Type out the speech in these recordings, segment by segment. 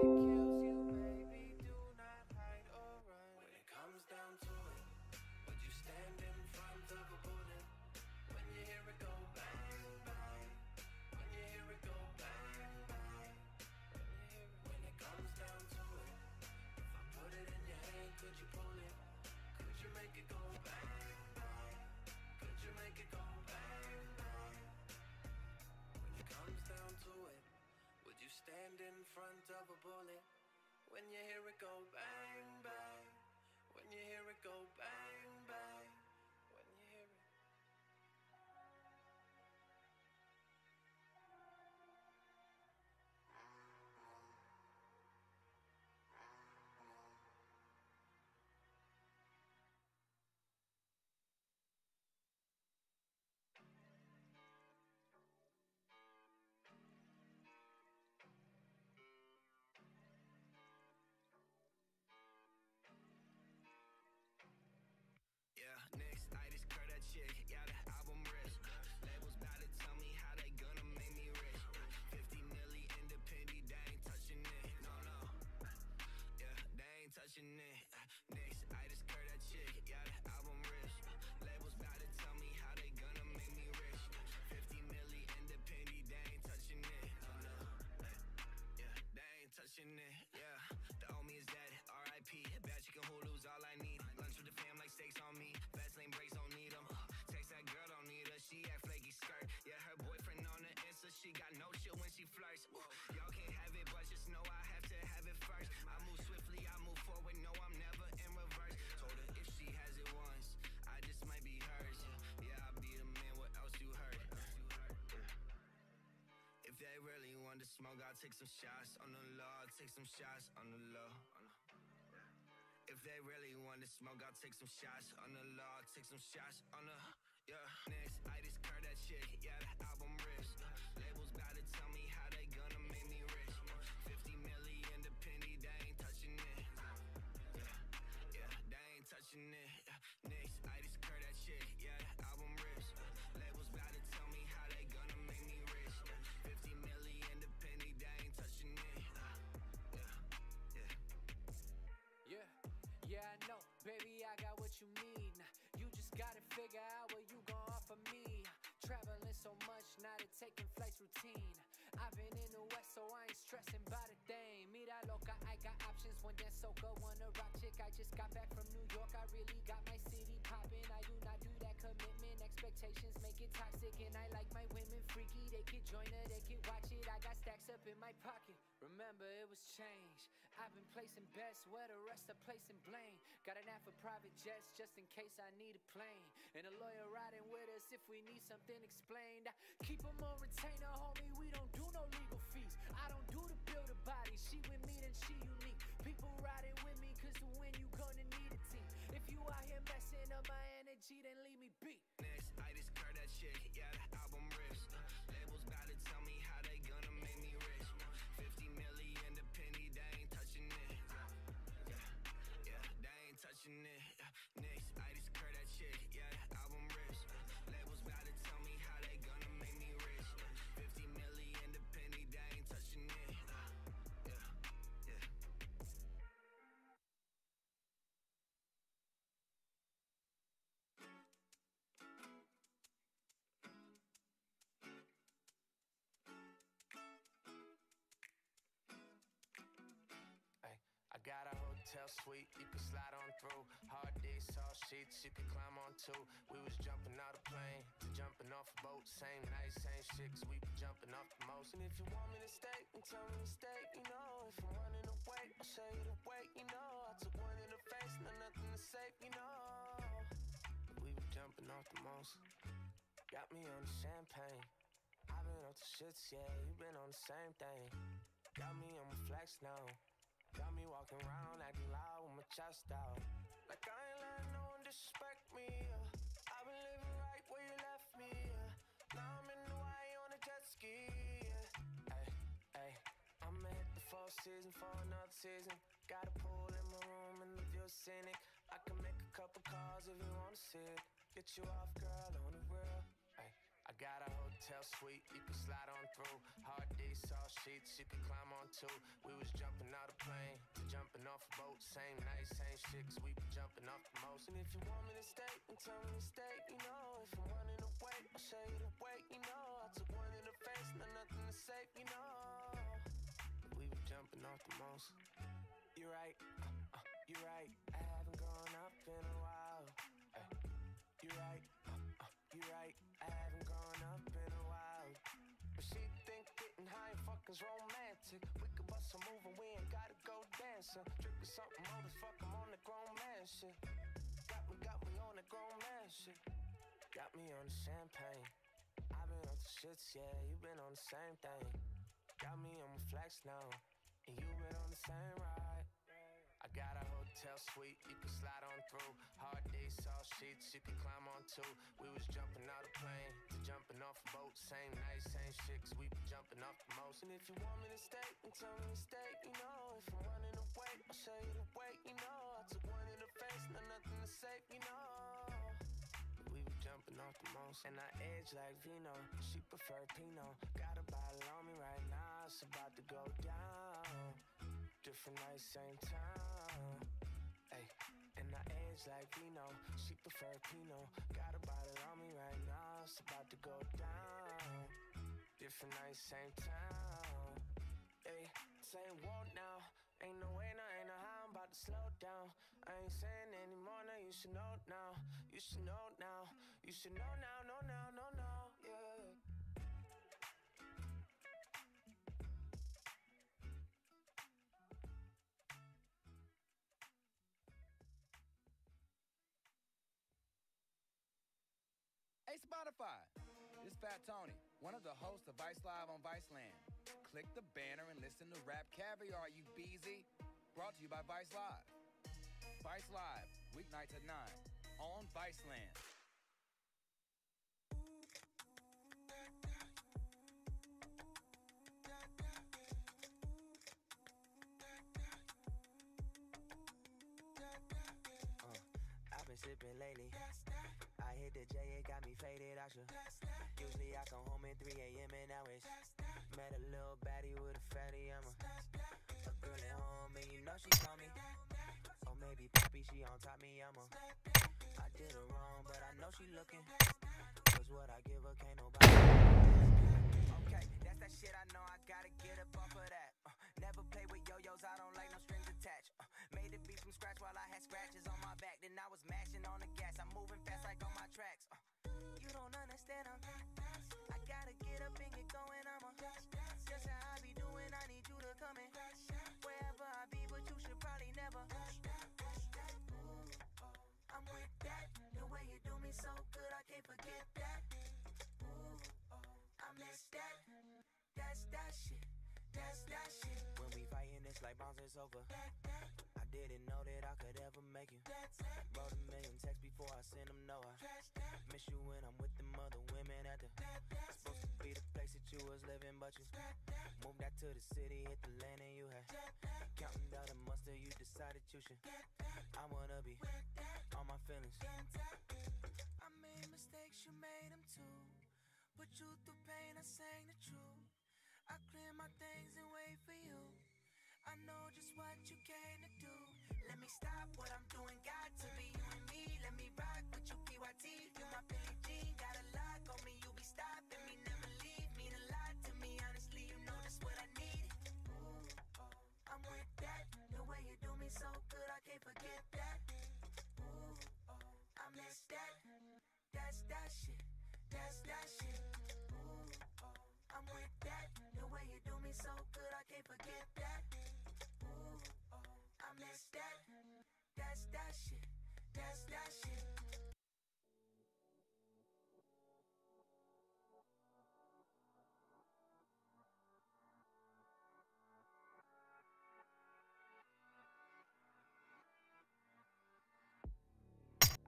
kills you, baby, do not hide or run. When it comes down to it, would you stand in front of a bullet? When you hear it go bang, bang. When you hear it go bang, bang. When it comes down to it, if I put it in your hand, could you pull it? Could you make it go bang, bang? Could you make it go bang, bang? When it comes down to it, would you stand in front of a bullet? When you hear it go bang, bang. When you hear it go bang, bang. When you hear it. Yeah, next, I just curd that chick, yeah, the album rich. Labels bout to tell me how they gonna make me rich. 50 milli independent, they ain't touching it, no, no. Yeah, they ain't touching it. Next, I just curd that chick, yeah, the album rich. Labels bout to tell me how they gonna make me rich. 50 milli independent, they ain't touching it, no, no. Yeah, they ain't touching it, yeah. The homie is dead, R.I.P. Bad chicken Hulu's all I need. Lunch with the fam like steaks on me. Fast lane breaks don't need them. Text that girl don't need her. She act flaky skirt. Yeah, her boyfriend on the Insta. She got no shit when she flirts. Y'all can't have it, but just know I have to have it first. I move swiftly, I move forward. No, I'm never in reverse. Told her if she has it once, I just might be hers. Yeah, I'll be the man. What else you heard? If they really want to smoke, I'll take some shots on the low. I'll take some shots on the low. If they really want to smoke, I'll take some shots on the low. I'll take some shots on the, yeah. Next, I just curd that chick, yeah, the album rich. Labels bout to tell me how they gonna make me rich. 50 milli independent, they ain't touching it. Yeah, they ain't touching it. Next, I just curd that chick, yeah, the album rich. Labels bout to tell me how they gonna make me rich. 50 milli independent, they ain't touching it. Yeah, yeah, I know, baby, I got what you need. You just gotta figure out what you gon' offer me. Traveling so much, now that taking flights routine. I've been in the West, so I ain't stressing about a thing. Mira loca, I got options, one dance soca, one a rock chick. I just got back from New York, I really got my city poppin'. I do not do that commitment, expectations make it toxic. And I like my women freaky, they could join her, they could watch it. I got stacks up in my pocket, remember it was change. I've been placing bets where the rest are placing blame. Got an app for private jets just in case I need a plane. And a lawyer riding with us if we need something explained. Keep them on retainer, homie, we don't do no legal fees. I don't do to build a body, she with me then she unique. People riding with me cause to win you gonna need a team. If you out here messing up my energy, then leave me be. Next, I just curd that chick, yeah, the album rich. Labels bout to tell me how they gonna make me rich. 50 milli independent, they ain't touching it. Yeah, they ain't touching it. Next, I just curd that chick, yeah, the album rich. Labels bout to tell me how they gonna make me rich. 50 milli independent, they ain't touching it. Yeah. Ay, I got a hotel suite, you can slide on through. Hard disk, soft sheets, you can climb on too. We was jumping out of plane to jumping off a boat. Same night, same shit, cause we be jumping off the most. And if you want me to stay, then tell me to stay, you know. If I'm running away, I'll show you the way, you know. I took one in the face, no nothing to say, you know. We were jumping off the most. Got me on the champagne. I've been off the shits, yeah, you been on the same thing. Got me on my flex now. Got me walking around acting loud with my chest out. Like I ain't letting no one disrespect me. I've been living right where you left me. Now I'm in Hawaii on a jet ski. Hey, I'ma hit the Four Seasons for another season. Got a pool in my room and the view's scenic. I can make a couple calls if you wanna see it. Get you off, girl, on the real. Hey, I got a hotel suite, you can slide on through. Hard D, soft sheets, you can climb on too. We was jumping out of plane, to jumping off a boat. Same night, same shit, 'cause we be jumping off the most. And if you want me to stay, then tell me to stay, you know. If I'm running away, I'll show you the way, you know. I took one in the face, nothing to say, you know. We were jumping off the most. You're right, you're right. I haven't gone up in a while. You're right, you're right. I haven't gone up in a while. But she think getting high and fucking's romantic. We could bust a move and we ain't gotta go dancing. Drinking something more than fuck, I'm on the grown man shit. Got me on the grown man shit. Got me on the champagne. I've been on the shits, yeah, you been on the same thing. Got me on my flex now, and you been on the same ride. I got a hotel suite, you can slide on through. Hard D, soft sheets, you can climb on too. We was jumping out of plane, to jumping off a boat. Same night, same shit, 'cause we be jumping off the most. And if you want me to stay, then tell me to stay, you know. If I'm running away, I'll show you the way, you know. I took one in the face, nothing to say, you know. We were jumping off the most. And I edge like Vino, she prefer Pinot. Got a bottle on me right now, it's about to go down. Different night, same time. Ay, and I edge like Vino, she prefer Pinot. Got a bottle on me right now, it's about to go down. Different night, same time. Ay, same walk now. Ain't no way, no, ain't no how I'm about to slow down. I ain't saying anymore, now you should know now. You should know now. You should know now, no, now, no, no, yeah. Hey Spotify, this Fat Tony, one of the hosts of Vice Live on Viceland. Click the banner and listen to Rap Caviar, you beezy. Brought to you by Vice Live. Vice Live, weeknights at 9 on Viceland. I've been sipping lately. I hit the J, it got me faded, I should. Usually I come home at 3 a.m. and now it's met a little baddie with a fatty, I'm a girl at home and you know she call me. Or maybe Poppy, she on top me, I did her wrong, but I know she looking. Cause what I give her can't nobody. Okay, that's that shit I know, I gotta get up off of that. Never play with yo-yos, I don't like no strings attached. Made it beat from scratch while I had scratches on my back. Then I was mashing on the gas, I'm moving fast like on my tracks. You don't understand, I gotta get up and get going, just how I be doing, I need you to come in. Wherever I be, but you should probably never. I'm with that, the way you do me so good, I can't forget that. I miss that, that's that shit. When we fighting, it's like bouncing over. I didn't know that I could ever make it. Wrote a million texts before I sent them, no, I miss you when I'm with them other women at the supposed to be the place that you was living, but you moved out to the city, hit the land and you had counting down the mustard, you decided you should. I wanna be all my feelings. I made mistakes, you made them too. Put you through pain, I sang the truth. I clear my things and wait for you. I know just what you came to do. Let me stop what I'm doing, got to be you and me. Let me rock with you, PYT. You my Billie Jean, got a lock on me. You be stopping me, never leave. Mean a lot to me, honestly. You know just what I need. I'm with that. The way you do me so good, I can't forget that. I miss that. That's that shit. That's that shit. I'm with that. The way you do me so good, I can't forget that. I miss that. That's that shit. That's that shit.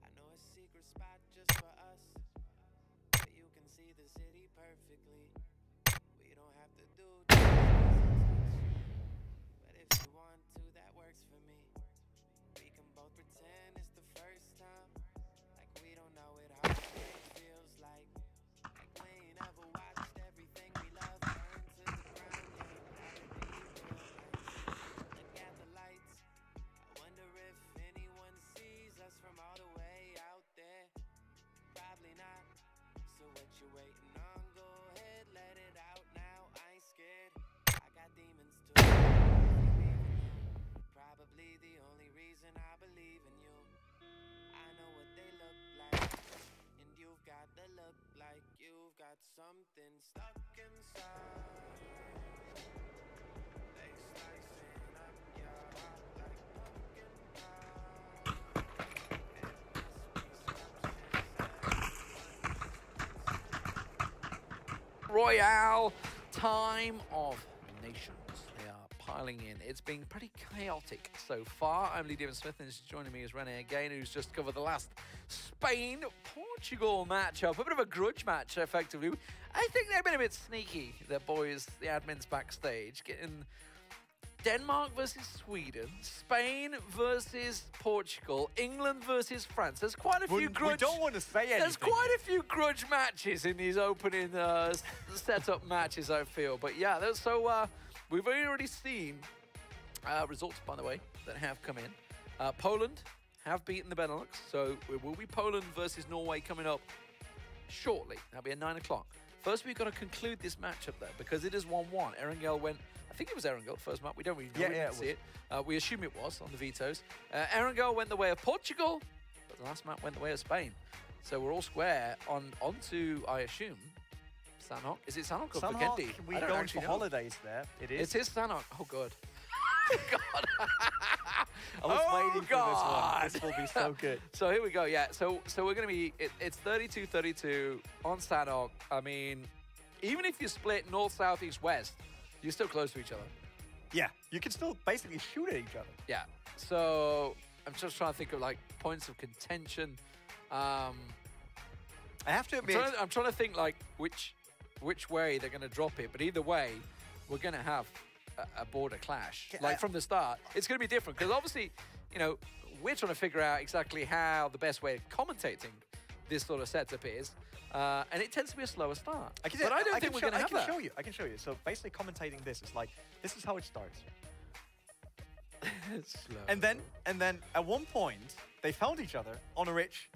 I know a secret spot just for us, where you can see the city perfectly. We don't have to do but if you want to, that works for me. We can both pretend it's the first time, like we don't know what heartbreak feels like we ain't ever watched got something stuck inside. They slicing up your heart like pumpkin pie. Royale, time of nations. They are piling in. It's been pretty chaotic so far. I'm Lee David-Smith, and joining me is Rene again, who's just covered the last Spain-Portugal matchup. A bit of a grudge match, effectively. I think they've been a bit sneaky, the boys, the admins backstage, getting Denmark versus Sweden, Spain versus Portugal, England versus France. There's quite a few grudge. We don't want to say anything. There's quite a few grudge matches in these opening setup matches, I feel. But yeah, we've already seen results, by the way, that have come in. Poland have beaten the Benelux, so it will be Poland versus Norway coming up shortly. That'll be at 9 o'clock. First, we've got to conclude this matchup, though, because it is 1-1. Erangel went, I think it was Erangel, first map. We don't really know. Yeah, we yeah, didn't see it. We assume it was on the vetoes. Erangel went the way of Portugal, but the last map went the way of Spain. So we're all square onto, I assume, Sanhok. Is it Sanhok or Vigendi? We're going for holidays there. It is. It is Sanhok. Oh, God. God. I was waiting for this one. This will be so good. So here we go. Yeah. So we're going to be, it's 32-32 on Sanhok. I mean, even if you split north, south, east, west, you're still close to each other. Yeah, you can still basically shoot at each other. Yeah. So I'm just trying to think of like points of contention. I have to admit, I'm trying to think like which way they're going to drop it. But either way, we're going to have a border clash. Like from the start, it's going to be different because obviously, you know, we're trying to figure out exactly how the best way of commentating this sort of setup is. And it tends to be a slower start. But I don't think we're going to have that. I can show you. So basically commentating this is like, this is how it starts. It's slow. And then at one point, they found each other on a ridge.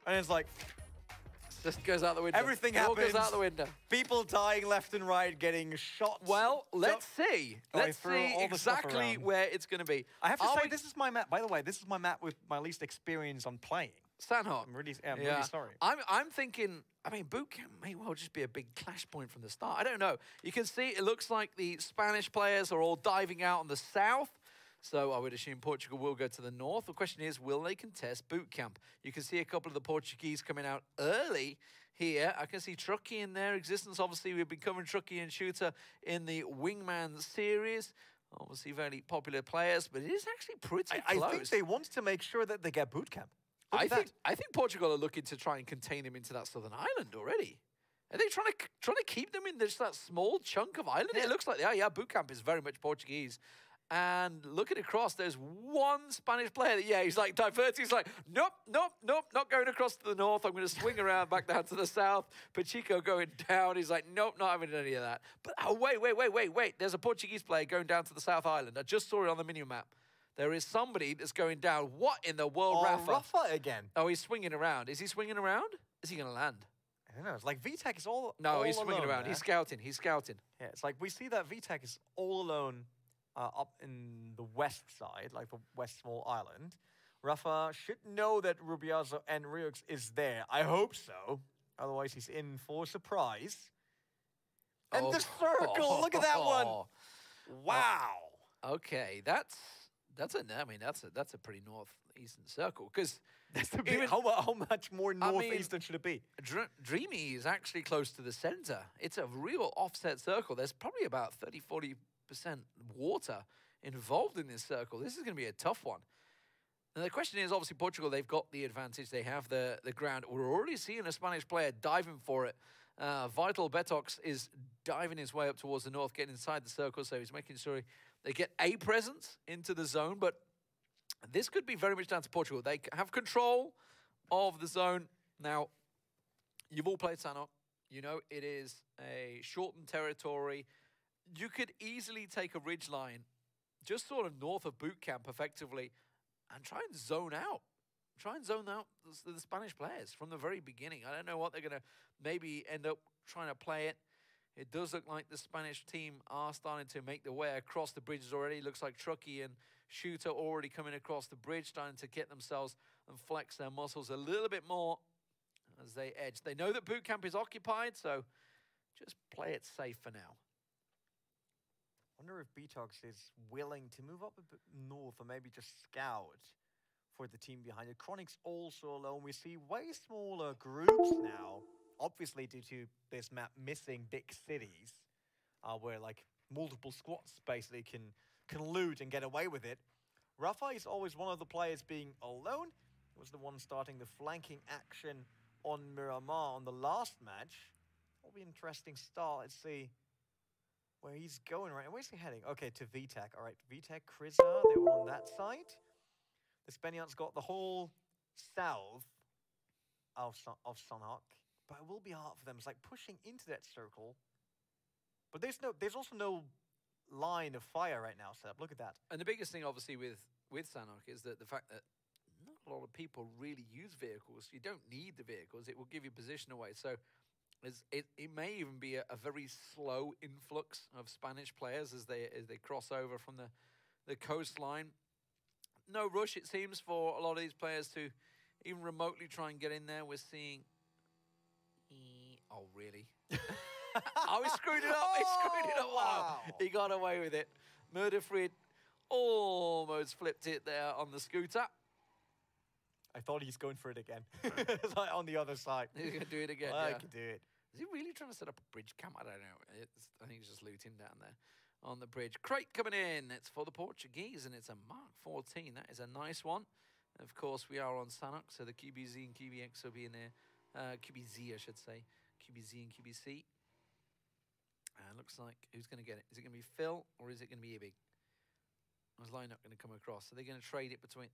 And it's like, just goes out the window. Everything happens. happens. Goes out the window. People dying left and right, getting shot. Well, let's see. Let's see exactly where it's going to be. I have to say, this is my map. By the way, this is my map with my least experience on playing. Sanhok. I'm really sorry. I'm thinking, I mean, boot camp may well just be a big clash point from the start. I don't know. You can see it looks like the Spanish players are all diving out on the south. So I would assume Portugal will go to the north. The question is, will they contest boot camp? You can see a couple of the Portuguese coming out early here. I can see Truckee in their existence. Obviously, we've been covering Truckee and Shooter in the Wingman series. Obviously, very popular players, but it is actually pretty close. I think they want to make sure that they get boot camp. I think Portugal are looking to try and contain them into that southern island already. Are they trying to keep them in just that small chunk of island? Yeah. It looks like they are. Yeah, boot camp is very much Portuguese. And looking across, there's one Spanish player that, he's like diverting. He's like, nope, not going across to the north. I'm going to swing around back down to the south. Pacheco going down. He's like, nope, not having any of that. But wait. There's a Portuguese player going down to the South Island. I just saw it on the mini-map. There is somebody that's going down. What in the world, Rafa? Rafa again. Oh, he's swinging around. Is he swinging around? Is he going to land? I don't know. It's like VTech is all he's swinging around. There. He's scouting. Yeah, it's like we see that VTech is all alone up in the west side, like the west small island. Rafa should know that Rubiazo and Ryux is there. I hope so. Otherwise, he's in for a surprise. And the circle! Look at that one! Wow! Okay, that's a pretty northeastern circle because how much more northeastern should it be? Dreamy is actually close to the center. It's a real offset circle. There's probably about 30-40% water involved in this circle. This is going to be a tough one. And the question is, obviously, Portugal, they've got the advantage. They have the ground. We're already seeing a Spanish player diving for it. Vital Betox is diving his way up towards the north, getting inside the circle, so he's making sure they get a presence into the zone. But this could be very much down to Portugal. They have control of the zone. Now, you've all played Sanhok. You know it is a shortened territory. You could easily take a ridge line just sort of north of boot camp effectively and try and zone out. Try and zone out the Spanish players from the very beginning. I don't know what they're going to maybe end up trying to play it. It does look like the Spanish team are starting to make their way across the bridges already. Looks like Truckee and Shooter already coming across the bridge, starting to get themselves and flex their muscles a little bit more. as they edge. They know that boot camp is occupied, so just play it safe for now. Wonder if Betox is willing to move up a bit north or maybe just scout for the team behind it. Chronic's also alone. We see way smaller groups now, obviously due to this map missing big cities, where like multiple squads basically can loot and get away with it. Rafa is always one of the players being alone. He was the one starting the flanking action on Miramar on the last match. Will be an interesting start. Let's see where he's going right now. Where's he heading? Okay, to VTech. All right, VTech, Kriza, they were on that side. The Spaniards got the whole south of Sanhok, but it will be hard for them. It's like pushing into that circle. But there's also no line of fire right now set up. Look at that. And the biggest thing, obviously, with Sanhok is that the fact that not a lot of people really use vehicles. You don't need the vehicles. It will give you position away. So it may even be a very slow influx of Spanish players as they cross over from the coastline. No rush, it seems, for a lot of these players to even remotely try and get in there. We're seeing... Oh, really? Oh, he screwed it up. He screwed it up. Wow. He got away with it. Murderfried almost flipped it there on the scooter. I thought he's going for it again. It's like on the other side. He's going to do it again, I yeah. can do it. Is he really trying to set up a bridge camp? I don't know. I think he's just looting down there on the bridge. Crate coming in. It's for the Portuguese, and it's a Mark 14. That is a nice one. Of course, we are on Sanhok, so the QBZ and QBX will be in there. QBZ, I should say. QBZ and QBC. Looks like, who's going to get it? Is it going to be Phil, or is it going to be Ibig? Was Line not going to come across? Are they going to trade it between...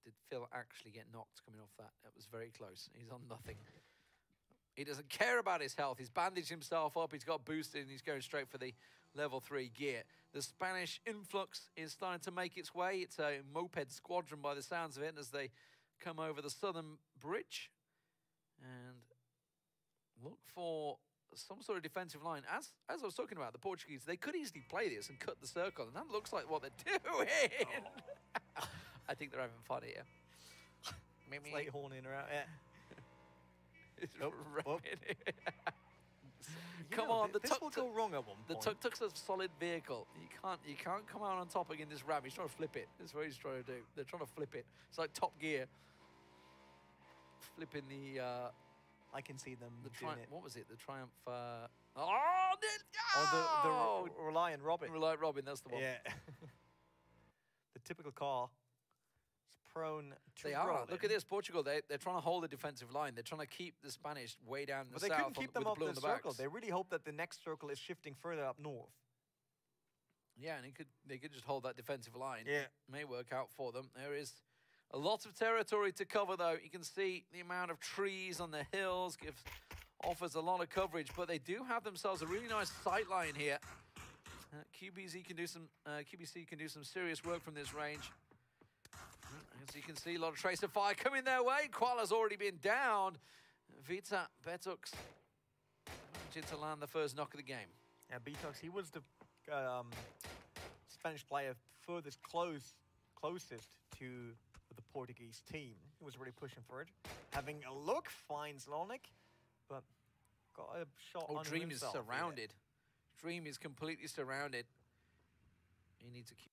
Did Phil actually get knocked coming off that? That was very close. He's on nothing. He doesn't care about his health. He's bandaged himself up. He's got boosted, and he's going straight for the level 3 gear. The Spanish influx is starting to make its way. It's a moped squadron by the sounds of it as they come over the southern bridge and look for some sort of defensive line. As I was talking about, the Portuguese, they could easily play this and cut the circle, and that looks like what they're doing. Oh. I think they're having fun here. It's like horning her out, yeah. Come on, the this tuk will go wrong at one point. The tuk-tuk's a solid vehicle. You can't come out on top again this ram. He's trying to flip it. That's what he's trying to do. They're trying to flip it. It's like Top Gear. Flipping the... I can see them doing it. What was it? The Triumph... the Reliant Robin. Reliant Robin, that's the one. Yeah. The typical car. Prone to They are. rolling. Look at this, Portugal. They're trying to hold a defensive line. They're trying to keep the Spanish way down the But south. they couldn't keep them with up blue the on the circle. backs. They really hope that the next circle is shifting further up north. Yeah, and they could just hold that defensive line. Yeah. May work out for them. There is a lot of territory to cover, though. You can see the amount of trees on the hills offers a lot of coverage, but they do have themselves a really nice sight line here. QBC can do some serious work from this range. As you can see, a lot of tracer fire coming their way. Koala's already been downed. Vita Betux managed to land the first knock of the game. Yeah, Betox, he was the Spanish player closest to the Portuguese team. He was really pushing for it. Having a look, finds Lonic, but got a shot on Dream himself. is surrounded. Yeah. Dream is completely surrounded. He needs to keep...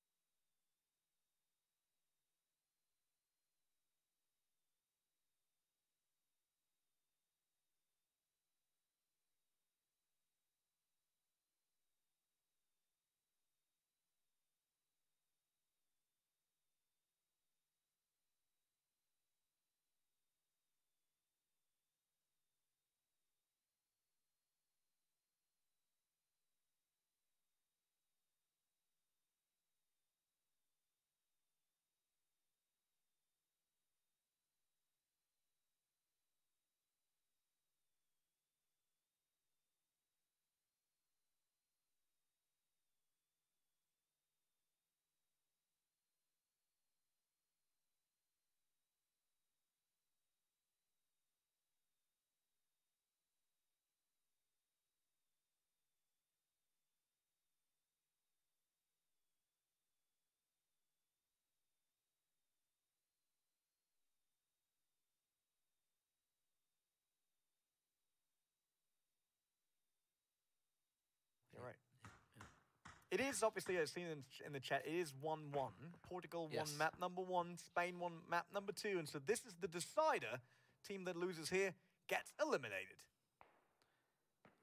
It is obviously, I've seen in the chat, it is 1-1. Portugal won Yes. map number 1, Spain won map number 2, and so this is the decider. Team that loses here gets eliminated.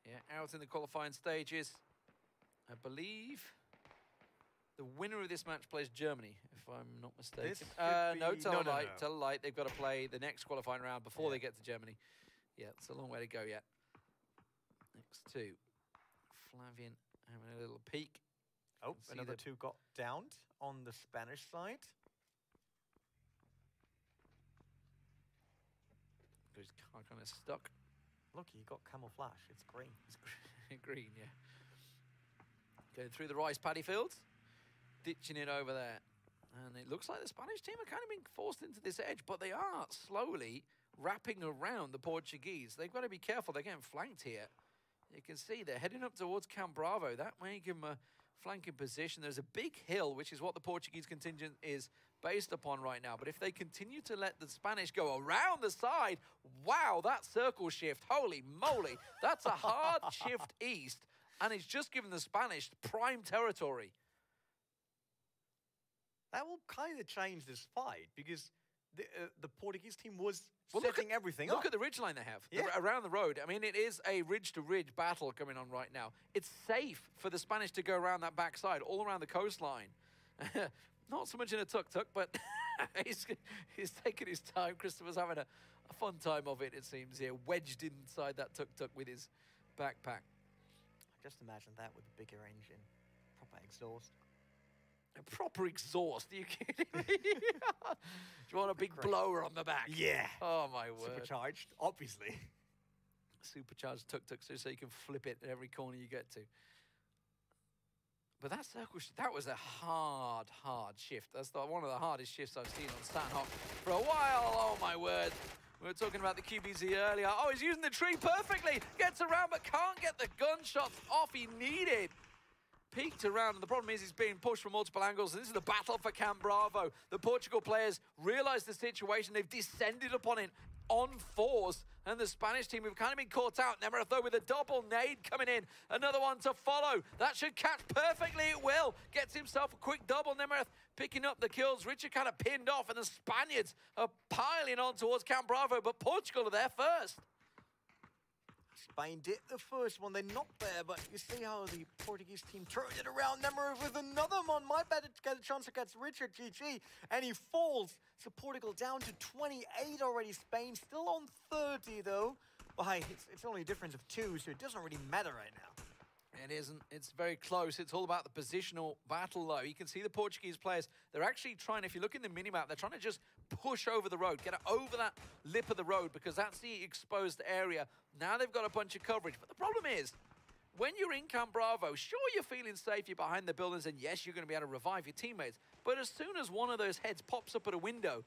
Yeah, out in the qualifying stages. I believe the winner of this match plays Germany, if I'm not mistaken. This No, could tell be- a no, lie. no. Tell a lie. They've got to play the next qualifying round before Yeah. they get to Germany. Yeah, it's a long way to go yet. Next two. Flavian having a little peek. Oh, See another the- 2 got downed on the Spanish side. He's kind of stuck. Look, he got camouflage. It's green. Green, yeah. Going through the rice paddy fields. Ditching it over there. And it looks like the Spanish team are kind of being forced into this edge, but they are slowly wrapping around the Portuguese. They've got to be careful. They're getting flanked here. You can see they're heading up towards Camp Bravo. That may give them a flanking position. There's a big hill, which is what the Portuguese contingent is based upon right now. But if they continue to let the Spanish go around the side, wow, that circle shift, holy moly. That's a hard shift east, and it's just given the Spanish prime territory. That will kind of change this fight because the Portuguese team was Well, setting everything up. Look at the ridgeline they have Yeah. around the road. I mean, it is a ridge-to-ridge battle going on right now. It's safe for the Spanish to go around that backside, all around the coastline. Not so much in a tuk-tuk, but he's taking his time. Christopher's having a fun time of it, it seems, here, wedged inside that tuk-tuk with his backpack. Just imagine that with a bigger engine, proper exhaust. A proper exhaust, are you kidding me? Do you want a big Great. blower on the back? Yeah. Oh, my word. Supercharged, obviously. Supercharged tuk-tuk so you can flip it at every corner you get to. But that circle, that was a hard shift. That's one of the hardest shifts I've seen on Sandhawk for a while. Oh, my word. We were talking about the QBZ earlier. Oh, he's using the tree perfectly. Gets around but can't get the gunshots off he needed. Peeked around, and the problem is he's being pushed from multiple angles. And this is the battle for Camp Bravo. The Portugal players realize the situation. They've descended upon it on force. And the Spanish team have kind of been caught out. Nemereth, though, with a double nade coming in. Another one to follow. That should catch perfectly. It will. Gets himself a quick double. Nemereth picking up the kills. Richard kind of pinned off, and the Spaniards are piling on towards Camp Bravo. But Portugal are there first. Spain did the first one. They're not there, but you see how the Portuguese team turned it around. Nemerov with another one. Might better get a chance against Richard GG, and he falls. So Portugal down to 28 already. Spain still on 30 though. Well, hey, it's only a difference of 2, so it doesn't really matter right now. It isn't. It's very close. It's all about the positional battle, though. You can see the Portuguese players. They're actually trying, if you look in the minimap, they're trying to just push over the road, get it over that lip of the road, because that's the exposed area. Now they've got a bunch of coverage. But the problem is, when you're in Camp Bravo, sure, you're feeling safe. You're behind the buildings, and yes, you're going to be able to revive your teammates. But as soon as one of those heads pops up at a window,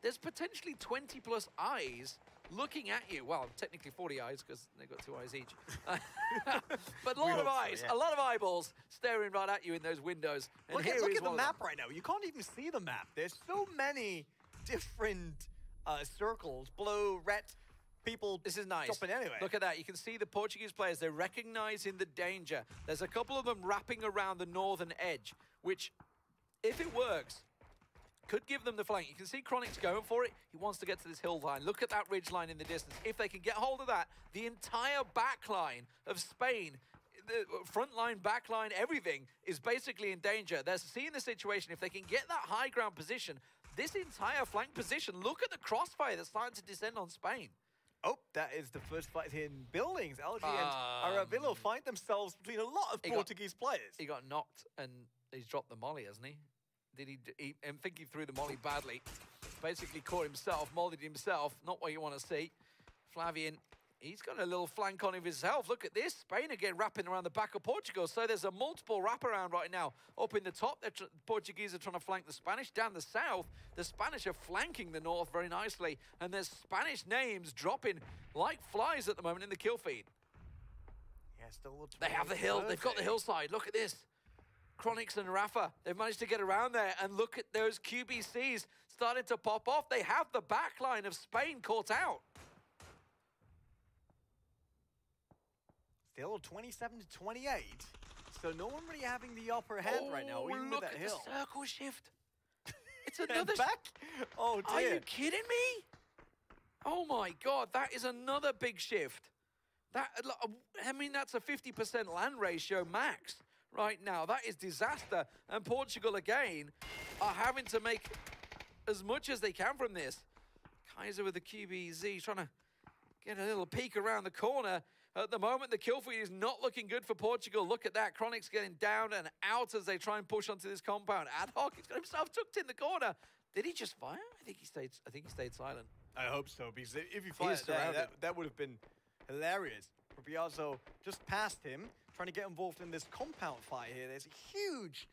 there's potentially 20+ eyes looking at you. Well, technically 40 eyes, because they've got 2 eyes each. But a lot of hope so, eyes, yeah. a lot of eyeballs staring right at you in those windows. And Look here at is the one of them. map right now. You can't even see the map. There's so many different circles, blue, red, people This is nice. dropping anyway. Look at that. You can see the Portuguese players. They're recognizing the danger. There's a couple of them wrapping around the northern edge, which, if it works, could give them the flank. You can see Chronix going for it. He wants to get to this hill line. Look at that ridge line in the distance. If they can get hold of that, the entire back line of Spain, the front line, back line, everything is basically in danger. They're seeing the situation. If they can get that high ground position, this entire flank position, look at the crossfire that's starting to descend on Spain. Oh, that is the first fight here in buildings. LG and Aravillo find themselves between a lot of he got- Portuguese players. He got knocked and he's dropped the molly, hasn't he? Did he I think he threw the molly badly. Basically caught himself, mollied himself. Not what you want to see. Flavian, he's got a little flank on himself. Look at this. Spain again wrapping around the back of Portugal. So there's a multiple wraparound right now. Up in the top, the Portuguese are trying to flank the Spanish. Down the south, the Spanish are flanking the north very nicely. And there's Spanish names dropping like flies at the moment in the kill feed. Yeah, still They have the hill. They've got the hillside. Look at this. Chronix and Rafa, they've managed to get around there, and look at those QBCs starting to pop off. They have the back line of Spain caught out. Still 27 to 28. So no one really having the upper hand right now, even with look that at hill. the circle shift. It's And another... back? Oh, Are dear. you kidding me? Oh, my God. That is another big shift. I mean, that's a 50% land ratio max right now. That is disaster. And Portugal, again, are having to make as much as they can from this. Kaiser with the QBZ trying to get a little peek around the corner. At the moment, the kill feed is not looking good for Portugal. Look at that. Chronix getting down and out as they try and push onto this compound. Ad Hoc, he's got himself tucked in the corner. Did he just fire? I think he stayed silent. I hope so, because if you fired there, surrounded. that would have been hilarious. Rubiazo just passed him, trying to get involved in this compound fight here. There's a huge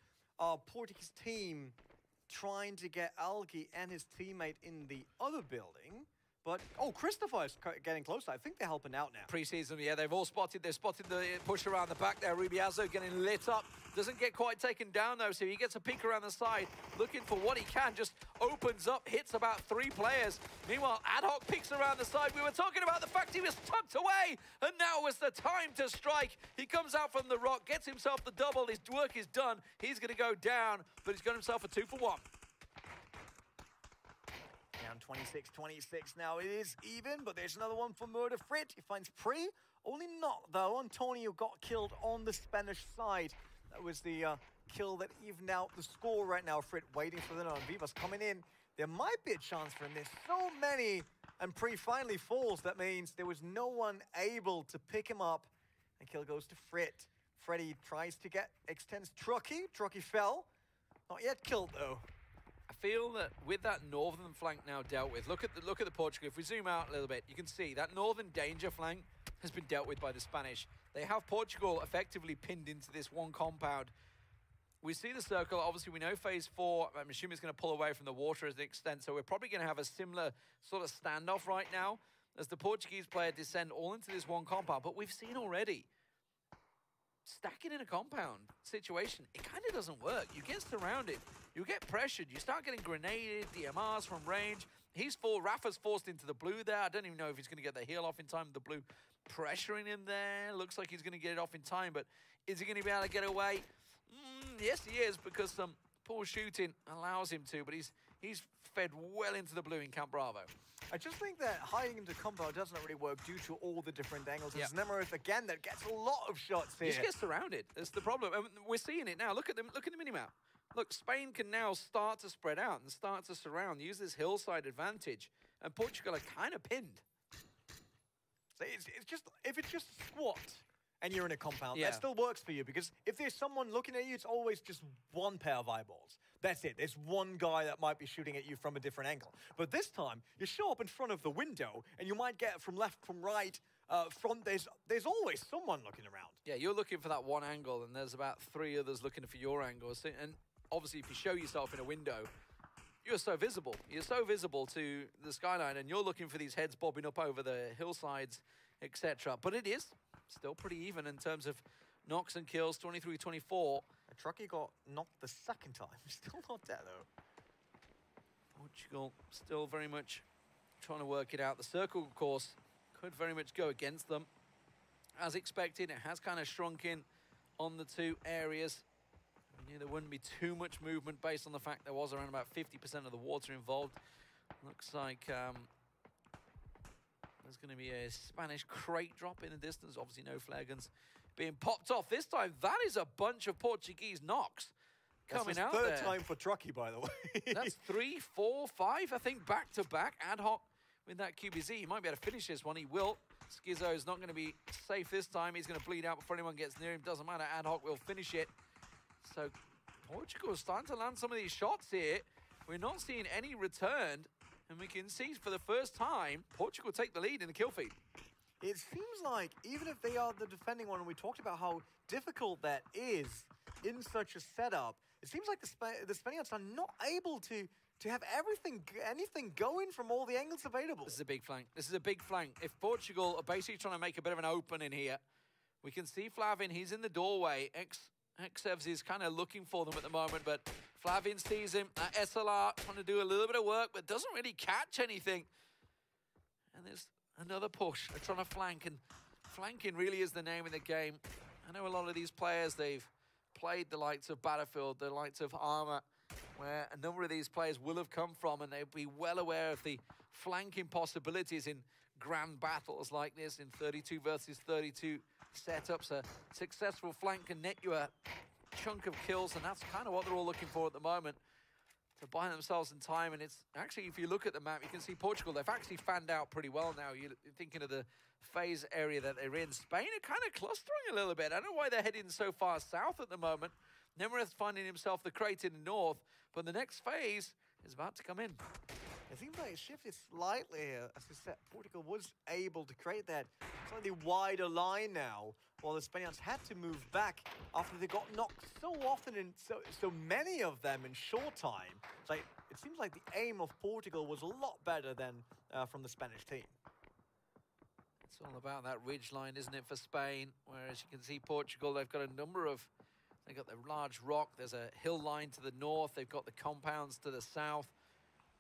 Portuguese team trying to get Algi and his teammate in the other building. But, oh, Christopher is getting closer. I think they're helping out now. Preseason, yeah, they've spotted the push around the back there. Rubiazo getting lit up. Doesn't get quite taken down, though, so he gets a peek around the side, looking for what he can. Just opens up, hits about 3 players. Meanwhile, Ad Hoc peeks around the side. We were talking about the fact he was tucked away, and now was the time to strike. He comes out from the rock, gets himself the double. His work is done. He's going to go down, but he's got himself a 2 for 1. Down 26-26 now. It is even, but there's another one for Murder Frit. He finds Pri. Only not, though. Antonio got killed on the Spanish side. That was the kill that evened out the score right now. Frit waiting for the Vivas coming in. There might be a chance for him. There's so many, and Pri finally falls. That means there was no one able to pick him up. And kill goes to Frit. Freddy tries to extends Trucky. Trucky fell. Not yet killed, though. I feel that with that northern flank now dealt with, look at the Portugal. If we zoom out a little bit, you can see that northern danger flank has been dealt with by the Spanish. They have Portugal effectively pinned into this one compound. We see the circle. Obviously, we know phase 4, I'm assuming, is going to pull away from the water as an extent, so we're probably going to have a similar sort of standoff right now as the Portuguese player descend all into this one compound. But we've seen already, stacking in a compound situation, it kind of doesn't work. You get surrounded, you get pressured, you start getting grenaded, DMRs from range. Rafa's forced into the blue there. I don't even know if he's going to get the heal off in time. The blue pressuring him there. Looks like he's going to get it off in time, but is he going to be able to get away? Yes, he is, because some poor shooting allows him to, but he's fed well into the blue in Camp Bravo. I just think that hiding into combo doesn't really work due to all the different angles. Yeah. It's Nemerith again that gets a lot of shots here. He just gets surrounded. That's the problem. And we're seeing it now. Look at the minimap. Look, Spain can now start to spread out and start to surround, use this hillside advantage, and Portugal are kind of pinned. So it's just, if it's just squat and you're in a compound, Yeah. that still works for you, because if there's someone looking at you, it's always just one pair of eyeballs. That's it. There's one guy that might be shooting at you from a different angle. But this time, you show up in front of the window, and you might get from left, from right, front. There's always someone looking around. Yeah, you're looking for that one angle, and there's about 3 others looking for your angle. And obviously, if you show yourself in a window, you're so visible. You're so visible to the skyline, and you're looking for these heads bobbing up over the hillsides, etc. But it is still pretty even in terms of knocks and kills, 23-24. And Trucky got knocked the second time. Still not dead, though. Portugal still very much trying to work it out. The circle, of course, could very much go against them. As expected, it has kind of shrunk in on the 2 areas. We knew there wouldn't be too much movement based on the fact there was around about 50% of the water involved. Looks like there's going to be a Spanish crate drop in the distance. Obviously, no flare guns being popped off. This time, that is a bunch of Portuguese knocks coming out there. That's his 3rd time for Trucky, by the way. That's 3, 4, 5, I think, back-to-back. Ad Hoc with that QBZ. He might be able to finish this one. He will. Skizzo is not going to be safe this time. He's going to bleed out before anyone gets near him. Doesn't matter. Ad Hoc will finish it. So Portugal is starting to land some of these shots here. We're not seeing any returned. And we can see for the first time, Portugal take the lead in the kill feed. It seems like, even if they are the defending one, and we talked about how difficult that is in such a setup, it seems like the Spaniards are not able to have anything going from all the angles available. This is a big flank. This is a big flank. If Portugal are basically trying to make a bit of an open in here, we can see Flavin. He's in the doorway. Xevs is kind of looking for them at the moment, but Flavin sees him. SLR trying to do a little bit of work, but doesn't really catch anything. And there's another push. They're trying to flank, and flanking really is the name of the game. I know a lot of these players, they've played the likes of Battlefield, the likes of Arma, where a number of these players will have come from, and they'll be well aware of the flanking possibilities in grand battles like this, in 32 versus 32 setups. A successful flank can net you a chunk of kills, and that's kind of what they're all looking for at the moment, to buy themselves some time. And it's actually, if you look at the map, you can see Portugal, they've actually fanned out pretty well now. You're thinking of the phase area that they're in. Spain are kind of clustering a little bit. I don't know why they're heading so far south at the moment. Nemrith finding himself the crate in the north, but the next phase is about to come in. It seems like it shifted slightly here. As I said, Portugal was able to create that slightly wider line now, while the Spaniards had to move back after they got knocked so often and so many of them in short time. It's like, it seems like the aim of Portugal was a lot better than from the Spanish team. It's all about that ridge line, isn't it, for Spain? Whereas you can see Portugal, they've got a number of... They've got the large rock, there's a hill line to the north, they've got the compounds to the south.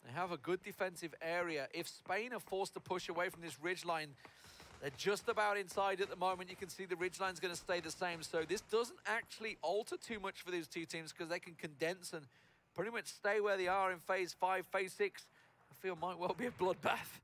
They have a good defensive area. If Spain are forced to push away from this ridgeline, they're just about inside at the moment. You can see the ridgeline's going to stay the same. So this doesn't actually alter too much for these two teams, because they can condense and pretty much stay where they are in phase 5, phase 6. I feel might well be a bloodbath.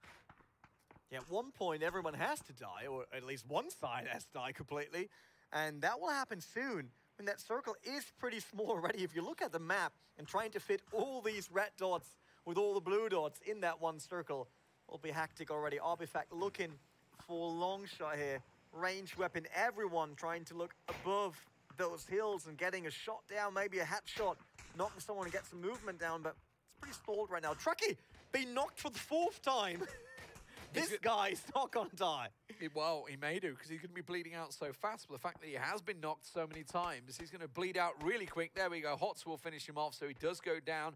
Yeah, at one point, everyone has to die, or at least one side has to die completely. And that will happen soon. I mean, that circle is pretty small already. If you look at the map and trying to fit all these red dots with all the blue dots in that one circle, will be hectic already. Artifact looking for a long shot here. Range weapon, everyone trying to look above those hills and getting a shot down, maybe a hat shot, knocking someone and get some movement down, but it's pretty stalled right now. Truckee being knocked for the 4th time. This guy's not gonna die. Well, he may do, because he's going to be bleeding out so fast. But the fact that he has been knocked so many times, he's going to bleed out really quick. There we go. Hots will finish him off, so he does go down.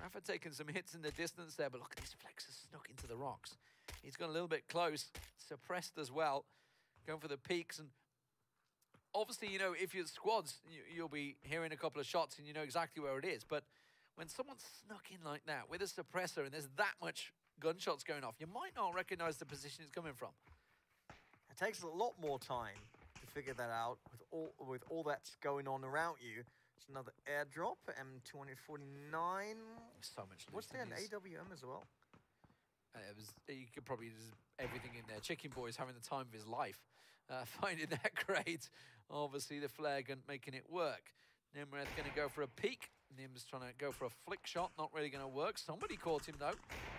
Rafa taking some hits in the distance there, but look at these flexes snuck into the rocks. He's got a little bit close, suppressed as well, going for the peaks. And obviously, you know, if you're squads, you'll be hearing a couple of shots and you know exactly where it is. But when someone's snuck in like that with a suppressor and there's that much gunshots going off, you might not recognize the position it's coming from. It takes a lot more time to figure that out with all that's going on around you. It's another airdrop, M249. So much loot. Was there an AWM as well? You could probably just everything in there. Chicken Boy's having the time of his life, finding that crate. Obviously, the flare gun making it work. Nimreth going to go for a peek. Nim's trying to go for a flick shot, not really going to work. Somebody caught him though.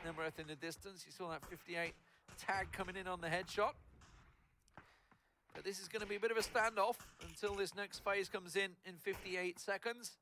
Nimreth in the distance. You saw that 58 tag coming in on the headshot. But this is going to be a bit of a standoff until this next phase comes in 58 seconds.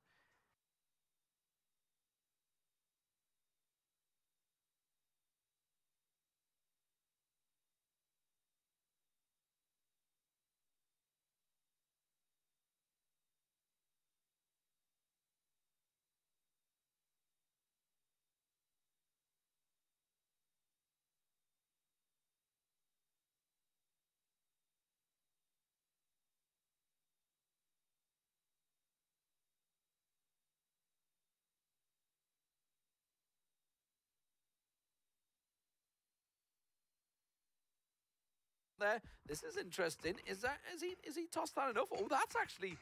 There, this is interesting. Is he tossed that enough? Oh, that's actually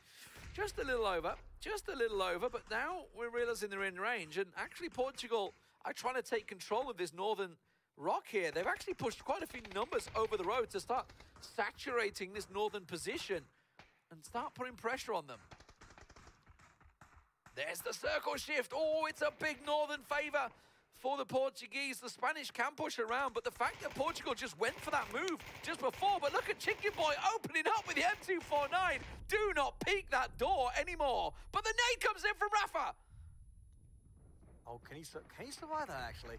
just a little over, but now we're realizing they're in range, and actually Portugal are trying to take control of this northern rock here. They've actually pushed quite a few numbers over the road to start saturating this northern position and start putting pressure on them. There's the circle shift. Oh, it's a big northern favor for the Portuguese. The Spanish can push around, but the fact that Portugal just went for that move just before, but look at Chicken Boy opening up with the M249. Do not peek that door anymore. But the nade comes in from Rafa. Oh, can he survive that, actually?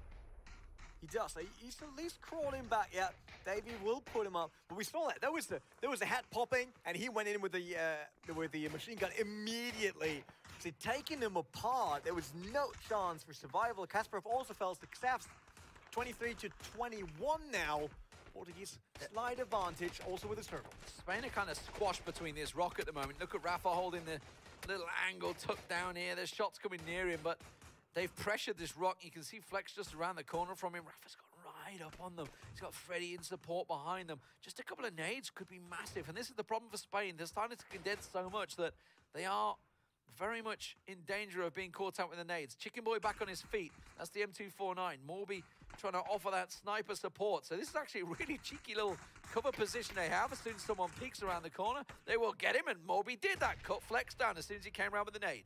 He does. He's at least crawling back. Yeah, Davey will put him up. But we saw that. There was a hat popping, and he went in with the machine gun immediately. So taking them apart, there was no chance for survival. Kasparov also fell to Xavs. 23-21 now. Portuguese slight advantage, also with a circle. Spain are kind of squashed between this rock at the moment. Look at Rafa holding the little angle tucked down here. There's shots coming near him, but they've pressured this rock. You can see Flex just around the corner from him. Rafa's got right right up on them. He's got Freddy in support behind them. Just a couple of nades could be massive. And this is the problem for Spain. They're starting to condense so much that they are very much in danger of being caught out with the nades. Chicken Boy back on his feet. That's the M249. Morby trying to offer that sniper support. So this is actually a really cheeky little cover position they have. As soon as someone peeks around the corner, they will get him, and Morby did that. Cut Flex down as soon as he came around with the nade.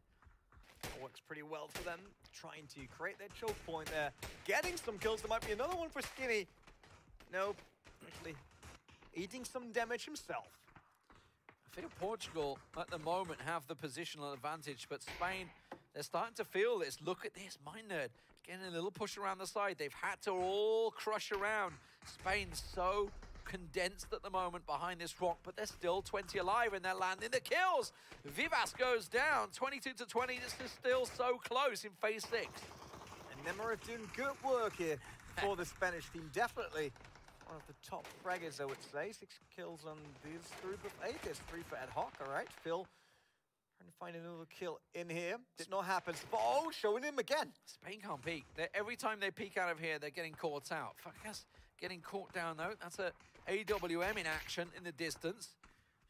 It works pretty well for them, trying to create their choke point there. Getting some kills. There might be another one for Skinny. Nope. Actually, eating some damage himself. I feel Portugal, at the moment, have the positional advantage, but Spain, they're starting to feel this. Look at this, Mindnerd getting a little push around the side. They've had to all crush around. Spain's so condensed at the moment behind this rock, but they're still 20 alive, and they're landing the kills. Vivas goes down, 22 to 20. This is still so close in phase 6. And Nemerov doing good work here for the Spanish team. Definitely one of the top fraggers, I would say. 6 kills on this group of 8. There's 3 for Ad Hoc. All right, Phil trying to find another kill in here. Did not happen. Oh, showing him again. Spain can't peek. Every time they peek out of here, they're getting caught out. Fuckers getting caught down, though. That's a AWM in action in the distance.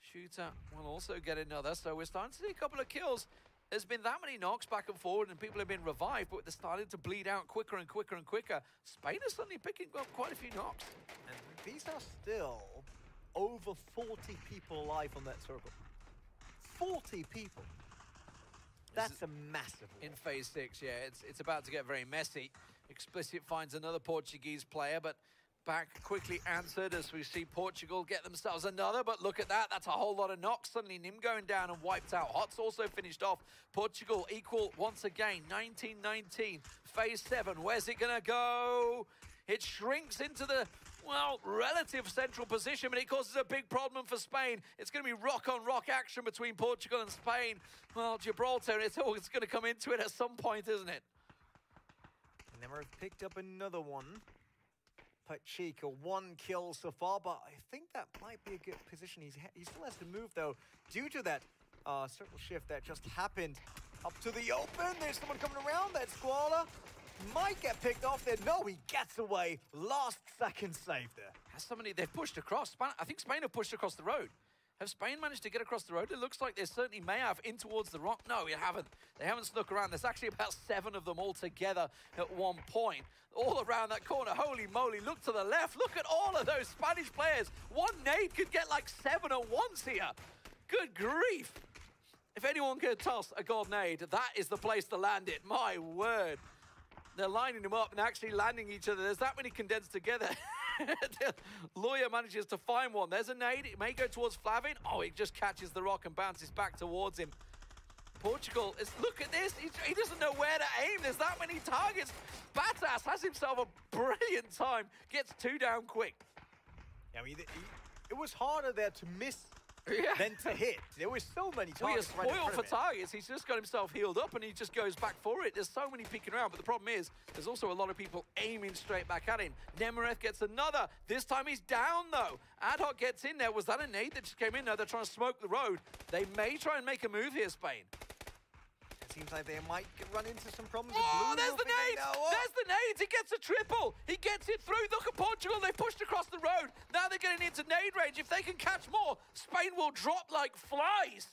Shooter will also get another. So we're starting to see a couple of kills. There's been that many knocks back and forward, and people have been revived, but they're starting to bleed out quicker and quicker and quicker. Spain is suddenly picking up quite a few knocks. And these are still over 40 people alive on that circle. 40 people. That's a massive one. In phase 6, yeah, it's about to get very messy. Explicit finds another Portuguese player, but back quickly answered as we see Portugal get themselves another, but look at that, that's a whole lot of knocks. Suddenly Nim going down and wiped out. Hot's also finished off. Portugal equal once again, 19-19. Phase 7, where's it gonna go? It shrinks into the, well, relative central position, but it causes a big problem for Spain. It's gonna be rock-on-rock action between Portugal and Spain. Well, Gibraltar, it's gonna come into it at some point, isn't it? Nemerov picked up another one. Pacheco, 1 kill so far, but I think that might be a good position. He still has to move, though, due to that circle shift that just happened. Up to the open, there's someone coming around. That Squaller might get picked off there. No, he gets away. Last second save there. Has somebody, they've pushed across. I think Spain have pushed across the road. Have Spain managed to get across the road? It looks like they certainly may have in towards the rock. No, they haven't. They haven't snuck around. There's actually about 7 of them all together at one point. All around that corner. Holy moly, look to the left. Look at all of those Spanish players. One nade could get like 7 at once here. Good grief. If anyone could toss a gold nade, that is the place to land it. My word. They're lining them up and actually landing each other. There's that many condensed together. Lawyer manages to find one. There's a nade. It may go towards Flavin. Oh, he just catches the rock and bounces back towards him. Portugal is, look at this. He doesn't know where to aim. There's that many targets. Batas has himself a brilliant time. Gets 2 down quick. I mean, it was harder there to miss than to hit. There were so many targets. Well, he's spoiled for targets. He's just got himself healed up and he just goes back for it. There's so many peeking around, but the problem is there's also a lot of people aiming straight back at him. Nemerov gets another. This time he's down, though. Ad Hoc gets in there. Was that a nade that just came in? No, they're trying to smoke the road. They may try and make a move here, Spain. Seems like they might run into some problems. Oh, there's the nade! There's the nades! He gets a triple! He gets it through. Look at Portugal. They pushed across the road. Now they're getting into nade range. If they can catch more, Spain will drop like flies.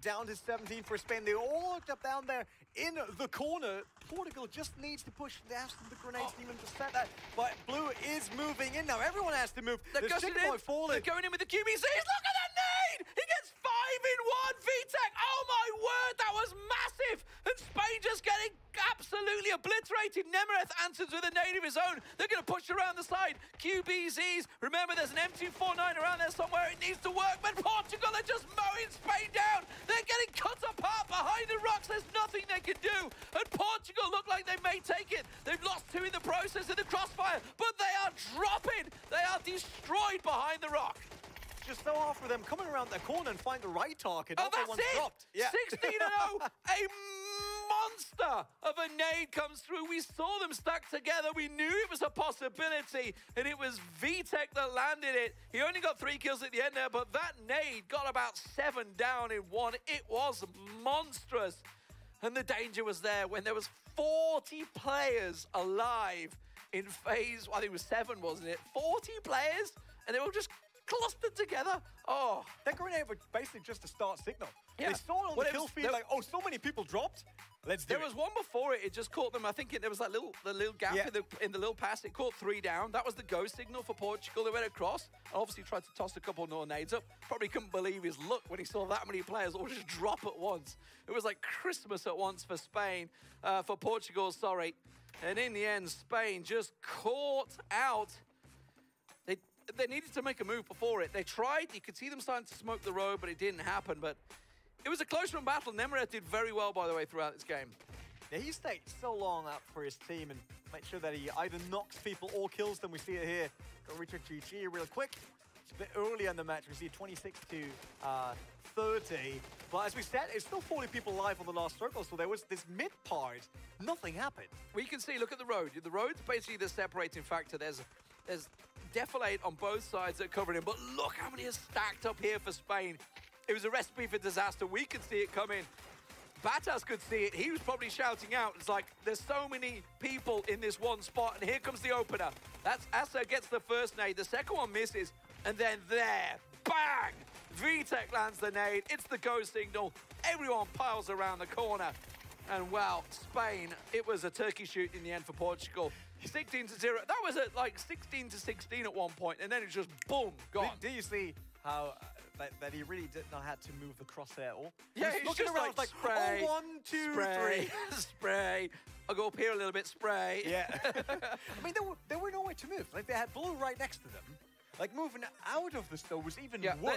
Down to 17 for Spain. They all looked up down there in the corner. Portugal just needs to push the grenades even to set that. But Blue is moving in now. Everyone has to move. They're gushing in. They're going in with the QBCs. Look at that nade! He gets 5 in 1. VTech. Oh my word, that was massive. And Spain just getting absolutely obliterated. Nemerov answers with a nade of his own. They're going to push around the side. QBZs. Remember, there's an M249 around there somewhere. It needs to work. But Portugal are just mowing Spain down. They're getting cut apart behind the rocks. There's nothing they can do. And Portugal look like they may take it. They've lost 2 in the process in the crossfire. But they are dropping. They are destroyed behind the rock. Just so hard for them coming around the corner and find the right target. Oh, that's it! Dropped. Yeah. 16-0. A monster of a nade comes through. We saw them stuck together. We knew it was a possibility, and it was VTech that landed it. He only got 3 kills at the end there, but that nade got about 7 down in 1. It was monstrous, and the danger was there when there was 40 players alive. in phase, I think it was 7, wasn't it? 40 players, and they were just clustered together. Oh. That grenade was basically just a start signal. Yeah. They saw it on Well, the it kill was- feed there- like, oh, so many people dropped. Let's do There it. was one before it. It just caught them. I think there was that the little gap Yeah. in the little pass. It caught 3 down. That was the go signal for Portugal. They went across and obviously tried to toss a couple more nades up. Probably couldn't believe his luck when he saw that many players all just drop at once. It was like Christmas at once for Spain, for Portugal, sorry. And in the end, Spain just caught out. They needed to make a move before it. They tried. You could see them starting to smoke the road, but it didn't happen. But it was a close run battle. Nemeret did very well, by the way, throughout this game. Yeah, he stayed so long up for his team and make sure that he either knocks people or kills them. We see it here. Got Richard GG real quick. It's a bit earlier in the match. We see 26 to 30. But as we said, it's still 40 people live on the last circle. So there was this mid part. Nothing happened. We can see, look at the road. The road's basically the separating factor. There's defilade on both sides that are covering him. But look how many are stacked up here for Spain. It was a recipe for disaster. We could see it coming. Batas could see it. He was probably shouting out. It's like, there's so many people in this one spot. And here comes the opener. That's Asa gets the first nade. The second one misses. And then there, bang! VTech lands the nade. It's the go signal. Everyone piles around the corner. And wow, Spain, it was a turkey shoot in the end for Portugal. 16-0. That was at like 16-16 at one point, and then it just boom, gone. Do you see how that he really did not have to move the crosshair at all? He Yeah, was he's looking just around like, oh, 1, 2, spray, 3. spray. I'll go up here a little bit, spray. Yeah. I mean, there were nowhere to move. Like, they had Blue right next to them. Like, moving out of the store was even worse.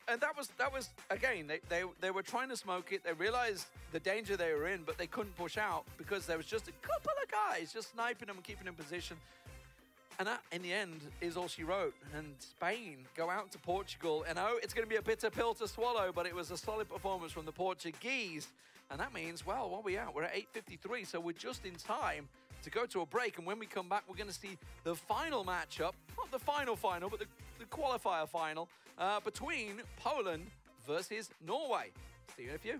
And that was again, they were trying to smoke it. They realized the danger they were in, but they couldn't push out because there was just a couple of guys just sniping them and keeping in position. And that, in the end, is all she wrote. And Spain go out to Portugal. And oh, it's going to be a bitter pill to swallow, but it was a solid performance from the Portuguese. And that means, well, what are we at? We're at 8:53, so we're just in time to go to a break. And when we come back, we're going to see the final matchup, not the final, but the qualifier final between Poland versus Norway. See you in a few.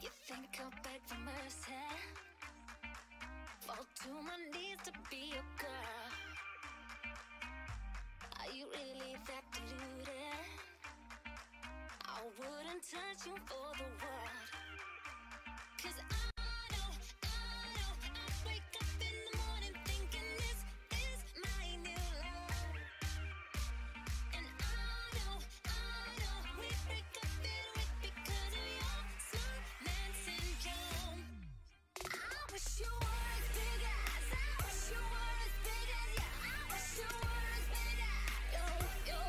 You think I'll beg for mercy? Fall to my knees to be your girl. Are you really that deluded? I wouldn't touch you for the world. 'Cause I know, I wake up in the morning thinking this is my new love. And I know, we break up in a week because of your snowman syndrome. I wish you were as big as, I wish you were as big as, yeah, I wish you were as big as your ego.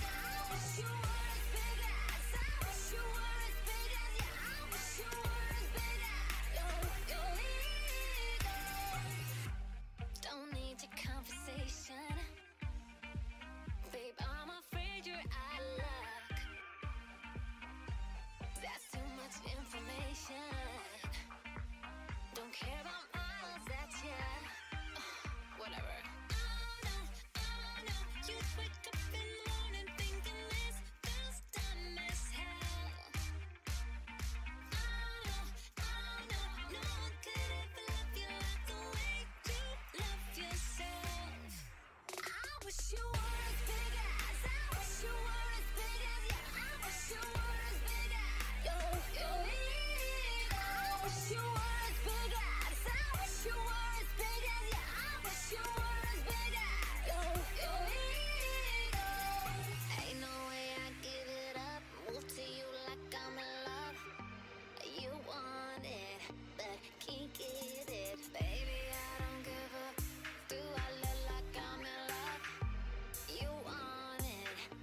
I wish you were as big as, I wish you were as big as, yeah, I wish you were as big as your ego. Don't need your conversation, babe, I'm afraid you're out of luck. That's too much information. Don't care about miles, that's whatever. I know, you wake up in the morning thinking this feels dumb as hell. I know, no one could ever love you like the way you love yourself. I wish you were as big as, I wish you were as big as, yeah, I wish you were as big as your ego. I wish you were as big as, I wish you were as big as, yeah, I wish you were as big as your ego. Ain't no way I give it up, move to you like I'm in love. You want it, but can't get it. Baby, I don't give a, do I look like I'm in love? You want it,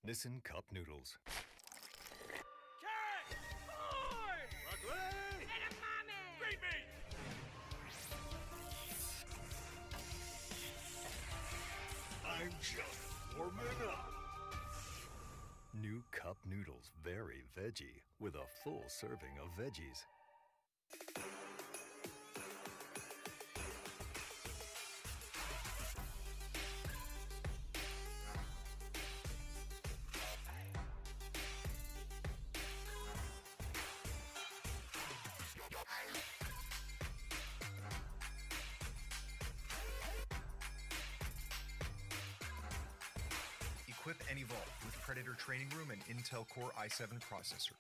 Nissan Cup Noodles. I'm just warming up. New Cup Noodles, very veggie, with a full serving of veggies. Equip AnyVault with Predator Training Room and Intel Core i7 processor.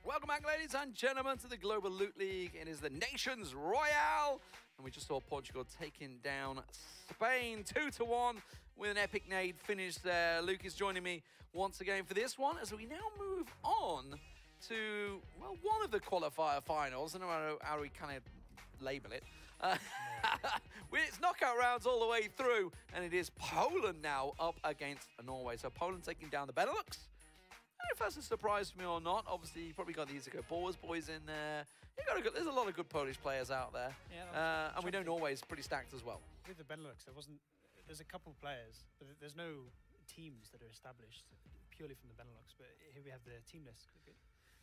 Welcome back, ladies and gentlemen, to the Global Loot League. It is the Nations Royale, and we just saw Portugal taking down Spain 2-1 with an epic nade finish there. Luke is joining me once again for this one as we now move on to, well, one of the qualifier finals. I don't know how we kind of label it. It's knockout rounds all the way through, and it is Poland now up against Norway. So Poland taking down the Benelux. I don't know if that's a surprise for me or not. Obviously, you probably got the Iziko boys in there. There's a lot of good Polish players out there. Yeah, and we know Norway's pretty stacked as well. With the Benelux, there's a couple of players, but there's no teams that are established purely from the Benelux. But here we have the team list.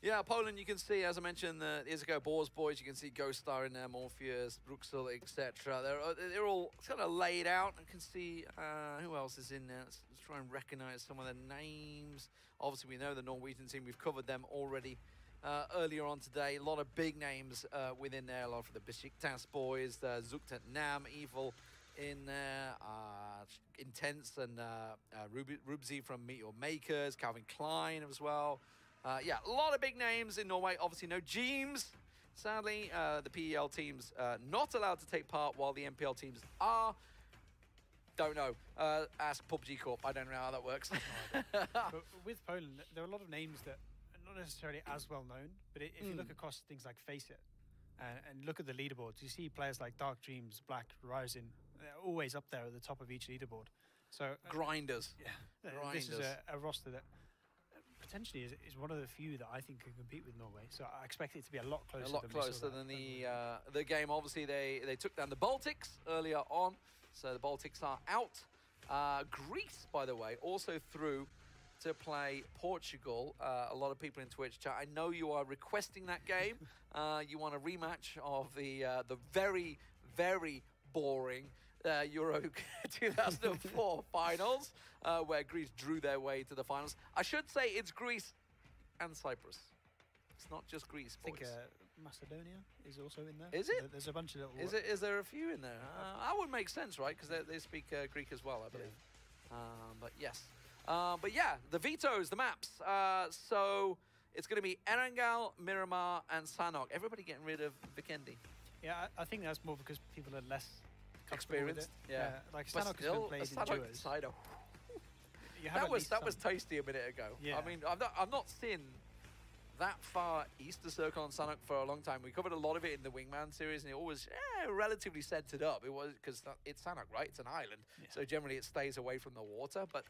Yeah, Poland, you can see, as I mentioned, the Iziko boys. You can see Ghost Star in there, Morpheus, Bruxel, etc. They're all kind of laid out. I can see who else is in there. Let's try and recognize some of the names. Obviously, we know the Norwegian team. We've covered them already earlier on today. A lot of big names within there. A lot for the Besiktas boys, Zuktet Nam, Evil in there, Intense and Rubzi from Meet Your Makers, Calvin Klein as well. Yeah, a lot of big names in Norway. Obviously, no James. Sadly, the PEL teams not allowed to take part while the MPL teams are. Don't know. Ask PUBG Corp. I don't know how that works. But with Poland, there are a lot of names that are not necessarily as well known. But if you look across things like Face It and look at the leaderboards, you see players like Dark Dreams, Black, Ryzen, They're always up there at the top of each leaderboard. So Grinders. yeah, this is a roster that potentially is one of the few that I think can compete with Norway. So I expect it to be a lot closer. A lot closer than the game. Obviously, they took down the Baltics earlier on, so the Baltics are out. Greece, by the way, also through to play Portugal. A lot of people in Twitch chat, I know you are requesting that game. You want a rematch of the very, very boring Euro 2004 finals, where Greece drew their way to the finals. I should say it's Greece and Cyprus. It's not just Greece, I boys. think Macedonia is also in there. Is it? There's a bunch of little... Is there a few in there? That would make sense, right? Because they speak Greek as well, I believe. Yeah. But yes. But yeah, the vetoes, the maps. So it's going to be Erangel, Miramar, and Sanok. Everybody getting rid of Vikendi. Yeah, I think that's more because people are less Experienced. Yeah. like But Sanok has still, been played in Sanok duos. Cider. You have at least That was some. tasty a minute ago. Yeah. I mean, I've not seen that far east of Circle on Sanok for a long time. We covered a lot of it in the Wingman series, and it always relatively centered up. It was because it's Sanok, right? It's an island, so generally it stays away from the water. But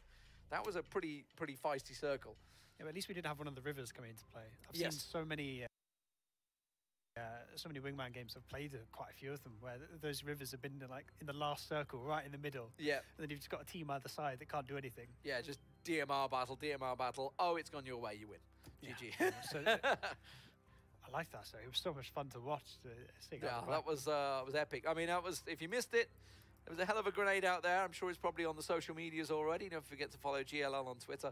that was a pretty feisty circle. Yeah, but at least we did have one of the rivers coming into play. I've Yes. seen so many Wingman games. I've played quite a few of them where those rivers have been in the last circle, right in the middle. Yeah. And then you've just got a team either side that can't do anything. Yeah, just DMR battle. Oh, it's gone your way, you win. Yeah. GG. So I like that. So it was so much fun to watch. Yeah, that was epic. I mean, that was, if you missed it, there was a hell of a grenade out there. I'm sure it's probably on the social medias already. Don't forget to follow GLL on Twitter.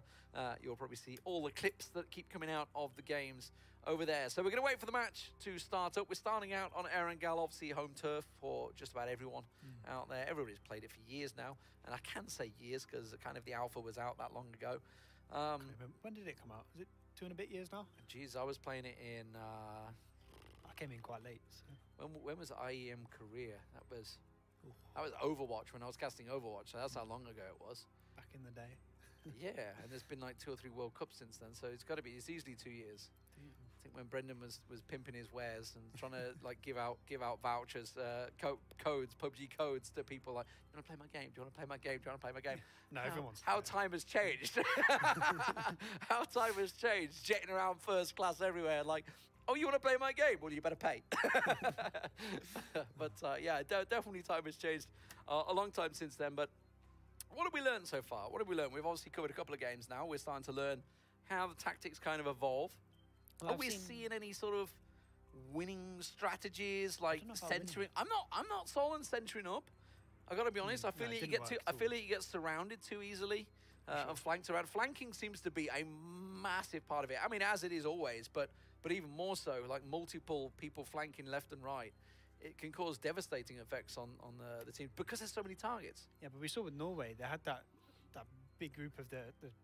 You'll probably see all the clips that keep coming out of the games over there. So we're going to wait for the match to start up. We're starting out on Erangel, obviously home turf for just about everyone out there. Everybody's played it for years now. And I can say years because kind of the alpha was out that long ago. When did it come out? Is it 2 and a bit years now? Geez, I was playing it in... I came in quite late. So. When was IEM Korea? That was Overwatch, when I was casting Overwatch. So that's how long ago it was. Back in the day. Yeah, and there's been like 2 or 3 World Cups since then, so it's easily 2 years. I think when Brendan was pimping his wares and trying to like give out vouchers, codes, PUBG codes to people like, do you want to play my game? Do you want to play my game? Do you want to play my game? No, everyone's... How time has changed. How time has changed. Jetting around first class everywhere like, oh, you want to play my game? Well, you better pay. But yeah, definitely time has changed a long time since then. But what have we learned so far? What have we learned? We've obviously covered a couple of games now. We're starting to learn how the tactics kind of evolve. Well, Are we seeing any sort of winning strategies, like centering? I'm not sold on centering up. I got to be honest. I feel like you get surrounded too easily and flanked around. Flanking seems to be a massive part of it. I mean, as it is always, but even more so, like multiple people flanking left and right. It can cause devastating effects on the team because there's so many targets. Yeah, but we saw with Norway, they had that big group of the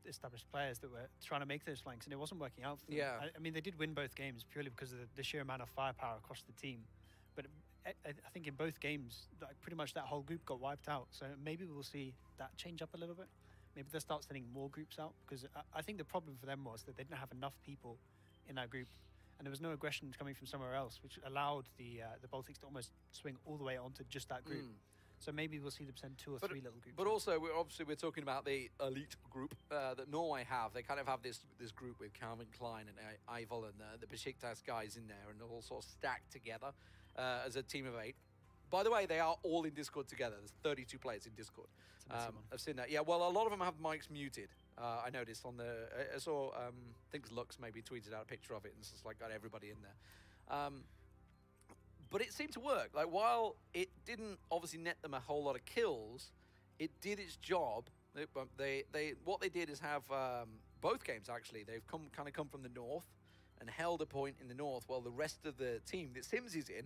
established players that were trying to make those flanks, and it wasn't working out for them. Yeah. I mean, they did win both games purely because of the sheer amount of firepower across the team. But I think in both games, like, pretty much that whole group got wiped out. So maybe we'll see that change up a little bit. Maybe they'll start sending more groups out, because I think the problem for them was that they didn't have enough people in that group. And there was no aggression coming from somewhere else, which allowed the Baltics to almost swing all the way onto just that group. So maybe we'll see them send 2 or 3 little groups. But also, we're talking about the elite group that Norway have. They kind of have this group with Calvin Klein and Eivel and the Besiktas guys in there, and they're all sort of stacked together as a team of 8. By the way, they are all in Discord together. There's 32 players in Discord. I've seen that. Yeah, well, a lot of them have mics muted. I noticed on the... I saw, I think Lux maybe tweeted out a picture of it, and it's just like got everybody in there. But it seemed to work. Like, while it didn't obviously net them a whole lot of kills, it did its job. What they did is have both games, actually. They've come from the north and held a point in the north, while the rest of the team that Sims is in,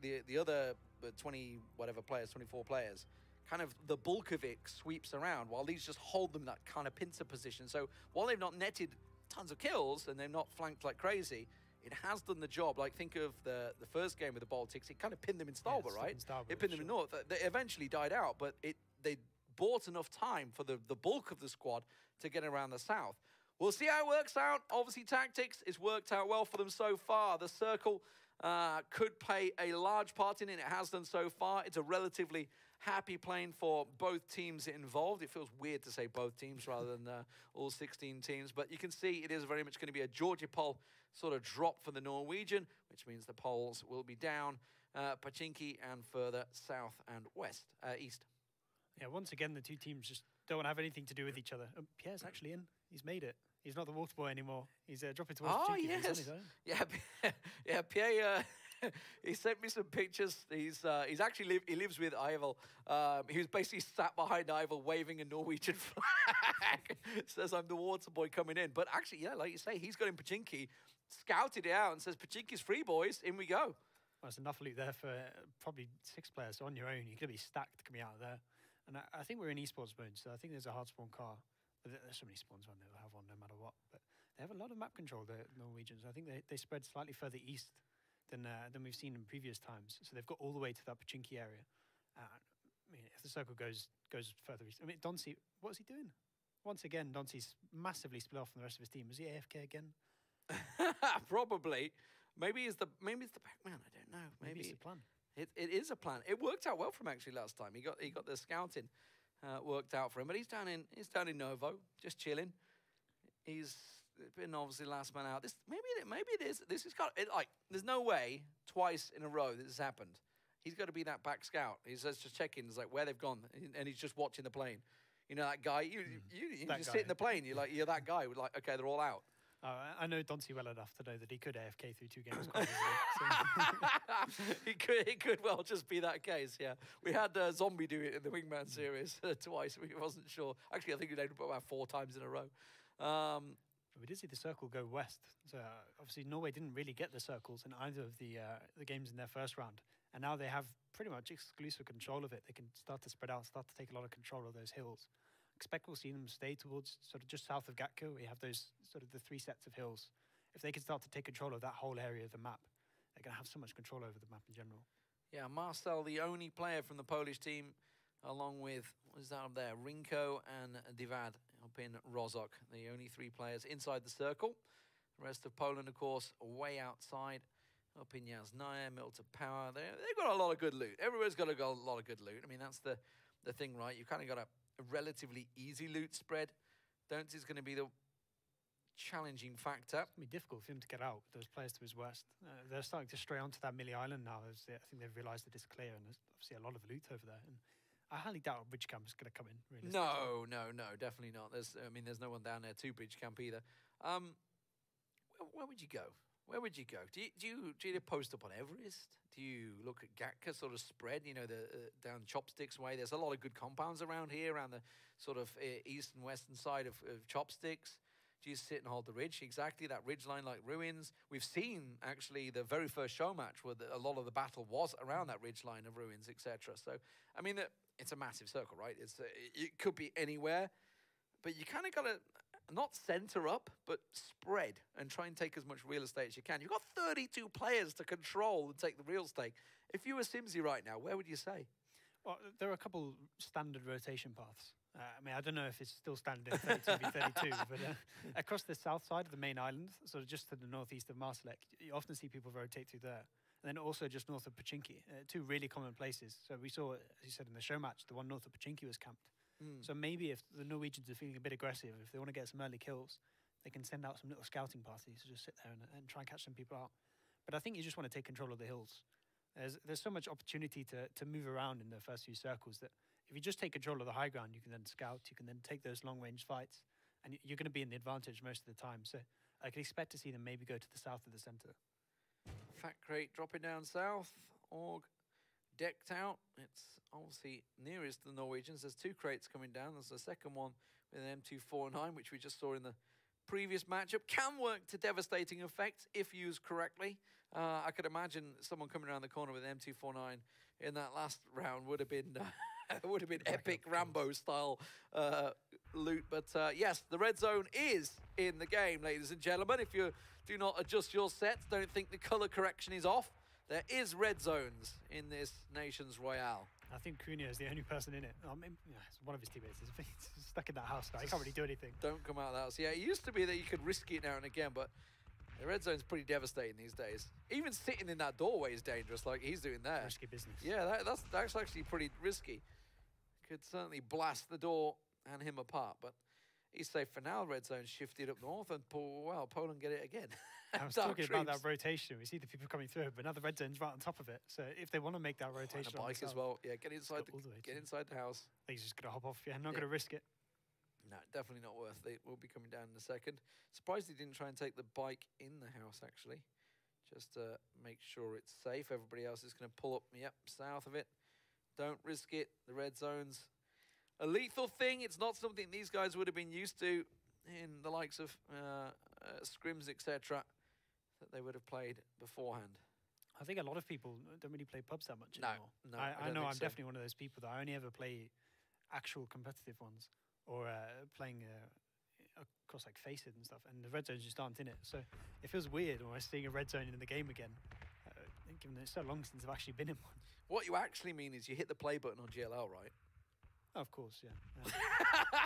the other 24 players, kind of the bulk of it sweeps around, while these just hold them that kind of pincer position. So while they've not netted tons of kills and they've not flanked like crazy, it has done the job. Like, think of the first game with the Baltics. It kind of pinned them in Stalber, right? It pinned them in North. They eventually died out, but they bought enough time for the bulk of the squad to get around the south. We'll see how it works out. Obviously, tactics, it's worked out well for them so far. The circle could play a large part in it. It has done so far. It's a relatively Happy playing for both teams involved. It feels weird to say both teams rather than all 16 teams, but you can see it is very much going to be a Georgia poll sort of drop for the Norwegian, which means the polls will be down Pochinki and further south and east. Yeah, once again, the two teams just don't want to have anything to do with each other. Pierre's actually in. He's made it. He's not the water boy anymore. He's dropping towards Pochinki. Yes. He's on his own. Yeah, yeah, Pierre, he sent me some pictures. He's actually he lives with Ivel. He was basically sat behind Ivel waving a Norwegian flag. Says, I'm the water boy coming in. But actually, yeah, like you say, he's got in Pochinki, scouted it out and says, Pochinki's free, boys. In we go. Well, there's enough loot there for probably 6 players on your own. You're going to be stacked coming out of there. And I think we're in esports mode, so I think there's a hard spawn car. There's so many spawns on there, they'll have one no matter what. But they have a lot of map control, the Norwegians. I think they spread slightly further east than we've seen in previous times. So they've got all the way to that Pochinki area. I mean, if the circle goes further east. I mean, Donsi, what's he doing? Once again, Donsi's massively split off from the rest of his team. Was he AFK again? Probably. Maybe it's the Pac-Man. I don't know. Maybe it's a plan. It is a plan. It worked out well for him actually last time. He got the scouting worked out for him, but he's down in Novo, just chilling. He's been obviously last man out. Maybe it is. This has got it. Like, there's no way twice in a row this has happened. He's got to be that back scout. He says just checking, like where they've gone, and he's just watching the plane. You know that guy. You just sit in the plane. You're that guy. With like, okay, they're all out. I know Donsi well enough to know that he could AFK through 2 games quite easily. He could well just be that case, yeah. We had Zombie do it in the Wingman series twice. We wasn't sure. Actually, I think we did it about 4 times in a row. We did see the circle go west. So obviously Norway didn't really get the circles in either of the games in their first round. And now they have pretty much exclusive control of it. They can start to spread out, start to take a lot of control of those hills. Expect we'll see them stay towards sort of just south of Gatko. We have those sort of the 3 sets of hills. If they can start to take control of that whole area of the map, they're going to have so much control over the map in general. Yeah, Marcel, the only player from the Polish team, along with, what is that up there, Rinko and Divad up in Rozhok. The only 3 players inside the circle. The rest of Poland, of course, way outside. Up in Yasnaya, Milta Power. They've got a lot of good loot. Everybody's got a lot of good loot. I mean, that's the thing, right? You've kind of got a relatively easy loot spread. Don't's going to be the challenging factor. It's going to be difficult for him to get out with those players to his west. They're starting to stray onto that Millie Island now. I think they've realised that it's clear, and there's obviously a lot of loot over there. And I highly doubt Bridge Camp is going to come in. No, definitely not. There's no one down there to Bridge Camp either. Where would you go? Where would you go? Do you post up on Everest? Do you look at Gatka sort of spread, down Chopsticks way? There's a lot of good compounds around here, around the sort of east and western side of Chopsticks. Do you sit and hold the ridge? Exactly, that ridge line like ruins. We've seen, actually, the very first show match where a lot of the battle was around that ridge line of ruins, etc. So, I mean, it's a massive circle, right? It could be anywhere, but you kind of got to not center up, but spread and try and take as much real estate as you can. You've got 32 players to control and take the real estate. If you were Simsy right now, where would you say? Well, there are a couple standard rotation paths. I don't know if it's still standard in 32v32, but across the south side of the main island, sort of just to the northeast of Marsalek, you often see people rotate through there. And then also just north of Pochinki, 2 really common places. So we saw, as you said in the show match, the one north of Pochinki was camped. So maybe if the Norwegians are feeling a bit aggressive, if they want to get some early kills, they can send out some little scouting parties to just sit there and try and catch some people out. But I think you just want to take control of the hills. There's so much opportunity to move around in the first few circles that if you just take control of the high ground, you can then scout, you can then take those long-range fights, and you're going to be in the advantage most of the time. So I can expect to see them maybe go to the south of the centre. Fat Crate dropping down south. Org decked out. It's obviously nearest to the Norwegians. There's 2 crates coming down. There's a second one with an M249, which we just saw in the previous matchup. Can work to devastating effect if used correctly. I could imagine someone coming around the corner with an M249 in that last round would have been epic Rambo style loot. But yes, the red zone is in the game, ladies and gentlemen. If you do not adjust your sets, don't think the color correction is off. There is red zones in this Nations Royale. I think Cunha is the only person in it. One of his teammates is stuck in that house now. He can't really do anything. Don't come out of the house. Yeah, it used to be that you could risk it now and again, but The red zone's pretty devastating these days. Even sitting in that doorway is dangerous, like he's doing there. Risky business. Yeah, that's actually pretty risky. Could certainly blast the door and him apart, but he's safe for now. Red zone shifted up north, and Poland get it again. I was Dark talking about that Troops. rotation. We see the people coming through, but now the red zone's right on top of it. So if they want to make that And rotation a on bike as themselves, well. Yeah, get inside go all the way get to- inside the house. he's just going to hop off. Yeah, not Yeah. going to risk it. No, definitely not worth it. We'll be coming down in a second. Surprised he didn't try and take the bike in the house, actually. Just to make sure it's safe. Everybody else is going to pull up, south of it. Don't risk it. The red zone's a lethal thing. It's not something these guys would have been used to in the likes of scrims, etc., that they would have played beforehand. I think a lot of people don't really play pubs that much No, anymore. no, I I don't know think I'm so. definitely one of those people that I only ever play actual competitive ones or playing across like Faceit and stuff, and the red zones just aren't in it. So it feels weird almost seeing a red zone in the game again, given that it's so long since I've actually been in one. What you actually mean is you hit the play button on GLL, right? Oh, of course, yeah.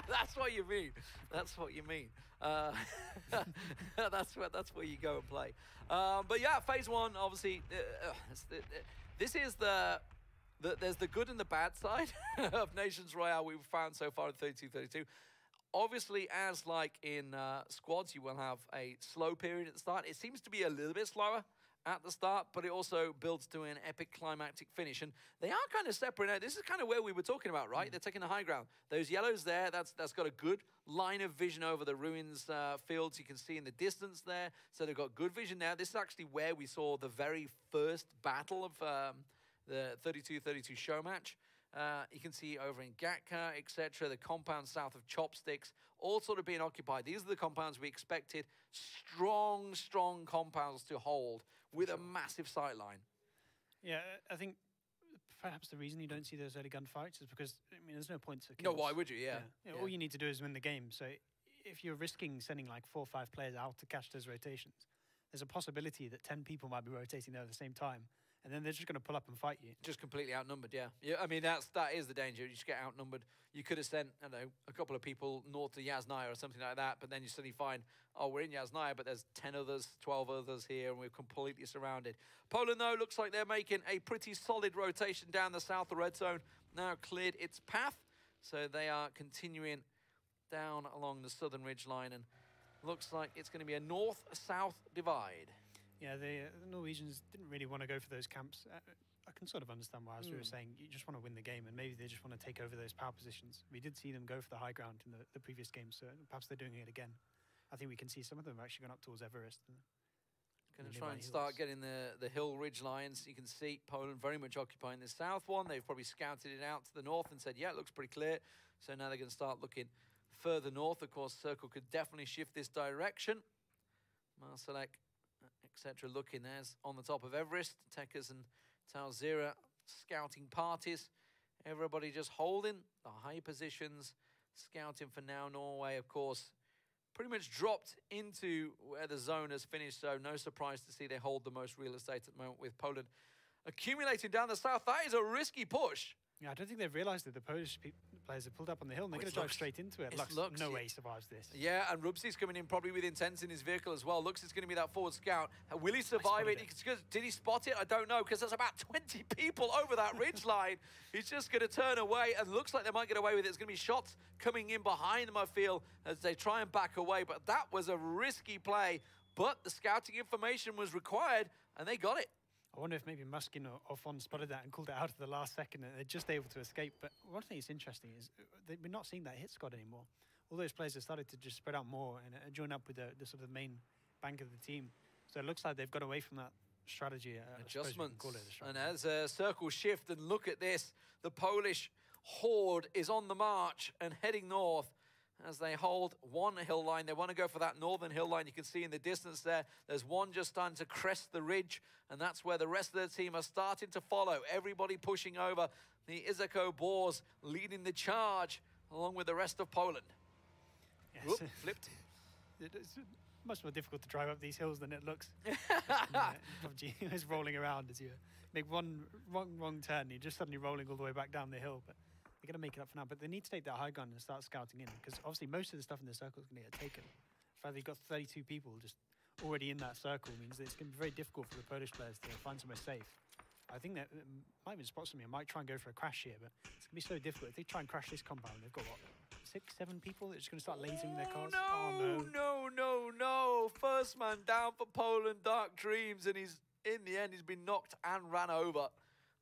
That's what you mean. That's what you mean. That's where you go and play. But yeah, phase one, obviously, this is there's the good and the bad side of Nations Royale we've found so far in 32-32. Obviously, as like in squads, you will have a slow period at the start. It seems to be a little bit slower at the start, but it also builds to an epic climactic finish. And they are kind of separate out. This is kind of where we were talking about, right? They're taking the high ground. Those yellows there, that's got a good line of vision over the ruins fields you can see in the distance there. So they've got good vision there. This is actually where we saw the very first battle of the 32-32 show match. You can see over in Gatka, etc., the compounds south of Chopsticks, all sort of being occupied. These are the compounds we expected strong compounds to hold with a massive sightline. Yeah, I think perhaps the reason you don't see those early gunfights is because, I mean, there's no point to No, kills. why would you? Yeah. All you need to do is win the game. So if you're risking sending like 4 or 5 players out to catch those rotations, there's a possibility that 10 people might be rotating there at the same time, and then they're just going to pull up and fight you. Just completely outnumbered, yeah. Yeah, I mean, that is the danger. You just get outnumbered. You could have sent, I don't know, a couple of people north to Yasnaya or something like that, but then you suddenly find, oh, we're in Yasnaya, but there's 10 others, 12 others here, and we're completely surrounded. Poland, though, looks like they're making a pretty solid rotation down the south. The red zone now cleared its path, so they are continuing down along the southern ridge line, and looks like it's going to be a north-south divide. Yeah, the Norwegians didn't really want to go for those camps. I can sort of understand why, as we were saying, you just want to win the game, and maybe they just want to take over those power positions. We did see them go for the high ground in the previous game, so perhaps they're doing it again. I think we can see some of them have actually gone up towards Everest. Going to the try and nearby start hills. getting the hill ridge lines. You can see Poland very much occupying the south one. They've probably scouted it out to the north and said, yeah, it looks pretty clear. So now they're going to start looking further north. Of course, Circle could definitely shift this direction. Marsalek, etc. looking there's on the top of Everest. Tekkas and Talzira scouting parties. Everybody just holding the high positions, scouting for now. Norway, of course, pretty much dropped into where the zone has finished, so no surprise to see they hold the most real estate at the moment with Poland accumulating down the south. That is a risky push. Yeah, I don't think they've realised that the Polish players have pulled up on the hill, and they're going to drive straight into it. It's Lux, Lux, no yeah. way he survives this. Yeah, and Rubsy's coming in probably with intense in his vehicle as well. Lux is going to be that forward scout. Will he survive spotted it? Did he spot it? I don't know, because there's about 20 people over that ridge line. He's just going to turn away, and looks like they might get away with it. There's going to be shots coming in behind them, I feel, as they try and back away. But that was a risky play. But the scouting information was required, and they got it. I wonder if maybe Muskin or Fon spotted that and called it out at the last second, and they're just able to escape. But one thing that's interesting is we're not seeing that hit squad anymore. All those players have started to just spread out more and join up with the sort of main bank of the team. So it looks like they've got away from that strategy. I suppose we can Adjustments. call it a strategy. And as a circle shift, and look at this, the Polish horde is on the march and heading north as they hold one hill line. They want to go for that northern hill line. You can see in the distance there, there's one just starting to crest the ridge, and that's where the rest of the team are starting to follow. Everybody pushing over. The Izako Boars leading the charge along with the rest of Poland. Yes. Whoop, flipped. It's much more difficult to drive up these hills than it looks. PUBG is rolling around as you make one wrong turn. You're just suddenly rolling all the way back down the hill. But they're going to make it up for now. But they need to take that high gun and start scouting in, because obviously most of the stuff in the circle is going to get taken. In fact, you've got 32 people just already in that circle means that it's going to be very difficult for the Polish players to find somewhere safe. I think that might even spot something. I might try and go for a crash here, but it's going to be so difficult. If they try and crash this compound, they've got, what, 6, 7 people that are just going to start lasering their cars? No. First man down for Poland, Dark Dreams, and in the end, he's been knocked and ran over.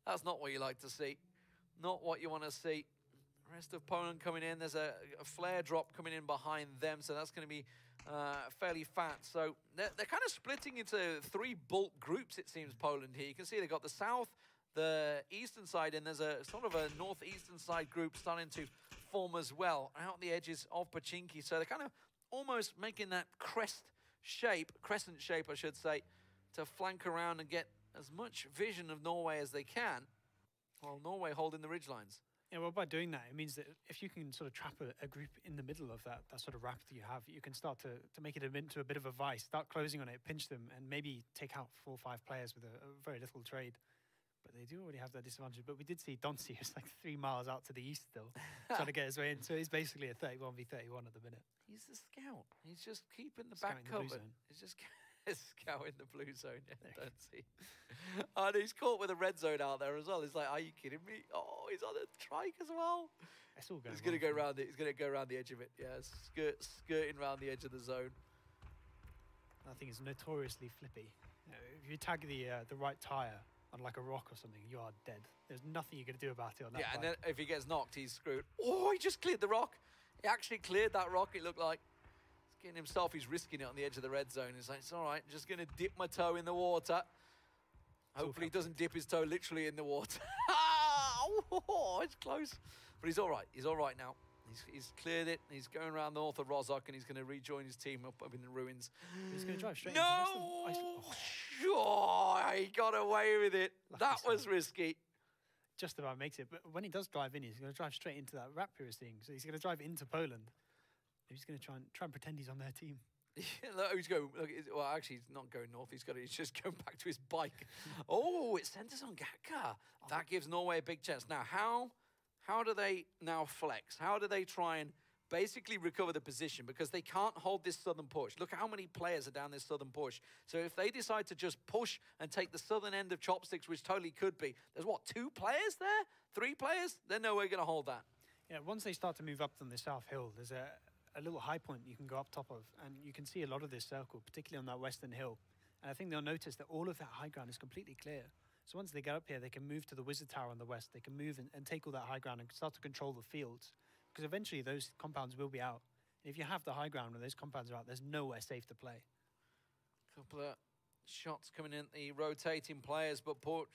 That's not what you like to see. Not what you want to see. Rest of Poland coming in. There's a flare drop coming in behind them, so that's going to be fairly fat. So they're kind of splitting into 3 bulk groups, it seems, Poland here. You can see they've got the south, the eastern side, and there's a sort of a northeastern side group starting to form as well, out the edges of Pochinki. So they're kind of almost making that crescent shape, I should say, to flank around and get as much vision of Norway as they can, while Norway holding the ridgelines. Yeah, well, by doing that, it means that if you can sort of trap a group in the middle of that sort of wrap that you have, you can start to make it into a bit of a vice, start closing on it, pinch them, and maybe take out 4 or 5 players with a very little trade. But they do already have that disadvantage. But we did see Donci, who's like 3 miles out to the east still, trying to get his way in. So he's basically a 31v31 at the minute. He's the scout. He's just keeping the back covered. He's just scouting the blue zone. Yeah, Donci. And he's caught with a red zone out there as well. He's like, are you kidding me? Oh, he's on a trike as well. It's all going. He's going to go around it. He's going to go around the edge of it. Yeah, skirting around the edge of the zone. That thing is notoriously flippy. You know, if you tag the right tire on like a rock or something, you are dead. There's nothing you can do about it on that bike. And then if he gets knocked, he's screwed. Oh, he just cleared the rock. He actually cleared that rock, it looked like. He's getting himself, he's risking it on the edge of the red zone. He's like, it's all right, I'm just going to dip my toe in the water. Hopefully he doesn't dip his toe literally in the water. Oh, it's close. But he's all right. He's all right now. He's cleared it. He's going around north of Rozhok, and he's going to rejoin his team up in the ruins. He's going to drive straight into the rest of the Oh, he got away with it. That was risky. Just about makes it. But when he does drive in, he's going to drive straight into that wrap we were seeing. So he's going to drive into Poland. He's going to try and pretend he's on their team. Look, he's going. Look, well, actually, he's not going north. He's just going back to his bike. Oh, it centers on Gatka. That gives Norway a big chance. Now, how do they now flex? How do they try and basically recover the position? Because they can't hold this southern push. Look how many players are down this southern push. So if they decide to just push and take the southern end of Chopsticks, which totally could be, there's what, 2 players there? 3 players? They're nowhere going to hold that. Yeah, once they start to move up on the South Hill, there's a little high point you can go up top of, and you can see a lot of this circle, particularly on that western hill. And I think they'll notice that all of that high ground is completely clear. So once they get up here, they can move to the Wizard Tower on the west. They can move and take all that high ground and start to control the fields. Because eventually those compounds will be out. And if you have the high ground when those compounds are out, there's nowhere safe to play. Couple of shots coming in, the rotating players, but Poland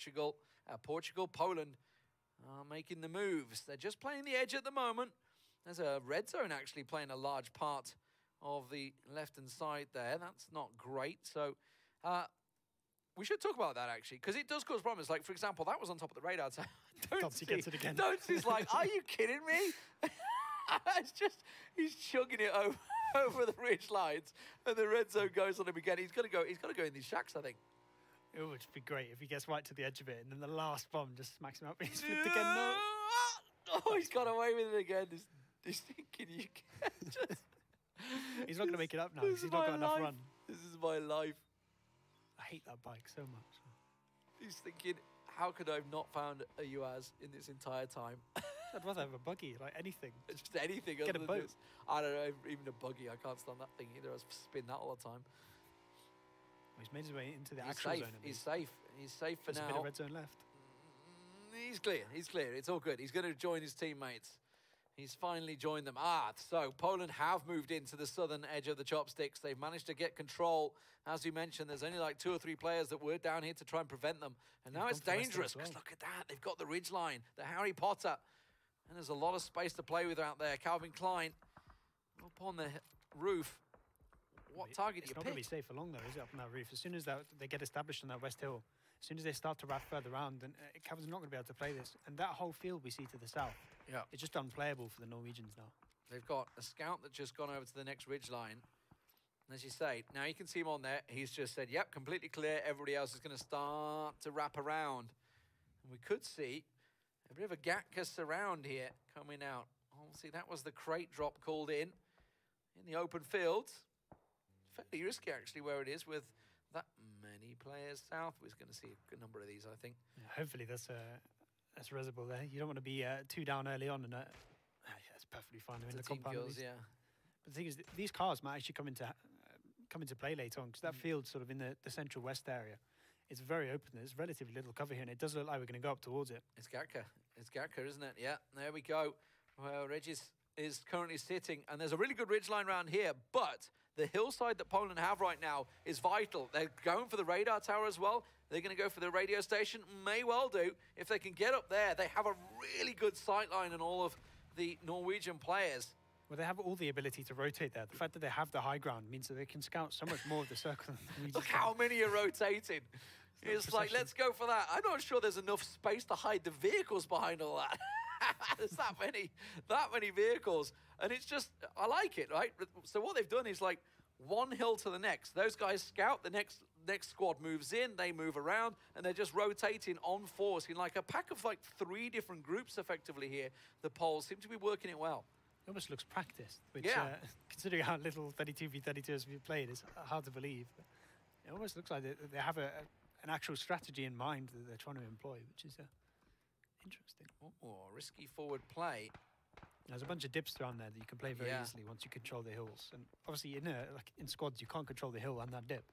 are making the moves. They're just playing the edge at the moment. There's a red zone actually playing a large part of the left-hand side there. That's not great. So we should talk about that, actually, because it does cause problems. Like, for example, that was on top of the radar. Donci gets it again. Donci's like, are you kidding me? It's just, he's chugging it over the ridge lines, and the red zone goes on him again. He's got to go in these shacks, I think. It would be great if he gets right to the edge of it, and then the last bomb just smacks him up. He's flipped again. No. Oh, he's got away with it again. He's thinking you can just... He's not going to make it up now because he's not got enough run. This is my life. I hate that bike so much. He's thinking, how could I have not found a UAZ in this entire time? I'd rather have a buggy, like anything. Just anything. Get a boat. This. I don't know, even a buggy. I can't stand that thing either. I spin that all the time. Well, he's made his way into the actual zone. He's safe. He's safe for now. There's a bit of red zone left. He's clear. He's clear. It's all good. He's going to join his teammates. He's finally joined them. So Poland have moved into the southern edge of the Chopsticks. They've managed to get control. As you mentioned, there's only like 2 or 3 players that were down here to try and prevent them. And now it's dangerous because look at that. They've got the ridge line, the Harry Potter. And there's a lot of space to play with out there. Calvin Klein up on the roof. What target do you pick? It's not going to be safe for long, though, is it, up on that roof? As soon as they get established on that West Hill, as soon as they start to wrap further around, then Calvin's not going to be able to play this. And that whole field we see to the south, it's just unplayable for the Norwegians now. They've got a scout that's just gone over to the next ridge line. And as you say, now you can see him on there. He's just said, yep, completely clear. Everybody else is going to start to wrap around. And we could see a bit of a Gatka surround here coming out. Oh, see, that was the crate drop called in the open fields. fairly risky, actually, where it is with that many players south. We're going to see a good number of these, I think. Yeah, hopefully that's resible there. You don't want to be 2 down early on, and it's perfectly fine. They're in the team compound. kills, yeah. But the thing is, these cars might actually come into play later on, because that field sort of in the central west area, it's very open. There's relatively little cover here, and it does look like we're going to go up towards it. It's Gatka. It's Gatka, isn't it? Yeah, there we go. Well, Regis is currently sitting, and there's a really good ridgeline around here, but the hillside that Poland have right now is vital. They're going for the radar tower as well. They're going to go for the radio station. May well do. If they can get up there, they have a really good sight line on all of the Norwegian players. Well, they have all the ability to rotate there. The fact that they have the high ground means that they can scout so much more of the circle than the Norwegians Look can. how many are rotating. It's like, let's go for that. I'm not sure there's enough space to hide the vehicles behind all that. There's that many vehicles. And it's just, I like it, right? So what they've done is like one hill to the next. Those guys scout, the next squad moves in, they move around, and they're just rotating on force in like a pack of like 3 different groups effectively here. The Poles seem to be working it well. It almost looks practiced, which, Yeah. Considering how little 32v32s we've played, is hard to believe. It almost looks like they have an actual strategy in mind that they're trying to employ, which is interesting. Oh, risky forward play. There's a bunch of dips around there that you can play very Yeah. easily once you control the hills. And obviously, in squads, you can't control the hill and that dip.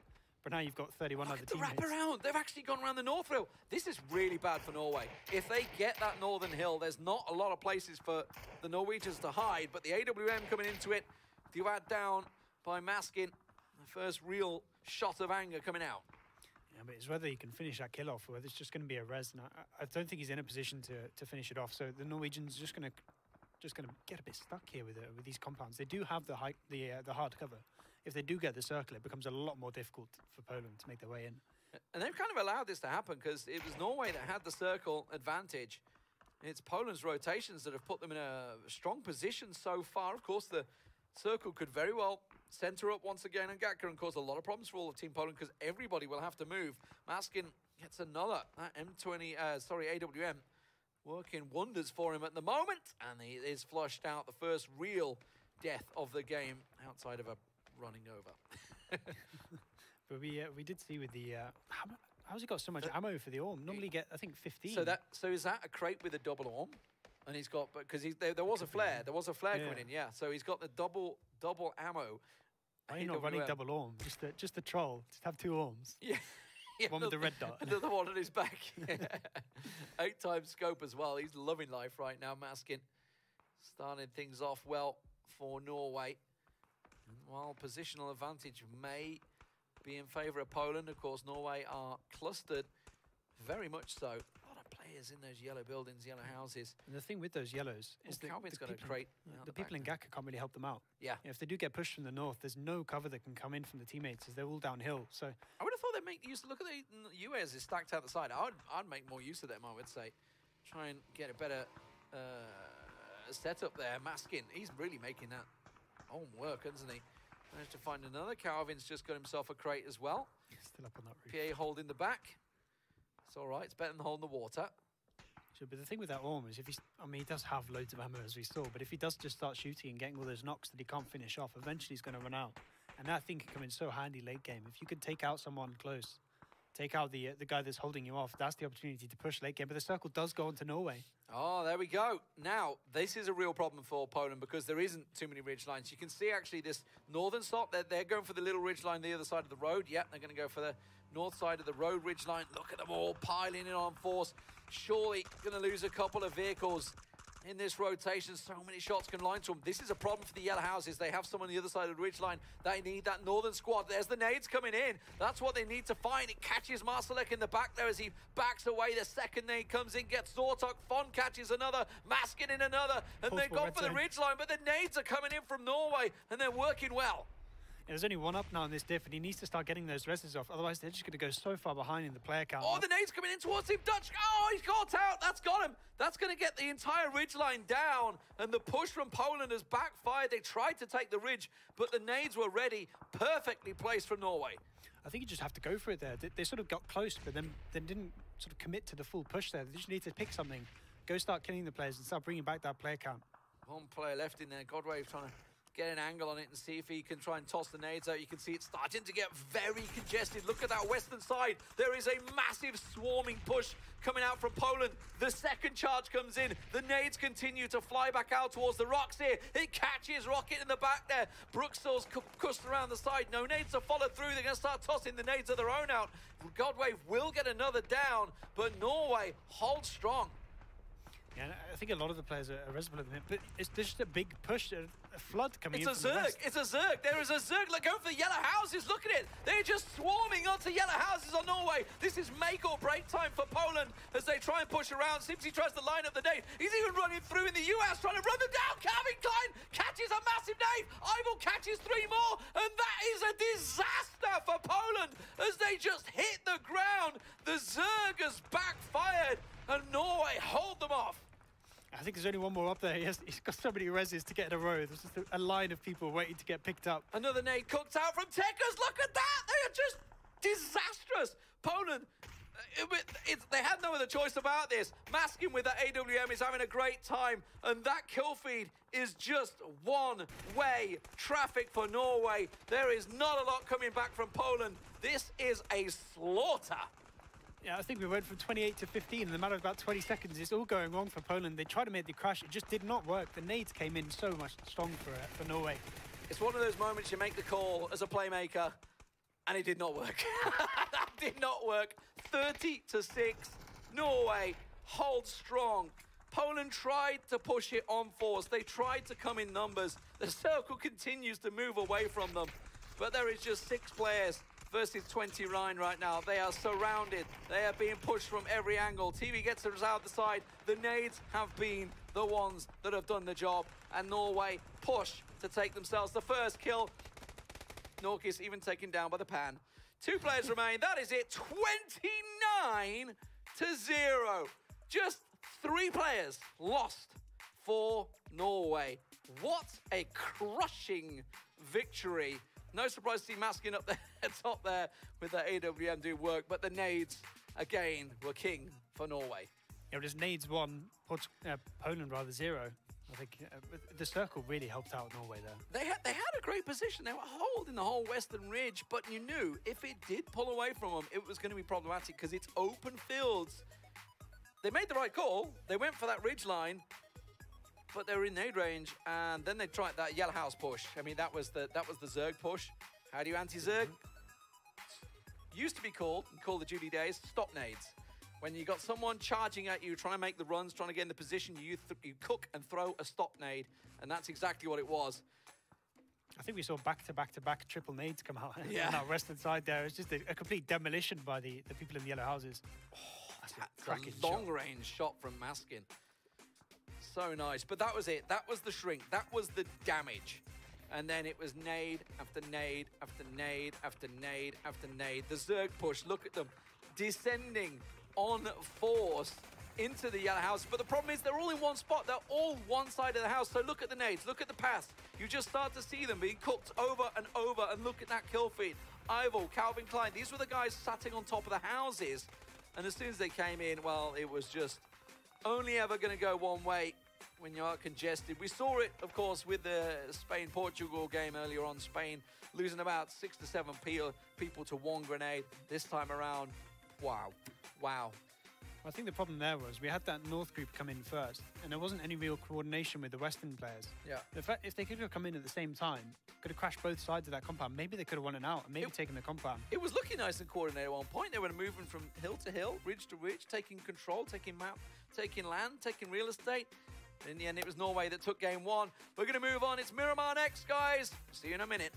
But now you've got 31 Look other at the teammates. wraparound. They've actually gone around the North Rail. This is really bad for Norway. If they get that northern hill, there's not a lot of places for the Norwegians to hide. But the AWM coming into it, Duad down by Maskin. The first real shot of anger coming out. Yeah, but it's whether you can finish that kill off or whether it's just going to be a res. And I don't think he's in a position to finish it off. So the Norwegians just going to get a bit stuck here with these compounds. They do have the hard cover. If they do get the circle, it becomes a lot more difficult for Poland to make their way in. And they've kind of allowed this to happen because it was Norway that had the circle advantage. It's Poland's rotations that have put them in a strong position so far. Of course, the circle could very well center up once again and Gatka and cause a lot of problems for all of Team Poland because everybody will have to move. Maskin gets another AWM working wonders for him at the moment, and he is flushed out. The first real death of the game outside of a running over. But we did see with the how's he got so much ammo for the Orm? Normally get I think 15. So is that a crate with a double Orm? And he's got, because there was a flare. There was a flare coming in, yeah. So he's got the double ammo. Why are you not running double Orm? Just the troll. Just have 2 Orms. Yeah. One with the red dot. Another one on his back. 8 times scope as well. He's loving life right now, Maskin. Starting things off well for Norway. And while positional advantage may be in favour of Poland, of course, Norway are clustered very much so. A lot of players in those yellow buildings, yellow houses. And the thing with those yellows is that Calvin's the got a people, crate. the people in Gatka can't really help them out. Yeah. If they do get pushed from the north, there's no cover that can come in from the teammates as they're all downhill. So I would have thought they'd make use. Look at the US is stacked out the side. I'd make more use of them, I would say. Try and get a better setup there. Maskin, he's really making that own work, isn't he? Managed to find another. Calvin's just got himself a crate as well. Still up on that roof. PA holding the back. It's all right. It's better than holding the water. Sure, but the thing with that Orm is he does have loads of ammo as we saw, but if he does just start shooting and getting all those knocks that he can't finish off, eventually he's going to run out. And that thing can come in so handy late game. If you could take out someone close, take out the guy that's holding you off, that's the opportunity to push late game. But the circle does go on to Norway. Oh, there we go. Now, this is a real problem for Poland because there isn't too many ridge lines. You can see actually this northern stop, they're going for the little ridge line the other side of the road. Yep, they're going to go for the north side of the road ridge line. Look at them all piling in on force. Surely going to lose a couple of vehicles in this rotation. So many shots can line to them. This is a problem for the yellow houses. They have someone on the other side of the ridge line. They need that northern squad. There's the nades coming in. That's what they need to find. It catches Marsalek in the back there as he backs away. The second nade comes in, gets Zortok. Fon catches another. Maskin in another. And they've gone for the ridge line, but the nades are coming in from Norway, and they're working well. There's only one up now in this diff, and he needs to start getting those reses off. Otherwise, they're just going to go so far behind in the player count. Oh, the nade's coming in towards him. Dutch. Oh, he's caught out. That's got him. That's going to get the entire ridgeline down. And the push from Poland has backfired. They tried to take the ridge, but the nades were ready. Perfectly placed from Norway. I think you just have to go for it there. They sort of got close, but then didn't sort of commit to the full push there. They just need to pick something, go start killing the players, and start bringing back that player count. One player left in there. Godwave trying to get an angle on it and see if he can try and toss the nades out. You can see it's starting to get very congested. Look at that western side. There is a massive swarming push coming out from Poland. The second charge comes in. The nades continue to fly back out towards the rocks here. It catches Rocket in the back there. Brookstall's cussed around the side. No nades to follow through. They're going to start tossing the nades of their own out. Godwave will get another down, but Norway holds strong. Yeah, and I think a lot of the players are reservoir at the minute, but there's just a big push, a flood coming in. It's a Zerg. It's a Zerg. There is a Zerg. Look, go for the yellow houses. Look at it. They're just swarming onto yellow houses on Norway. This is make or break time for Poland as they try and push around. Simpsy tries to line up the nade. He's even running through in the US, trying to run them down. Calvin Klein catches a massive nade. Eiffel catches 3 more, and that is a disaster for Poland as they just hit the ground. The Zerg has backfired, and Norway hold them off. I think there's only one more up there. He's got so many reses to get in a row. There's just a line of people waiting to get picked up. Another nade cooked out from Tekkas. Look at that. They are just disastrous. Poland, they had no other choice about this. Maskin with that AWM is having a great time. And that kill feed is just one-way traffic for Norway. There is not a lot coming back from Poland. This is a slaughter. Yeah, I think we went from 28 to 15 in the matter of about 20 seconds. It's all going wrong for Poland. They tried to make the crash. It just did not work. The nades came in so much strong for Norway. It's one of those moments you make the call as a playmaker, and it did not work. That did not work. 30 to 6. Norway holds strong. Poland tried to push it on force. They tried to come in numbers. The circle continues to move away from them, but there is just 6 players versus 29 right now. They are surrounded. They are being pushed from every angle. TV gets us out the side. The nades have been the ones that have done the job, and Norway push to take themselves the first kill. Norkis even taken down by the pan. 2 players remain. That is it. 29 to 0. Just 3 players lost for Norway. What a crushing victory. No surprise to see Maskin up there, top there with the AWM do work, but the nades, again, were king for Norway. Yeah, just nades 1, Poland rather 0. I think the circle really helped out Norway there. They had a great position. They were holding the whole western ridge, but you knew if it did pull away from them, it was going to be problematic because it's open fields. They made the right call. They went for that ridge line, but they were in nade range, and then they tried that yellow house push. I mean, that was the Zerg push. How do you anti-Zerg? Used to be called, in Call of Duty days, stop nades. When you got someone charging at you, trying to make the runs, trying to get in the position, you cook and throw a stop nade, and that's exactly what it was. I think we saw back-to-back triple nades come out on Yeah. that western side there. It's just a complete demolition by the people in the yellow houses. That's cracking a long-range shot from Maskin. So nice. But that was it. That was the shrink. That was the damage. And then it was nade after nade after nade after nade after nade. The Zerg push, look at them, descending on force into the yellow house. But the problem is they're all in one spot. They're all one side of the house. So look at the nades. Look at the pass. You just start to see them being cooked over and over. And look at that kill feed. Ivo, Calvin Klein. These were the guys sitting on top of the houses. And as soon as they came in, well, it was just only ever going to go one way when you are congested. We saw it, of course, with the Spain-Portugal game earlier on. Spain losing about 6 to 7 people to one grenade. This time around, wow. Wow. I think the problem there was we had that North group come in first, and there wasn't any real coordination with the Western players. Yeah. The fact, if they could have come in at the same time, could have crashed both sides of that compound. Maybe they could have won it out and maybe taken the compound. It was looking nice and coordinated at one point. They were moving from hill to hill, ridge to ridge, taking control, taking map, taking land, taking real estate. In the end, it was Norway that took game 1. We're going to move on. It's Miramar next, guys. See you in a minute.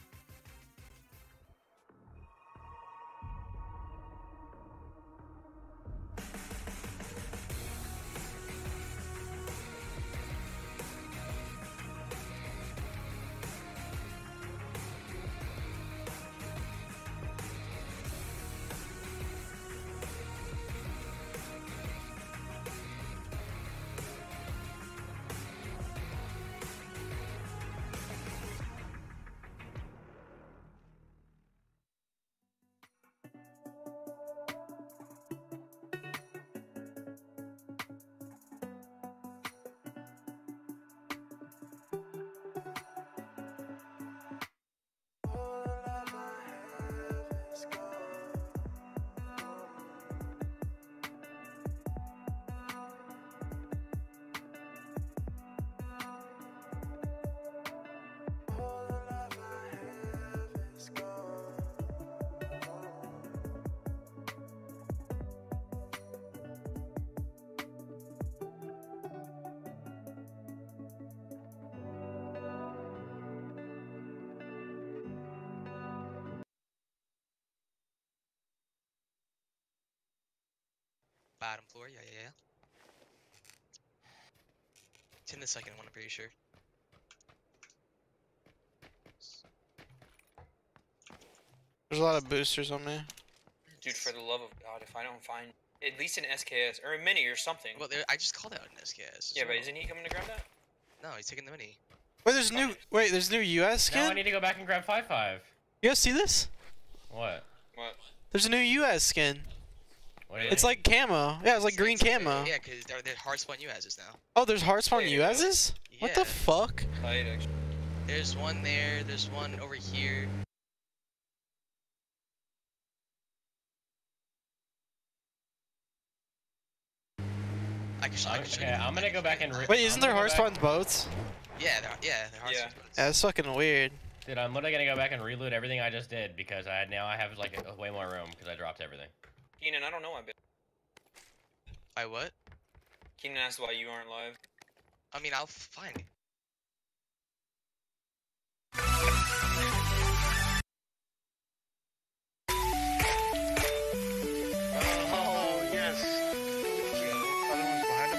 bottom floor. Yeah. It's in the second one, I'm pretty sure. There's a lot of boosters on me. Dude, for the love of God, if I don't find at least an SKS or a mini or something. Well, I just called out an SKS. Yeah, but isn't he coming to grab that? No, he's taking the mini. Wait, there's new US skin? Now I need to go back and grab 5-5. You guys see this? What? What? There's a new US skin. What is It's it? like camo. Yeah, it's like green camo. Yeah, because they're hard spawn USs now. Oh, there's hard spawn Yeah. USs? What the Yeah. fuck? Tight, actually. There's one there. There's one over here. Okay, I'm gonna go back and. Wait, isn't there hard spawn boats? Yeah, they're hard spawn. Yeah, that's fucking weird. Dude, I'm literally gonna go back and reload everything I just did because now I have like way more room because I dropped everything. Keenan, I don't know why. I what? Keenan asked why you aren't live. I mean, I'll find it. Oh, yes. Other one's behind him.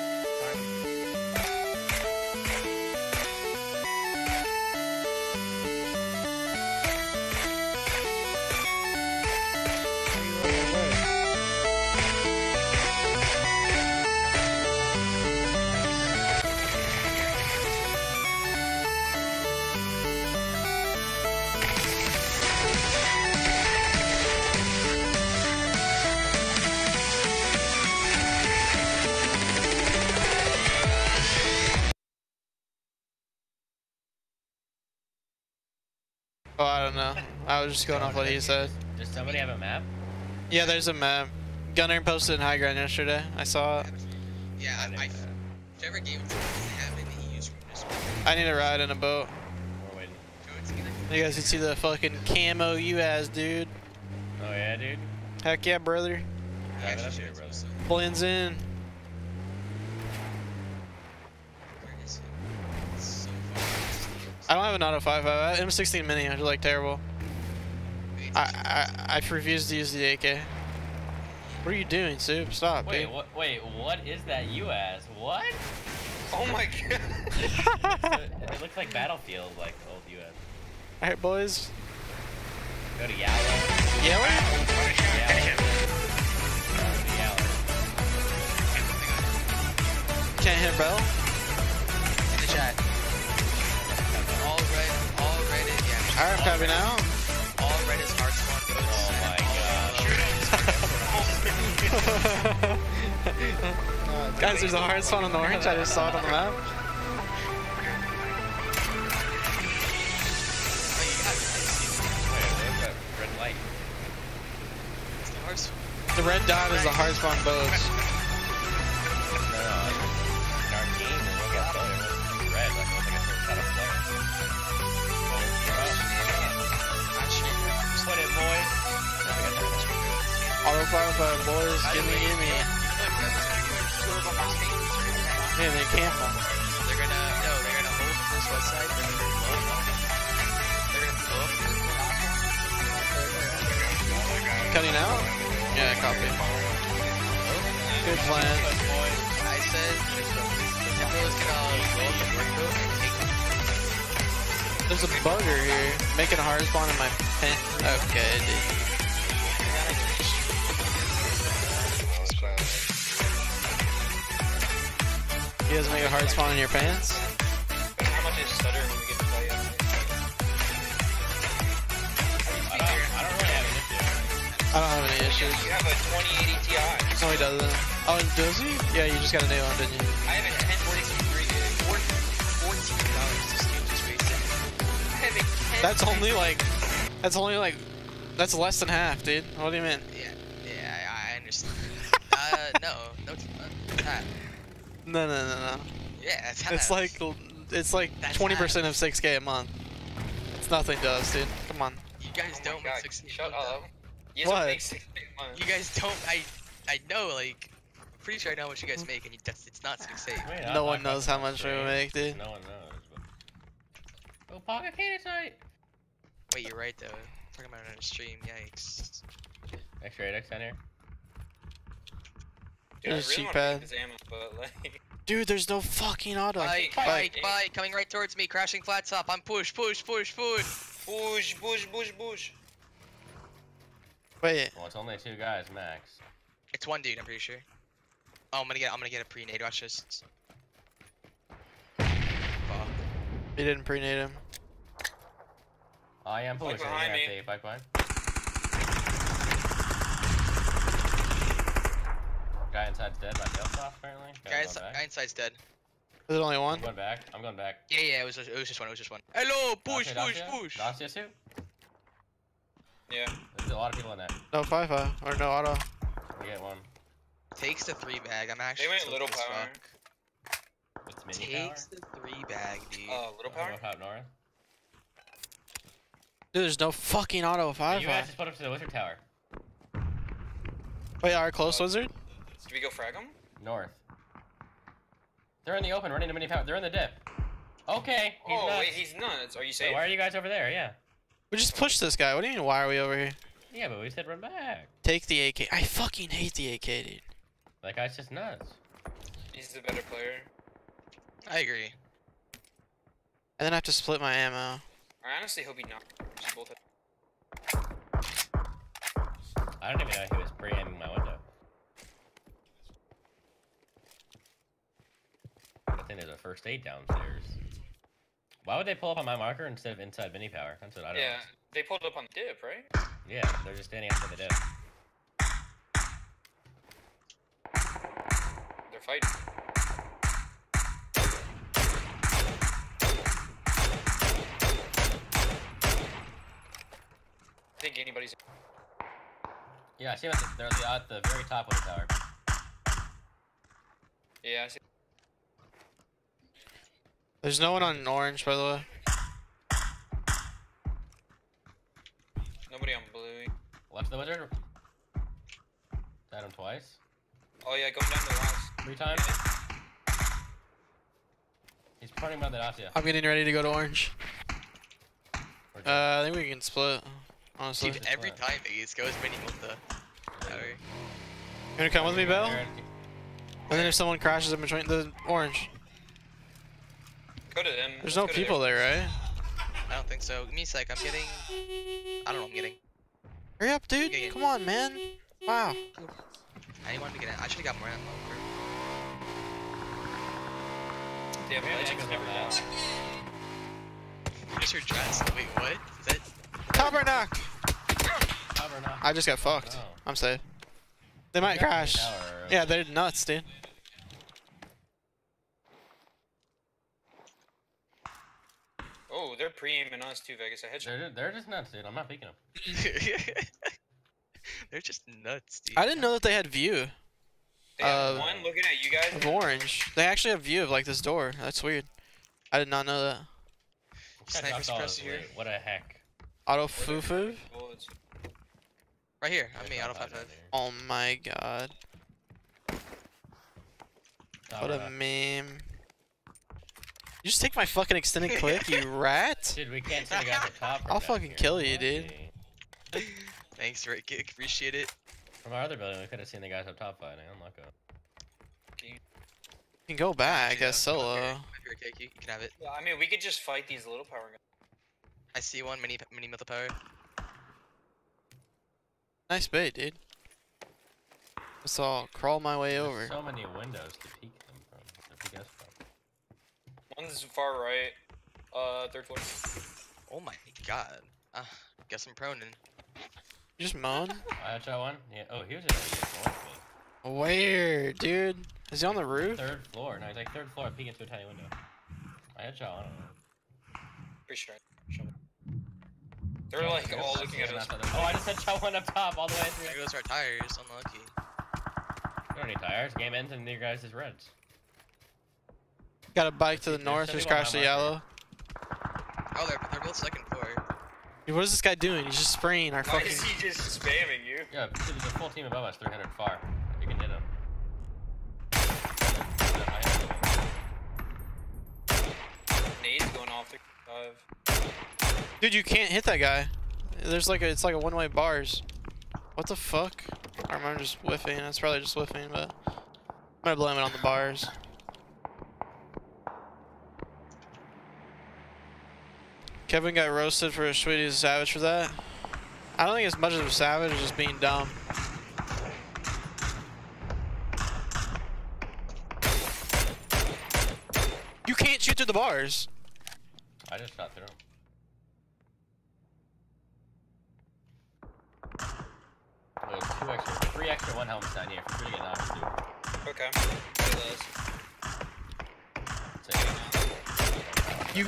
Oh, I don't know. I was just going off what he said. Does somebody have a map? Yeah, there's a map. Gunner posted in High Ground yesterday. I saw it. Yeah, whichever game doesn't have any use room, just I need to ride in a boat. We're waiting. You guys can see the fucking camo US, dude. Oh yeah, dude. Heck yeah, brother. Drive it up here, brother. Blends in. Where is it? It's so far. I don't have an auto 5.5. I have M16 mini, which is like terrible. I refuse to use the AK. What are you doing, Soup? Stop, Wait, dude. what is that US? What? Oh my God. It looks like Battlefield, like old US. Alright, boys. Go to Yellow. Yellow? Can't hit Bell? In the chat. All red is, yeah. Alright, I'm coming out. All red is hard spawn goes. Oh my god. Guys, there's a hard spawn on the orange. I just saw it on the map. Red light. It's the hard spawn. The red dot is the hard spawn boats. No, in our game, it looked like red, like it was like a set of players. Put it, boys. Auto 5.5, boys. Gimme. Yeah, they camp them. They're gonna hold this west side. They're gonna blow up. Cutting out? Yeah, copy. Good plan. I said Tempo is gonna blow up the workboat and take them. There's a bugger here. Making a hard spawn in my pen. Okay, dude. You guys make a hard spawn in your pants? How much is stutter when we get to play? I don't really have an issue. I don't have any issues. You have a 2080 Ti. No, he doesn't. Oh, does he? Yeah, you just got a new one, didn't you? I have a 1043, dude. $14 this game just wasted. I have a 10. That's only like, that's less than half, dude. What do you mean? Yeah, I understand. No, that. No. Yeah, It's like 20% of 6K a month. It's nothing to us, dude. Come on. You guys don't make 6 Shut up. What? Make 6 months. You guys don't. I know. Like, I'm pretty sure I know what you guys make, and it's not 6-8. Wait, No one knows how much we make, dude. No one knows. But... Oh, pocket cannon. Wait, you're right though. I'm talking about it on a stream. Yikes. X-ray X center. Dude, I There's a really cheap want to pad. this ammo, but like. Dude, there's no fucking auto. Bike, coming right towards me, crashing flat top. I'm push. Push. Wait. Well, it's only 2 guys max. It's one dude, I'm pretty sure. Oh, I'm gonna get a pre-nade. Watch this. Fuck. He didn't pre-nade him. I am pushing. behind me. Bike behind. Guy inside's dead by Tailsoft, apparently. Guy inside's dead. Is it only one? I'm going back. Yeah, it was just one. Hello, push. Dacia suit? Yeah. There's a lot of people in there. No 5-5 or no auto. We get one. Takes the 3 bag. I'm actually. They went tilted little as power. fuck. It's mini Takes the 3 bag, dude. Little power? Go top north. Dude, there's no fucking auto You guys 5-5. just put up to the wizard tower. Wait, our close wizard? Did we go frag them? North. They're in the open, running to mini power. They're in the dip. Okay. He's nuts. Wait, he's nuts. Are you Wait, safe? why are you guys over there? Yeah. We just pushed this guy. What do you mean, why are we over here? Yeah, but we said run back. Take the AK. I fucking hate the AK, dude. That guy's just nuts. He's the better player. I agree. And then I have to split my ammo. I honestly hope he knocked us both. I don't even know he was pre-aiming my window. I think there's a first aid downstairs. Why would they pull up on my marker instead of inside mini power? That's what I don't know. Yeah, they pulled up on the dip, right? Yeah, they're just standing outside the dip. They're fighting. I think anybody's. Yeah, I see them they're at the very top of the tower. Yeah, I see. There's no one on orange, by the way. Nobody on blue. Left the wizard. Had him twice. Oh yeah, going down the last. 3 times. He's running by the Dacia. I'm getting ready to go to orange. I think we can split, honestly. Dude, every time Vegas goes mini with the tower. You wanna come with me, Bell? And then if someone crashes in between the orange. Go to them. There's no people there, right? I don't think so. Give me a sec. I'm getting. I don't know. I'm getting. Hurry up, dude. Come on, man. Wow. I didn't want to get in. I should have got more ammo. Damn, Legends never lost. You just heard Jets. Wait, what? Is that? Tower knock. I just got fucked. Oh. I'm safe. They might crash. Yeah, they're nuts, dude. Oh, they're pre-aiming us too, Vegas. I headshot. They're just nuts, dude. I'm not peeking them. They're just nuts, dude. I didn't know that they had view. They have one looking at you guys. Of orange. They actually have view of like this door. That's weird. I did not know that. Sniper suppressor here. What a heck. Auto foo-foo? Right here. On me. Auto 5-5. Oh my god. What a meme. You just take my fucking extended clip, you rat? Dude, we can't see the guys at top. I'll fucking kill you, dude. Thanks, Rick. Appreciate it. From our other building, we could have seen the guys up top fighting. Unlucky. You can go back as solo. If you're okay, you can have it. Yeah, I mean, we could just fight these little power guns. I see one. Mini metal power. Nice bait, dude. Let's all crawl my way over. So many windows to peek them from. To peek us from. One's far right. Third floor. Oh my god. Guess I'm proning. You just moan? I shot one. Yeah. Oh, he was in the Where, dude? Is he on the roof? 3rd floor. No, he's like 3rd floor, peeking through a tiny window. I headshot one. Pretty sure. They're like all looking at us. Oh, I just headshot one up top all the way through. There goes our tires. Unlucky. We don't need tires. Game ends and your guys is reds. Got a bike to the north. Just crashed the yellow. Oh, they're both 2nd floor. Dude, what is this guy doing? He's just spraying our Why fucking. is he just spamming you? Yeah, there's a full team above us, 300 far. You can hit him. Nade's going off the 5. Dude, you can't hit that guy. There's like it's like a one-way bars. What the fuck? Or am I just whiffing? It's probably just whiffing, but. I'm gonna blame it on the bars. Kevin got roasted for a sweetie as a savage for that. I don't think it's much of a savage, it's just being dumb. You can't shoot through the bars. I just shot through. There's 3 extra 1 helmets down here. If you're gonna get knocked, dude. Okay. Look at those. You.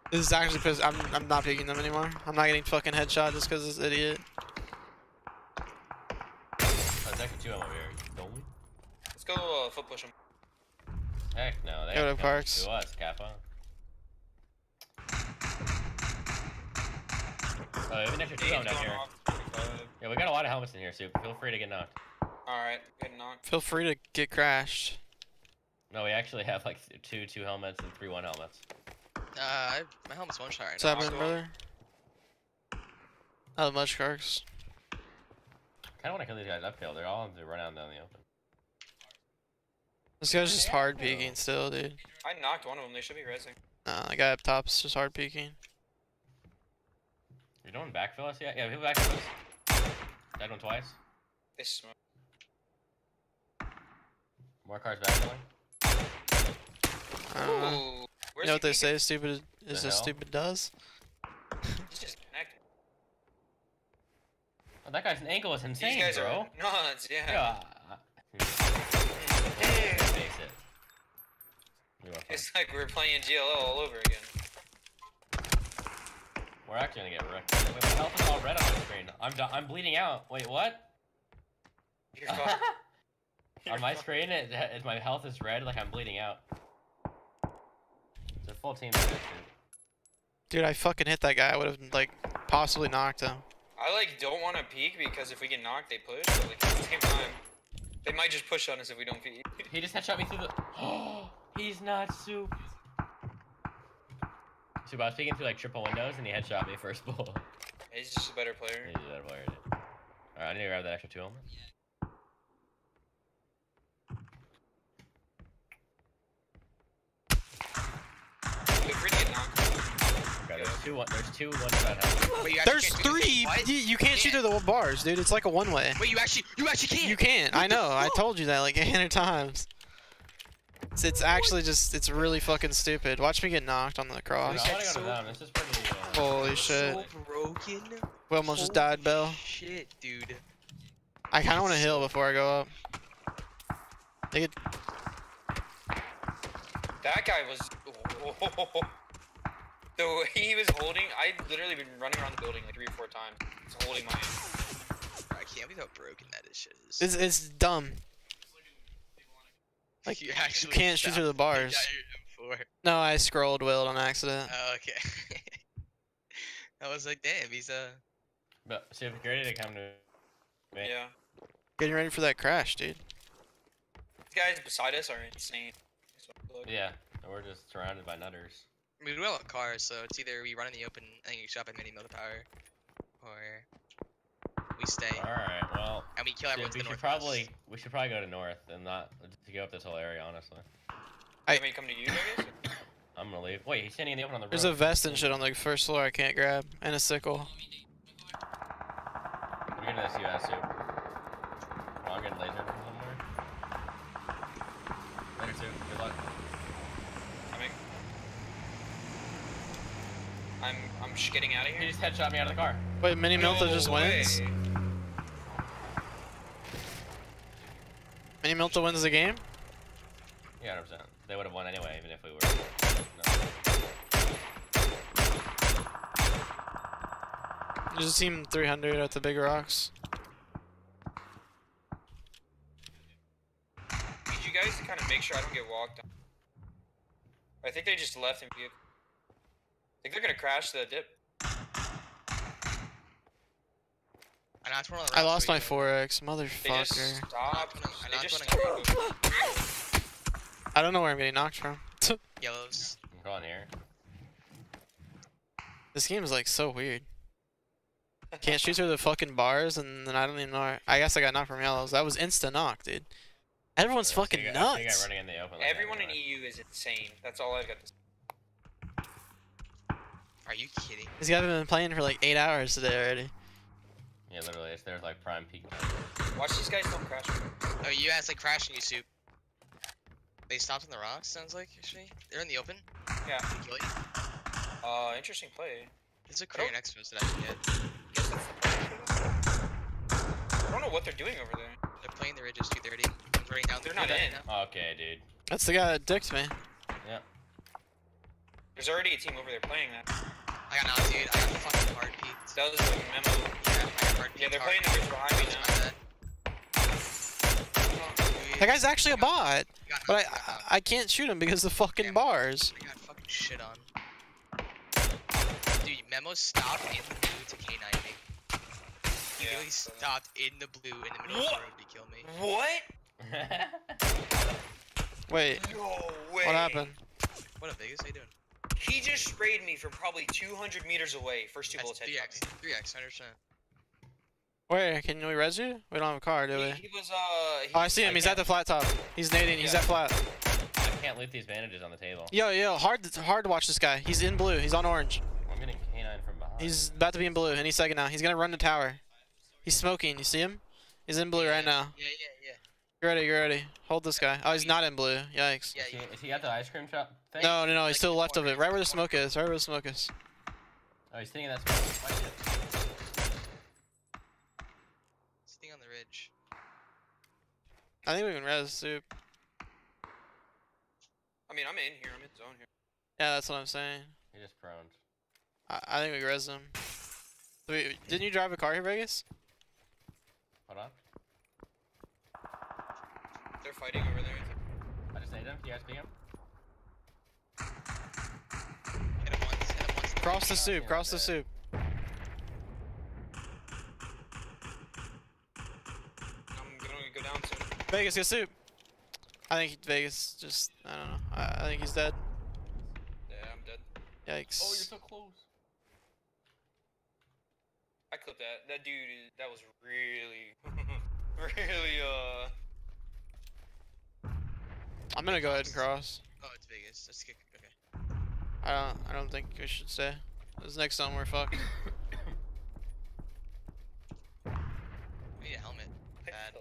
This is actually because I'm not picking them anymore. I'm not getting fucking headshot just because this idiot. Oh, there's actually 2 of them over here. Don't we? Let's go foot push them. Heck no. They Go to have to Parks. come to us, Kappa. Oh, even if you're 2 of them down here. Yeah, we got a lot of helmets in here, so feel free to get knocked. Alright, getting knocked. Feel free to get crashed. No, we actually have like 2 helmets and 3 1 helmets. My helmet's 1 shot right What's now. happening, brother? Not much, Karks. Kinda wanna kill these guys uphill. They're all to run out down the open. This guy's just hard peeking still, dude. I knocked one of them. They should be resing. Nah, the guy up top's just hard peeking. You don't backfill us yet? Yeah, people backfill us. Dead one twice. They smoke. More cars backfilling. I don't know. You know what they say? Stupid is as stupid does. He's just connected. Oh, that guy's ankle is insane, These guys bro. are nuts, yeah. Yeah. Face it. It's like we're playing GLO all over again. We're actually gonna get wrecked. Wait, my health is all red on my screen. I'm bleeding out. Wait, what? You're fine. On my screen, my health is red, like I'm bleeding out. It's a full team. Dude, I fucking hit that guy. I would have like possibly knocked him. I like don't want to peek because if we get knocked, they push. But like at the same time, they might just push on us if we don't peek. He just headshot me through the. Oh, he's not Soup. Soup, I was peeking through like triple windows and he headshot me first bull. He's just a better player. He's a better player, dude. Alright, I need to grab that extra 2 helmets. Okay, there's 2 one-shot helmets. Wait, you actually There's can't do 3. what? You can't shoot through the bars, dude. It's like a one-way. Wait, you actually can't. You can't. I know. I told you that like 800 times. It's actually just, it's really fucking stupid. Watch me get knocked on the cross. Dude, I wanna go down. This is pretty. Holy shit. So broken. We almost just died, Bell. Shit, dude. I kind of want to heal before I go up. They could... That guy was. The way he was holding, I literally been running around the building like 3 or 4 times. Just holding my hand. I can't believe how broken that shit is. It's dumb. Like, you you can't shoot through the bars. No, I scrolled Willed on accident. Oh, okay. I was like, damn, he's But see if you're ready to come to me. Yeah. Getting ready for that crash, dude. These guys beside us are insane. Yeah, we're just surrounded by nutters. I mean, we don't have cars, so it's either we run in the open and you shop at mini mill power, or we stay. Alright, well. And we kill everyone to we the should northwest. we should probably go to north and not to go up this whole area, honestly. I mean, come to you, I guess? I'm gonna leave. Wait, he's standing in the open on the road. There's a vest and shit on the first floor I can't grab, and a sickle. We're getting this US soup. Oh, I'm getting laser from somewhere. Later, soup. Good luck. I'm just getting out of here. He just headshot me out of the car. Wait, Mini Milta just wins? Mini Milta wins the game? Yeah, 100%. They would have won anyway, even if we were. No. There's a team 300 at the Big Rocks. Need you guys to kind of make sure I don't get walked on. I think they just left in vehicle. I think they're gonna crash the dip. I lost my 4x, They just motherfucker. stopped. They just I don't know where I'm getting knocked from. Yellows. I'm going here. This game is like so weird. Can't shoot through the fucking bars, and then I don't even know. I guess I got knocked from yellows. That was insta knock, dude. Everyone's fucking nuts. Running in the open like Everyone in that, EU is insane. That's all I've got to say. Are you kidding? These guys have been playing for like 8 hours today already. Yeah, literally, it's their like prime peak time. Watch these guys don't crash. Oh, you asked like crashing you, Soup. They stopped on the rocks, sounds like, actually. They're in the open. Yeah. Kill you. Interesting play. There's a Korean Expos that I can get. I don't know what they're doing over there. They're playing the ridges 230. Running down. They're not in. Okay, dude. That's the guy that dicked me. Yep. There's already a team over there playing that. I got knocked, dude. I got the fucking hard peaked. That was like a memo. Yeah, I got hard peaked. Yeah, they're playing the ridge behind me now. That guy's actually a bot, but I can't shoot him because of the fucking bars. I got fucking shit on. Dude, Memo stopped in the blue to K9 me. He literally stopped in the blue in the middle of the road to kill me. What? Wait. No way. What happened? What up, Vegas? How you doing? He just sprayed me from probably 200 meters away. First two bullets headshot me. 3x, 100%. Where? Can we res you? We don't have a car, do we? He was, Oh, I see him. He's at the flat top. He's nading. He's at flat. I can't loot these bandages on the table. Yo, hard to watch this guy. He's in blue. He's on orange. I'm getting K9 from behind. He's about to be in blue any second now. He's gonna run the tower. He's smoking. You see him? He's in blue right now. Yeah. You're ready. Hold this guy. Oh, he's not in blue. Yikes. Is he at the ice cream shop thing? No. He's still left of it. Right where the smoke is. Right where the smoke is. Oh, he's sitting in that spot. Sitting on the ridge. I think we can res Soup. I mean, I'm in here. I'm in zone here. Yeah, that's what I'm saying. He just proned. I think we res him. Wait, didn't you drive a car here, Vegas? Hold on. They're fighting over there. I just naded him. Do you guys see him? Hit him once. Cross the Soup. Cross the Soup. I'm gonna go down soon. Vegas, get Soup. I think Vegas just, I don't know. I think he's dead. Yeah, I'm dead. Yikes. Oh, you're so close. I clipped that. That dude, that was really, really, I'm gonna go ahead and cross. Oh, it's Vegas. Let's kick. Okay. I don't think we should stay. This next time we're fucked. We need a helmet. Bad.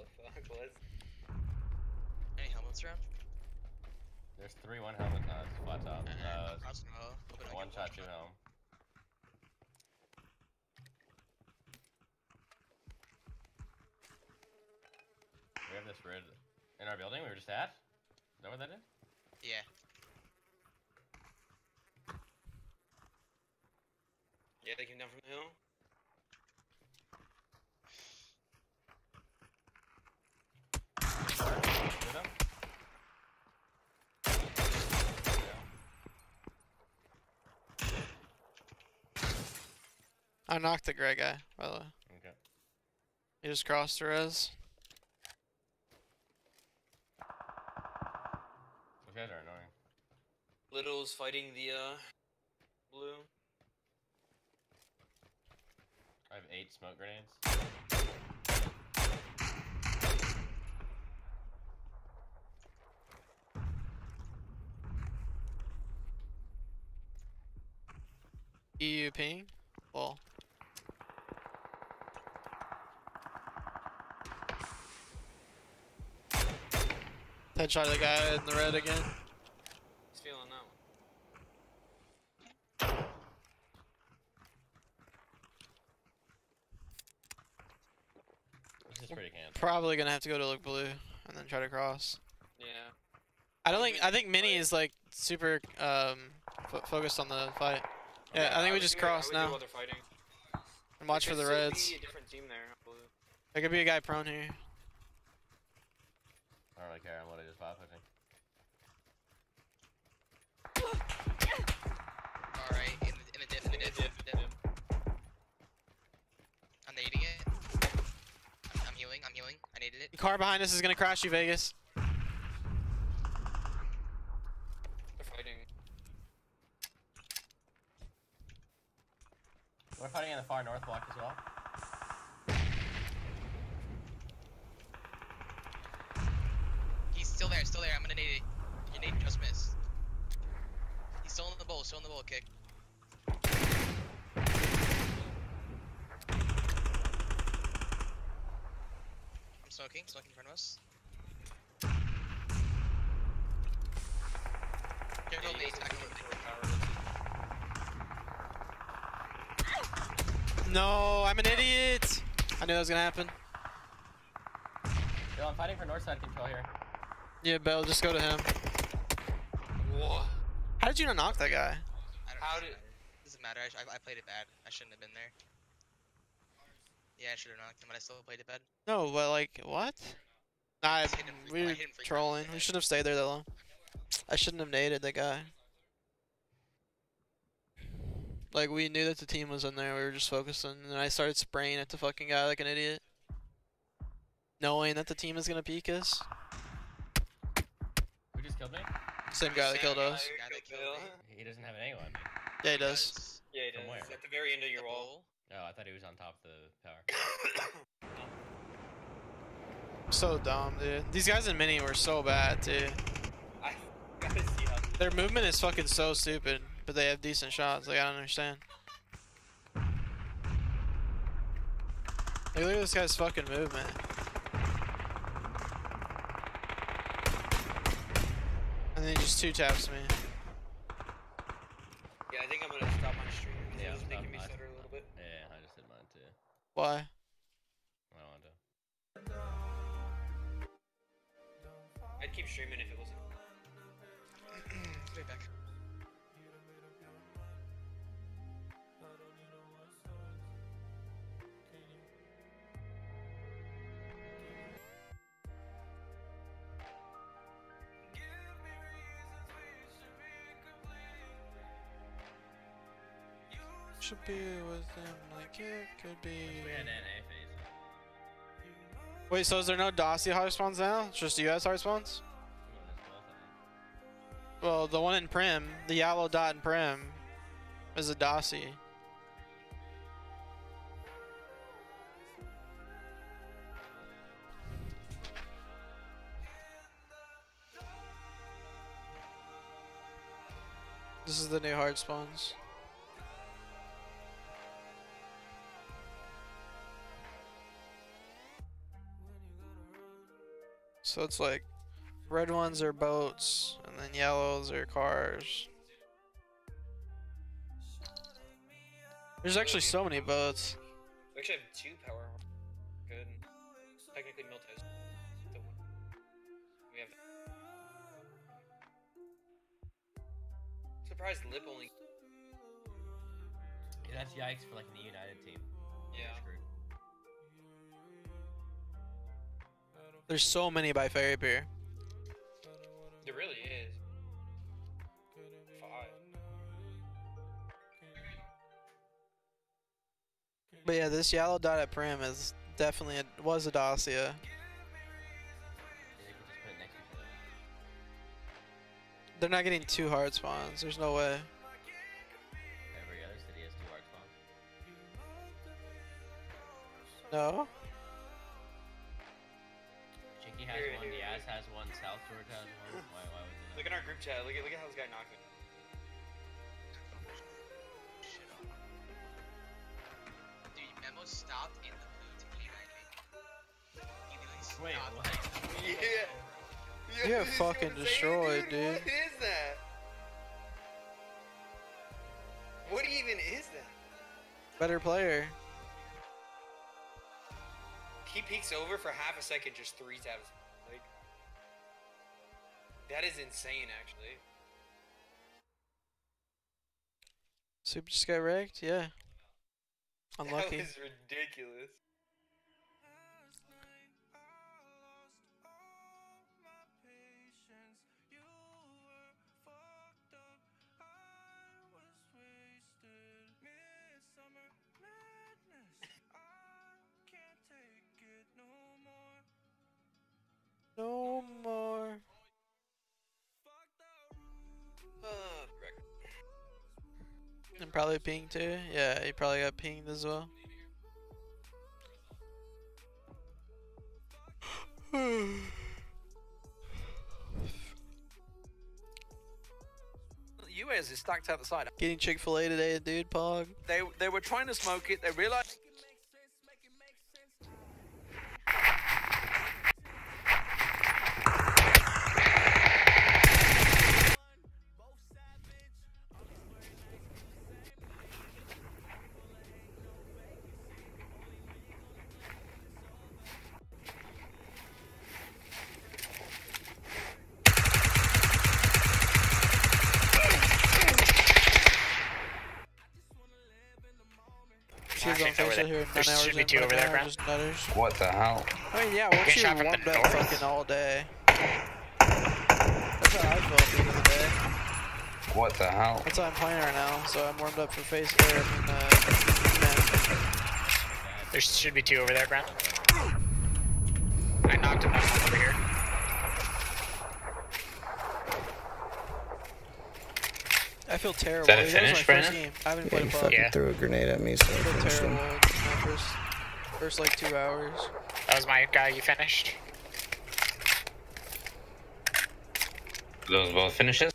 Any helmets around? There's 3 1 helmet on this flat top. One shot, 2 helm. We have this red in our building we were just at. Is that what that is? Yeah. yeah, they came down from the hill. I knocked the gray guy, by the way. Okay. He just crossed the res. Those guys are annoying. Little's fighting the, blue. I have 8 smoke grenades. EU ping. Ball. Headshot the guy in the red again. He's feeling that one. This is pretty can. Probably gonna have to go to look blue and then try to cross. Yeah. I think Mini is like super focused on the fight. Yeah, I think we just cross now. And watch for the reds. Be a different team there. Blue. There could be a guy prone here. I don't really care. I'm literally just bot pushing. Alright, in the dip. I'm nading it. I'm healing. I naded it. The car behind us is gonna crash you, Vegas. They're fighting. What if fighting in the far north block as well. He's still there, still there. I'm gonna nade it. Your nade just missed. He's still in the bowl, kick. I'm smoking in front of us. Careful, nade, No, I'm an idiot. I knew that was gonna happen. Yo, I'm fighting for north side control here. Yeah, Bell, just go to him. Whoa. How did you not knock that guy? How did? Doesn't matter. I played it bad. I shouldn't have been there. Yeah, I should have knocked him, but I still played it bad. No, but like, what? We were trolling. We shouldn't have stayed there that long. I shouldn't have naded that guy. Like, we knew that the team was in there. We were just focusing. And then I started spraying at the fucking guy like an idiot. Knowing that the team is going to peek us. Who just killed me? Same guy that killed us. He doesn't have an A one. Yeah, he does. Yeah, he does. From where? At the very end of your wall. Oh, I thought he was on top of the tower. So dumb, dude. These guys in mini were so bad, dude. I gotta see how. Their movement is fucking so stupid, but they have decent shots. Like, I don't understand. Like, look at this guy's fucking movement. And then he just two taps me. Yeah, I think I'm gonna stop my stream because Yeah, it was making me stutter a little bit. Yeah, I just did mine too. Why? I don't want to. I'd keep streaming if it wasn't. Right back. Should be with them like it could be. We had an NA phase. Wait, so is there no Dossie hard spawns now? It's just US hard spawns? Well, the one in Prim, the yellow dot in Prim, is a Dossie. This is the new hard spawns. So it's like red ones are boats and then yellows are cars. There's actually so many boats. We actually have 2 power. Good. Technically, Milt has the one. We have. Surprised Lip only. Yeah, that's yikes for like the United team. Yeah. There's so many by Fairy Pier. There really is. 5. But yeah, this yellow dot at Prim is definitely was a Dacia. Yeah, you can just put it next to each other. They're not getting 2 hard spawns. There's no way. Every other city has 2 hard spawns. No. Chicky has Here, one, here, Yaz has one, South Georgia has one. Why would you not? Look at our group chat. Look at how this guy knocked it. Dude, Memo stopped in the blue to evac me. He literally stopped. Wait, what? Yeah. You're fucking destroyed, dude. What is that? What even is that? Better player. He peeks over for half a second, just 3 tabs. Like, that is insane, actually. Super just got wrecked? Yeah. Unlucky. That was ridiculous. No more. I'm probably pinged too. Yeah, he probably got pinged as well. US is stacked out the side. Getting Chick-fil-A today, dude, Pog. They were trying to smoke it. They realized. There should be 2 over there, bro. What the hell? I mean, yeah, once you're warmed up fucking all day. That's how I felt at the end of the day. What the hell? That's why I'm playing right now, so I'm warmed up for face There should be 2 over there, Brent. I knocked him down over here. I feel terrible. Is that a finish, Brandon? I haven't played a fucking pub. threw a grenade at me, so I I feel finished him. terrible. My first like 2 hours. That was my guy you finished. Those both finishes?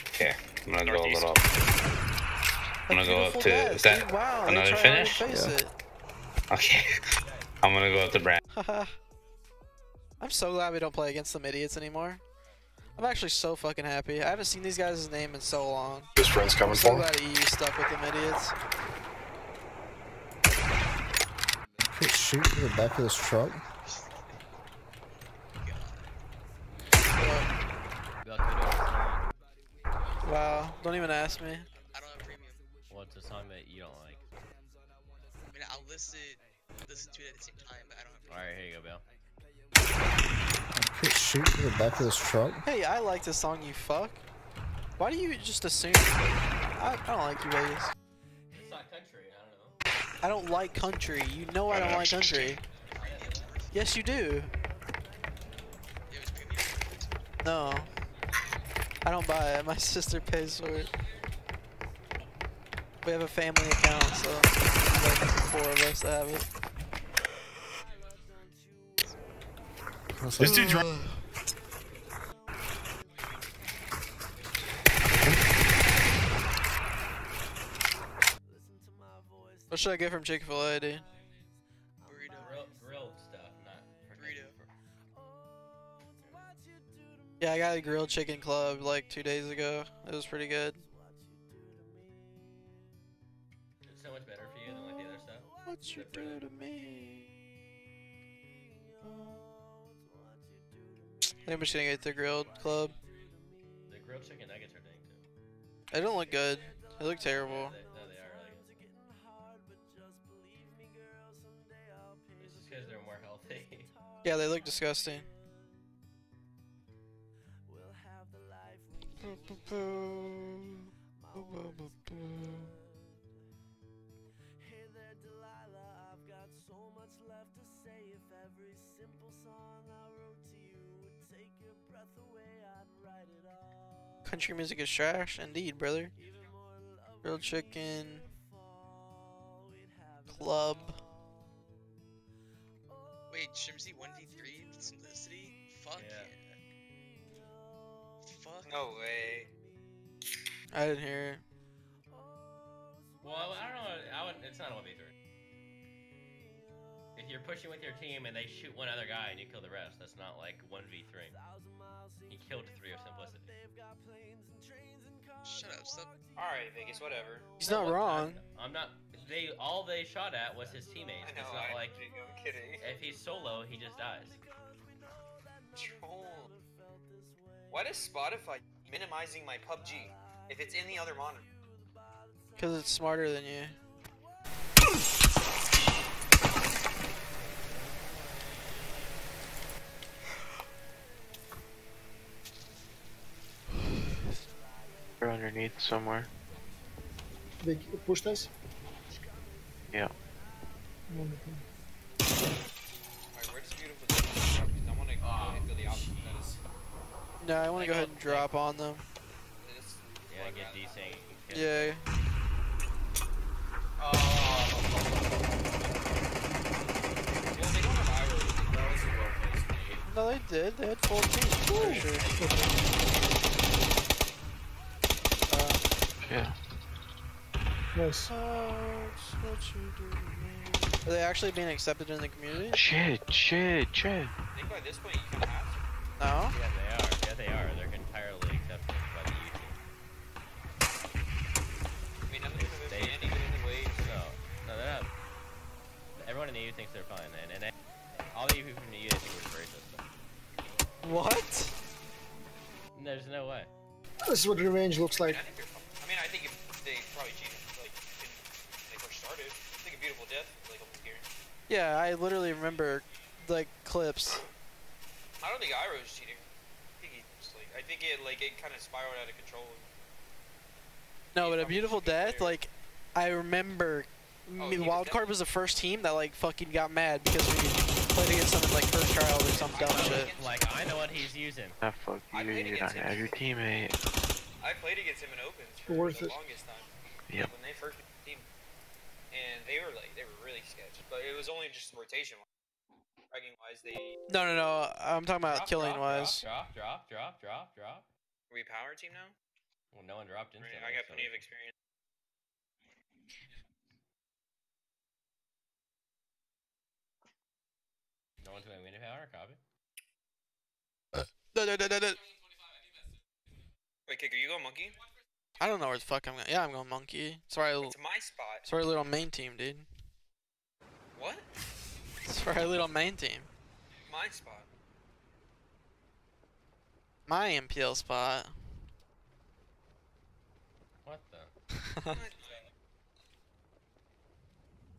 Okay, I'm gonna go a little. I'm gonna go up to. Is that wow, another finish? Okay. I'm gonna go up to Brand. I'm so glad we don't play against them idiots anymore. I'm actually so fucking happy. I haven't seen these guys' name in so long. His friend's coming I'm so for him. glad EU stuck with them idiots. Quit shooting the back of this truck. Wow, don't even ask me. I don't have premium. What's a song that you don't like? I mean, I'll listen to it at the same time, but I don't have premium. Alright, here you go, Bill. Quit shooting the back of this truck. Hey, I like this song, you fuck. Why do you just assume? I don't like you, Vegas. It's not country, I don't know. I don't like country. You know I don't like country. Yes, you do. No. I don't buy it. My sister pays for it. We have a family account, so there's like 4 of us that have it. This dude's right. What should I get from Chick-fil-A, dude? Grilled stuff, not burrito. Yeah, I got a grilled chicken club like 2 days ago. It was pretty good. It's so much better for you than like the other stuff. What you do to me? I think I'm just gonna get the grilled club. The grilled chicken nuggets are dang too. They don't look good. They look terrible. No, they are really good. It's just because they're more healthy. Yeah, they look disgusting. Country music is trash, indeed, brother. Grilled chicken club. Wait, Shimsy 1v3 simplicity? Fuck yeah. Fuck. No way. I didn't hear it. Well, I don't know. It's not a 1v3. If you're pushing with your team and they shoot one other guy and you kill the rest, that's not like 1v3. He killed 3 of simplicity. Shut up, stop. Alright, Vegas, whatever. He's not wrong. I'm not. All they shot at was his teammates. I know, It's not like I'm kidding. if he's solo, he just dies. Troll. Why does Spotify minimizing my PUBG if it's in the other monitor? Because it's smarter than you. They're underneath somewhere. They pushed us? Yeah. Alright, where's beautiful? I want to go into the opposite. No, I want to go ahead and drop on them. Yeah, get decent. Yeah. No, they did. They had full teams. For sure. Yeah. Nice. Are they actually being accepted in the community? Shit. I think by this point you kind of have to. No? Yeah, they are. Yeah, they are. They're entirely accepted by the YouTube. I mean, nothing from They any way. No, they're not. Everyone in the EU thinks they're fine, and all the EU people from the EU think we're racist. What? There's no way. This is what the range looks like. I mean, I think they probably cheated like when they first started. I think a Beautiful Death like almost here. Yeah, I literally remember like clips. I don't think Iroh's cheating. I think it kind of spiraled out of control. No, but A Beautiful Death, like, I remember Wildcard was the first team that like fucking got mad because we played against them in like first trial or some dumb shit. Like, I know what he's using. Ah, fuck you, you're not gonna have your teammate. I played against him in opens for the longest time. Yep. When they first team, and they were really sketchy. But it was only just rotation. Fragging wise, they. No. I'm talking about killing wise. Drop. Are we a power team now? Well, no one dropped instantly. I got plenty of experience. No one's going to win a power, copy. No. Wait, Kicker, you go monkey? I don't know where the fuck I'm going. Yeah, I'm going monkey. Sorry, It's my spot. Sorry, little main team, dude. What? Sorry, little main team. My spot. My MPL spot. What the?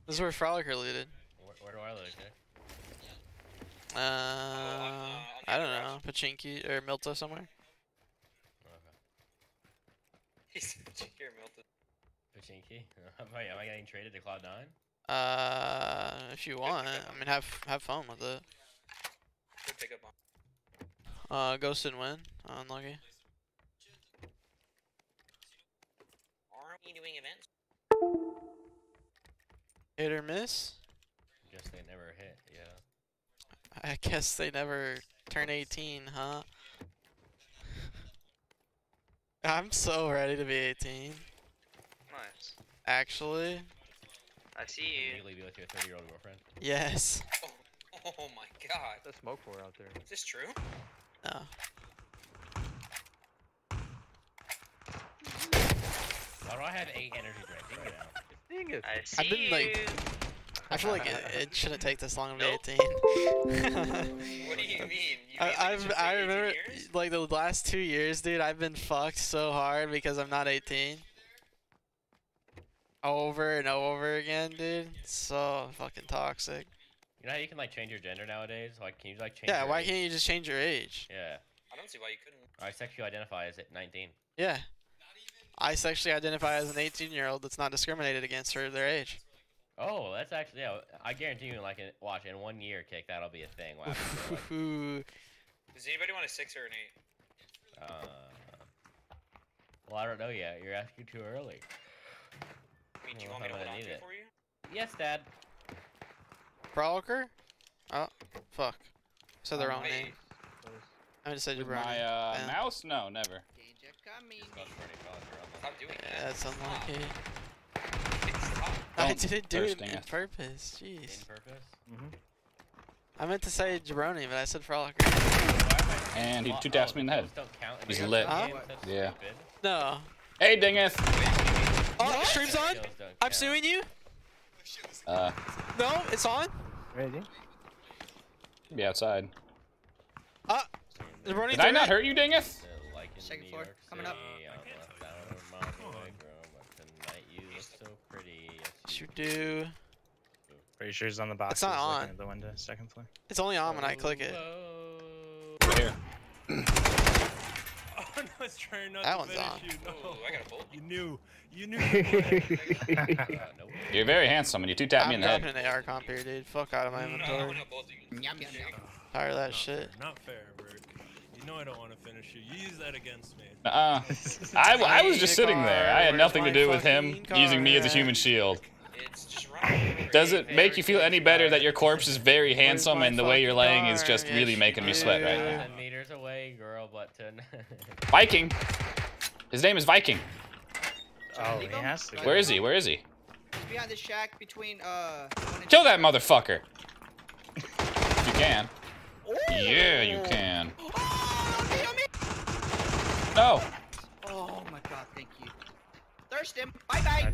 This is where Frolicker looted. Where do I look, Nick? I don't know. Pachinki or Milta somewhere. He's Pachinki or Milton. Pachinki? Am I getting traded to Cloud9? If you want. I mean, have fun with it. Good pick up on. Ghost and win. Unlucky. Aren't we doing events? Hit or miss? Guess they never hit, yeah. I guess they never turn 18, huh? I'm so ready to be 18. Nice. Actually. I see you. Legally be with your 30-year-old girlfriend. Yes. Oh my god. There's smoke for out there. Is this true? No. Why do I have 8 energy drinks right now? Dang it. I see I've been like. you. I feel like it shouldn't take this long to be 18. What do you mean? I remember like the last 2 years, dude. I've been fucked so hard because I'm not 18. Over and over again, dude. So fucking toxic. You know how you can like change your gender nowadays? Like, can you like change? Yeah, your why age? can't you just change your age? Yeah. I don't see why you couldn't. I sexually identify as 19. Yeah. I sexually identify as an 18-year-old that's not discriminated against for their age. Oh, that's actually, yeah. I guarantee you, like, watch in 1 year, Kick, that'll be a thing. Wow. Does anybody want a 6 or an 8? Well, I don't know yet. You're asking too early. I mean, do you want me to hold on to it for you? Yes, Dad. Frolicker? Oh, fuck. Said the wrong name. I just said With your brother. my mouse? No, never. Stop doing Yeah, that's unlucky. Don't I didn't do it thirsting on it. purpose. Jeez. In purpose? I meant to say jabroni, but I said frolicker. And he two-taps me in the head. He's lit. Huh? Yeah. No. Hey, Dingus! Oh, stream's on? I'm suing you? No, it's on? Ready? Be outside. Jabroni, Did I not hurt you, Dingus? Second floor, coming up. You do. Pretty sure he's on the box. It's not He's looking on. at the window, second floor. It's only on when I click it. Right here. Oh, no, it's trying not That to one's finish on. you. No. I got a bolt. You knew. You're very handsome, and you two-tapped me in I'm the head. dropping an AR comp here, dude. Fuck out of my inventory. Tired of that shit. Not fair, Rick. You know I don't want to finish you. You use that against me. I was just sitting there. I had nothing to do with him using me as a human shield. It's just right. Does it make you feel any better that your corpse is very handsome and the way you're laying is just really making me sweat right now? 10 meters away, girl, but 10. Viking. His name is Viking. Oh, he has to. Where is he? Where is he? He's behind the shack between Kill that motherfucker. If you can. Yeah, you can. No. Oh my god, thank you. Thirst him. Bye bye. I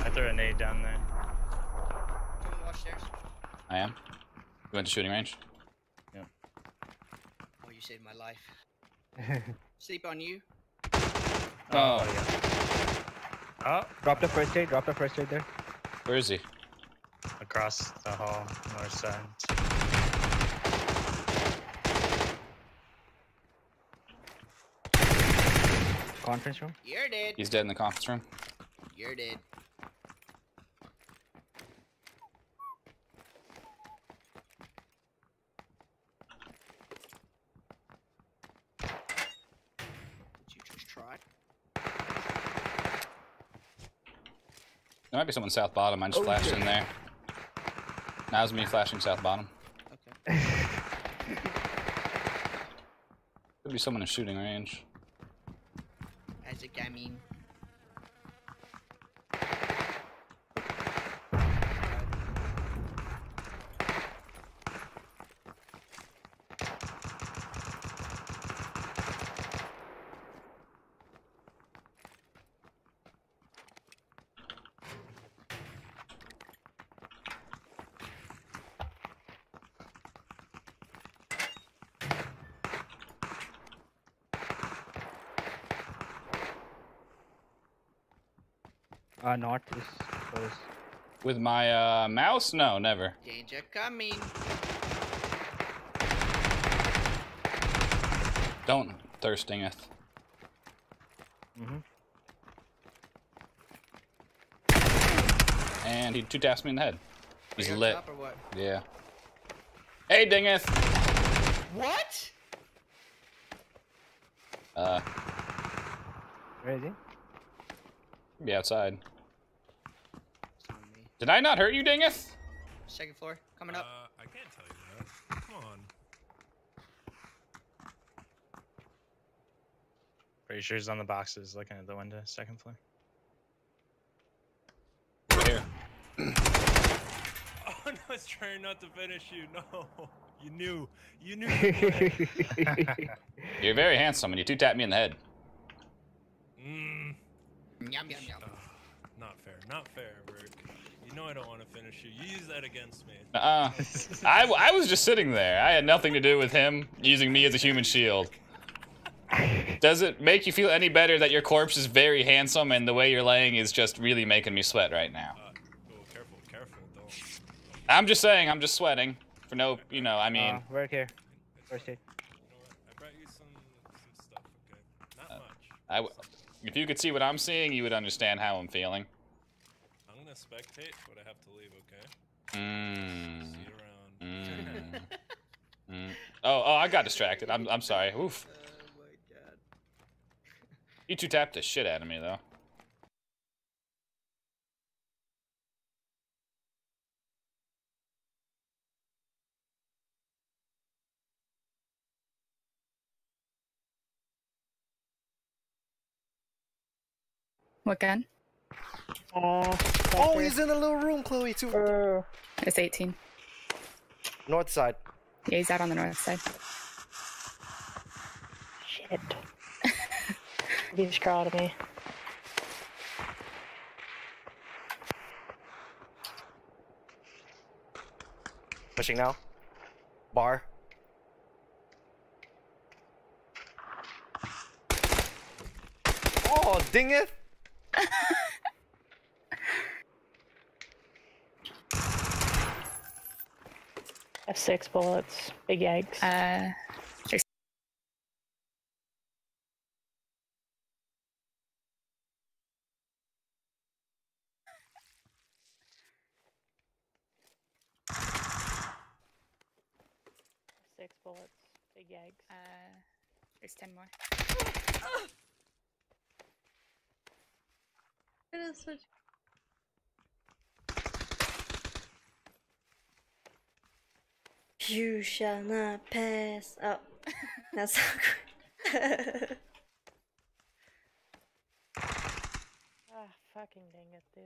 threw a nade down there. Come and watch stairs. I am. You went to shooting range? Yeah. Oh, you saved my life. Sleep on you. Oh. Oh, drop the first aid. Drop the first aid there. Where is he? Across the hall, north side. Conference room. You're dead. He's dead in the conference room. You're dead. You just tried. There might be someone south bottom. I just flashed in there. That was me flashing south bottom. Okay. Could be someone in shooting range. As a gaming. North is close. With my mouse? No, never. Danger coming. Don't thirstingeth. And he two taps me in the head. He's lit. Or what? Yeah. Hey, dingeth. What? Where is he? Be outside. Did I not hurt you, dingeth? Second floor, coming up. I can't tell you that. Come on. Pretty sure he's on the boxes, looking at the window, second floor. Here. Oh no, I was trying not to finish you. No, you knew. You knew. The play. You're very handsome, and you two tapped me in the head. Yum yum yum. Not fair. Not fair, Burke. You know I don't want to finish you. You use that against me. I was just sitting there. I had nothing to do with him using me as a human shield. Does it make you feel any better that your corpse is very handsome and the way you're laying is just really making me sweat right now? Oh, careful, don't. I'm just saying, I'm just sweating. For no, you know, I mean... Work here. First aid. I brought you some stuff, okay? Not much. If you could see what I'm seeing, you would understand how I'm feeling. I'm gonna spectate, but I have to leave, okay? See you around. Oh, I got distracted. I'm sorry. Oof. Oh my god. You two tapped the shit out of me, though. What gun? Oh, he's in a little room, Chloe, too. It's 18. North side. Yeah, he's out on the north side. Shit. He's crawled me. Pushing now. Bar. Oh, ding it! I have 6 bullets. Big eggs. Six bullets. Big eggs. There's 10 more. It is such. You shall not pass up. That's so good. Ah, fucking dang it, dude.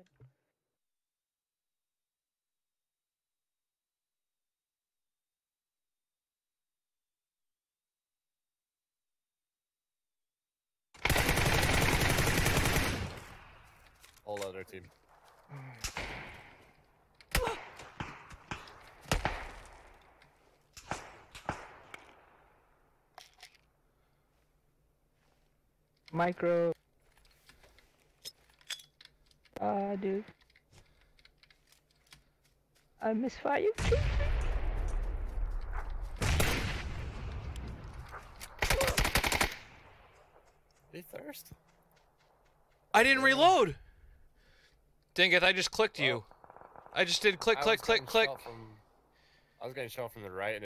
Whole other team. Micro. Dude. I misfire. They thirst. I didn't reload. Dang it! I just clicked you. I just did click, I click, was click, getting click. shot I was getting shot from the right. And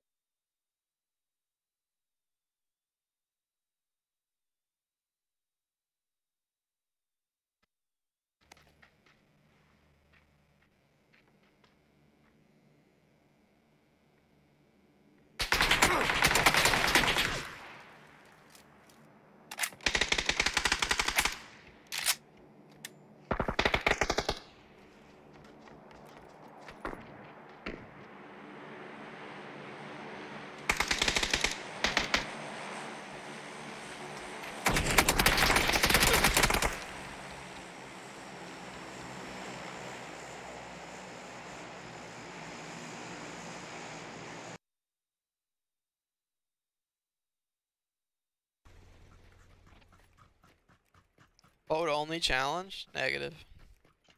Vote only challenge? Negative.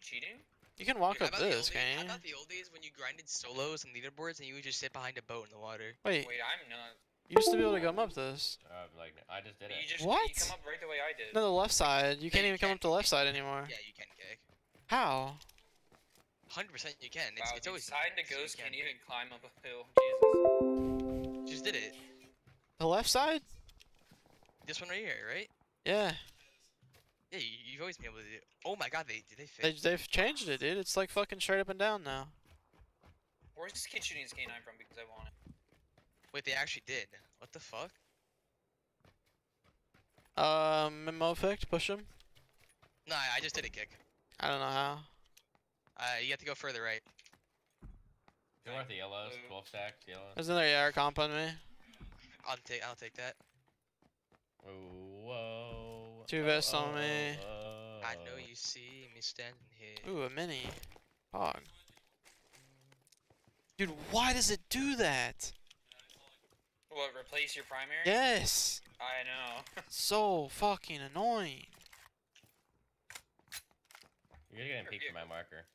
Cheating? You can walk Dude, up this, can I you? thought the old days when you grinded solos and leaderboards and you would just sit behind a boat in the water. Wait. Wait, I'm not. You used to be able to come up this. Like, I just did it. You just What? You come up right the way I did. No, the left side. You can't even come up the left side anymore. Yeah, you can kick. How? 100% you can. Wow, It's always Side to so Ghost you can't can. even climb up a hill. Jesus. Just did it. The left side? This one right here, right? Yeah. Yeah, you've always been able to do it. Oh my god, did they fit? They've changed it, dude. It's like fucking straight up and down now. Where's this kid shooting his K9 from? Because I want it. Wait, they actually did. What the fuck? Memo effect, push him. No, I just did a kick. I don't know how. You have to go further right. Go worth the yellows, 12 stacks, yellow. There's another AR comp on me. I'll take that. Whoa. Two vests on me. I know you see me standing here. Ooh, a mini. Pog. Dude, why does it do that? What, replace your primary? Yes. I know. So fucking annoying. You're getting peeked from my marker.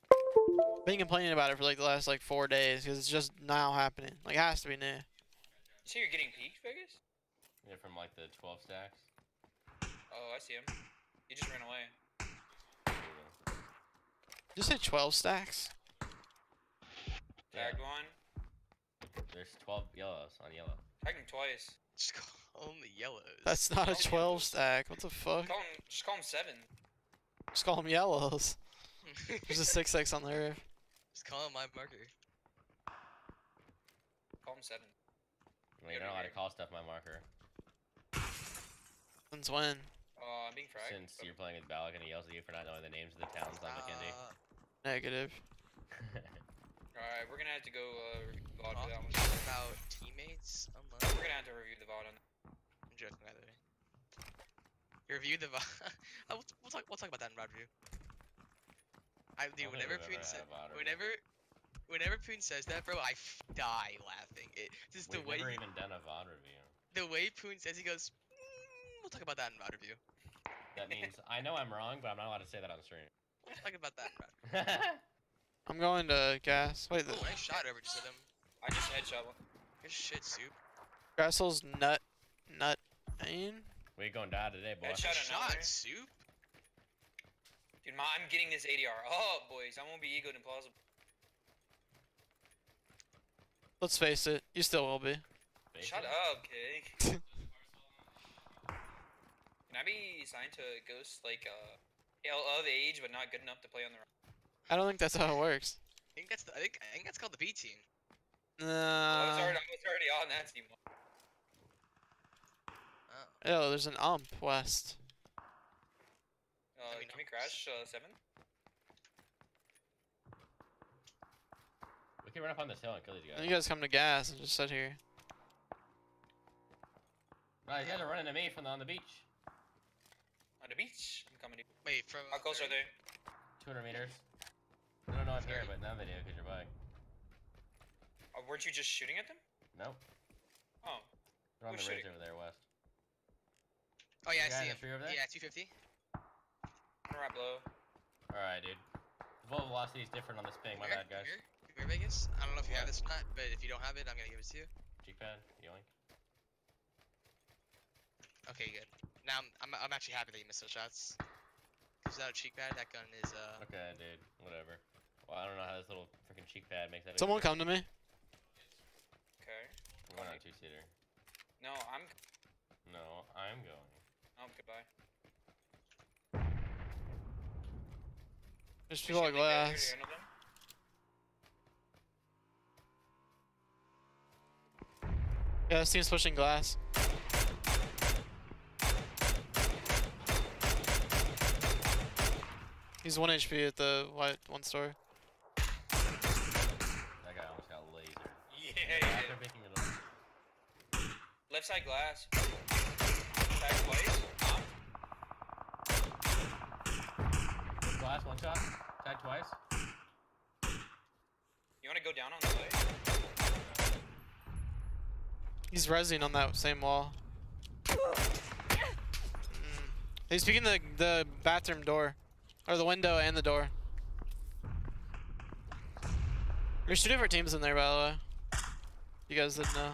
Been complaining about it for like the last 4 days because it's just now happening. Like, it has to be new. So you're getting peaked, Vegas? Yeah, from like the 12 stacks. Oh, I see him. He just ran away. Did you say 12 stacks? Tagged one. There's 12 yellows on yellow. Tagged him twice. Just call them the yellows. That's not a 12 stack. What the fuck? Just call him 7. Just call them yellows. There's a 6x on the roof. Just call him my marker. Call him 7. Well, you're not allowed to call stuff my marker. Since when? I'm being fragged. Since you're playing with Balak and he yells at you for not knowing the names of the towns on McKinley. Negative. Alright, we're gonna have to go review the VOD for that one. About teammates? We're gonna have to review the VOD on that. I'm joking, by the way. You review the VOD. we'll talk about that in VOD review. Dude, whenever Poon says that, bro, I die laughing. Just the way We've never even done a VOD review. The way Poon says, he goes, we'll talk about that in VOD review. That means I know I'm wrong, but I'm not allowed to say that on stream. We'll talk about that in VOD review. I'm going to gas. Wait, Oh, nice shot over just at him. I just headshot one. Good shit, Soup. Grassel's nut. Ain? We gonna die today, boy. Headshot another. Soup. Dude, I'm getting this ADR. Oh, boys, I won't be egoed and plausible. Let's face it, you still will be. Shut up, Cake. Can I be assigned to a ghost, of age, but not good enough to play on the I don't think that's how it works. I think that's called the B team. I was already on that team. Oh, there's an ump west. Can we crash 7? We can run up on this hill and kill these guys. You guys come to gas and just sit here. No, these guys are running to me from on the beach. On the beach? I'm coming to you. Wait, from how close are they? 200 meters. They don't know I'm here, but now they do because you're buying. Weren't you just shooting at them? Nope. Oh. They're on Who's the ridge shooting? over there west. Oh yeah, I You got see a him. tree over there? Yeah, 250. Alright, blow. Alright, dude. The full velocity is different on this ping. My bad, guys. Come here, Vegas. I don't know if you have this or not, but if you don't have it, I'm gonna give it to you. Cheek pad, yoink. Okay, good. Now I'm actually happy that you missed those shots. Cause without a cheek pad, that gun is Okay, dude. Whatever. Well, I don't know how this little freaking cheek pad makes that. Someone come to me. Okay. We're on a 2-seater. No, I'm going. Oh, goodbye. There's people at glass. Yeah, this team's pushing glass. He's 1 HP at the white one store. That guy almost got lasered. Yeah. After picking it up. Left side glass. Tag twice. Glass, one shot. Tag twice. You want to go down on the way? He's rezzing on that same wall. He's peeking the bathroom door. Or the window and the door. There's 2 different teams in there, by the way. You guys didn't know.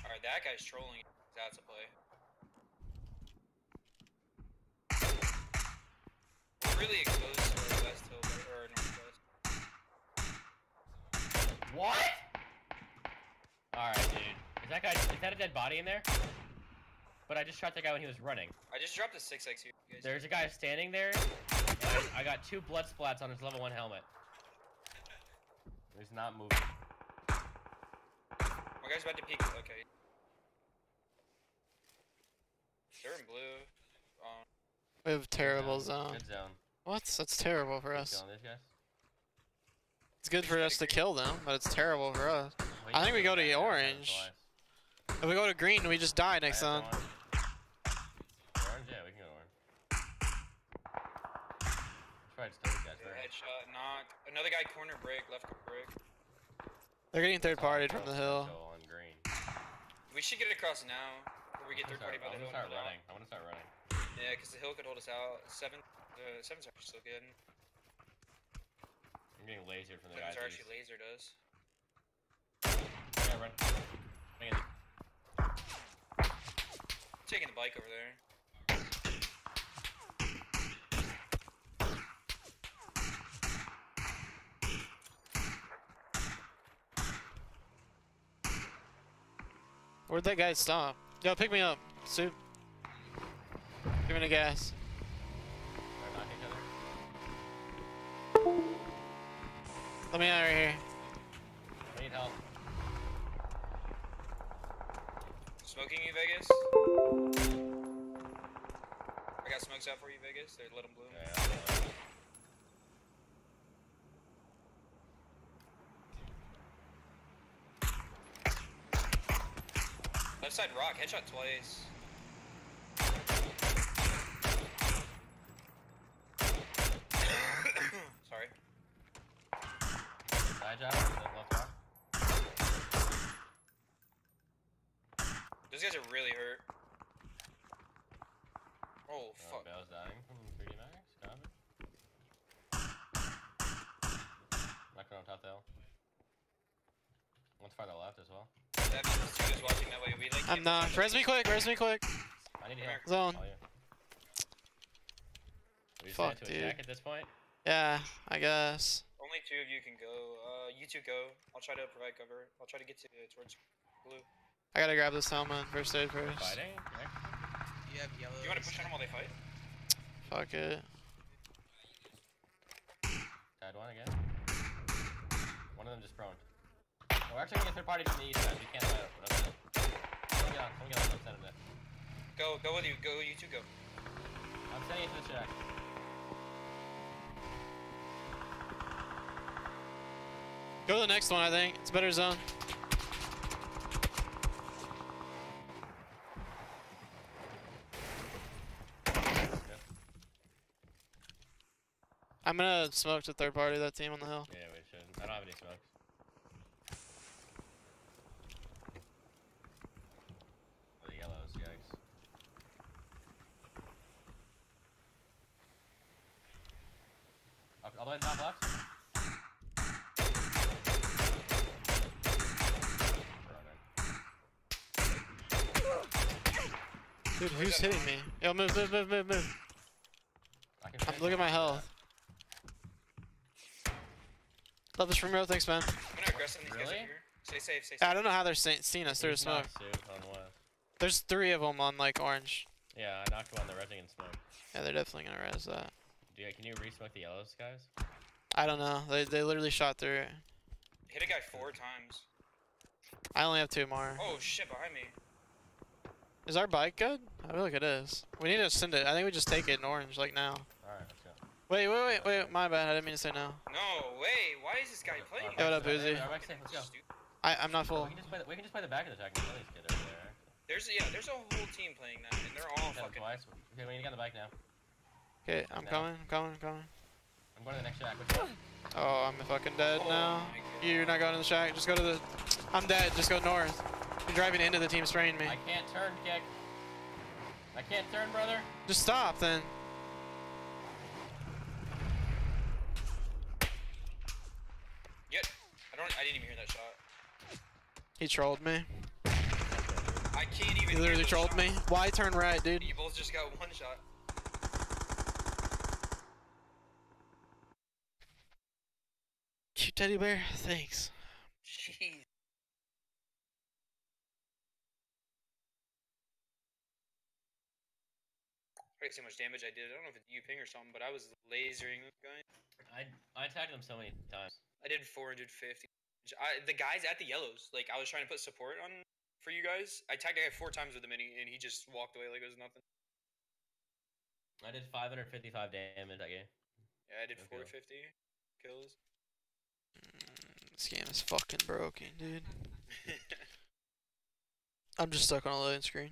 Alright, that guy's trolling. That's a play. We're really exposed to the west hill or northwest. What? Alright, dude. Is that a dead body in there? But I just shot that guy when he was running. I just dropped a 6x here. You guys. There's a guy standing there, and I got 2 blood splats on his level 1 helmet. He's not moving. My guy's about to peek. Okay. They're in blue. We have terrible zone. Good zone. What? That's terrible for Keep us. killing these guys. It's good for us to kill them, but it's terrible for us. I think we go to orange. If we go to green, we just die next time. Orange, yeah, we can go to orange. Try to steal these guys first. Headshot, knock. Another guy corner break, left break. They're getting third partied from the hill. On green. We should get across now, before we get third party by the hill. I want to start running. Yeah, because the hill could hold us out. 7's actually still good. I'm getting lasered from the guys. 7's are actually lasered us. Yeah, run. Bring it. Taking the bike over there. Where'd that guy stop? Yo, pick me up. Soup. Give me the gas. Let me out right here. I need help. Smoking you, Vegas? I got smokes out for you, Vegas. They let them bloom. Left side rock, headshot twice. Sorry. Side job, left rock. Those guys are really hurt. Oh, fuck. Bell's dying from 3D Max. Copy. Knocking on top the hill. One's farther left as well. That means two is watching that way. We like. I'm not. Res me quick. Res me quick. I need help. Zone. Oh, yeah. We just Fuck, had to dude. attack at this point. Yeah, I guess. Only 2 of you can go. You 2 go. I'll try to provide cover. I'll try to get to towards blue. I gotta grab this helmet first aid first. Fighting? You have yellow. You want to push on them while they fight? Fuck it. Tied one again. One of them just prone. Oh, we're actually gonna get third parties from the east side. We can't fight out. Someone get on. Someone get on. Go with you. Go, you two go. I'm sending it to the shack. Go to the next one, I think. It's a better zone. I'm gonna smoke to third party that team on the hill. Yeah, we should. I don't have any smokes. The yellows, yikes. All the way to the top left? Dude, who's hitting me? Yo, move. Look at my health. Love this from row, thanks, man. I'm gonna aggress on these guys up here. Stay safe. I don't know how they're seeing us through the smoke. There's 3 of them on like orange. Yeah, I knocked one. They're resing in smoke. Yeah, they're definitely gonna res that. Can you re-smoke the yellows, guys? I don't know. They literally shot through it. Hit a guy 4 times. I only have 2 more. Oh shit, behind me. Is our bike good? I feel like it is. We need to send it. I think we just take it in orange, like now. Alright, let's go. Wait. My bad. I didn't mean to say no. No way. Why is this guy playing? Yo, what up, Uzi? Let's go. I'm not full. We can just play the back of the track and kill these kids over there. There's a whole team playing that, and they're all fucking. Twice. Okay, we need to get on the bike now. Okay, I'm coming. I'm going to the next shack. Oh, I'm fucking dead now. You're not going to the shack. Just go to the. I'm dead. Just go north. You're driving into the team spraying me. I can't turn, kick. I can't turn, brother. Just stop then. Yet. I didn't even hear that shot. He trolled me. I can't even. He literally hear trolled me. Why turn right, dude? You both just got 1 shot. Cute teddy bear. Thanks. Jeez. I see how much damage I did. I don't know if it's U-ping or something, but I was lasering this guy. I tagged him so many times. I did 450. The guys at the yellows, like I was trying to put support on for you guys. I tagged a guy 4 times with the mini, and he just walked away like it was nothing. I did 555 damage that game. Yeah, I did 450 kills. This game is fucking broken, dude. I'm just stuck on a loading screen.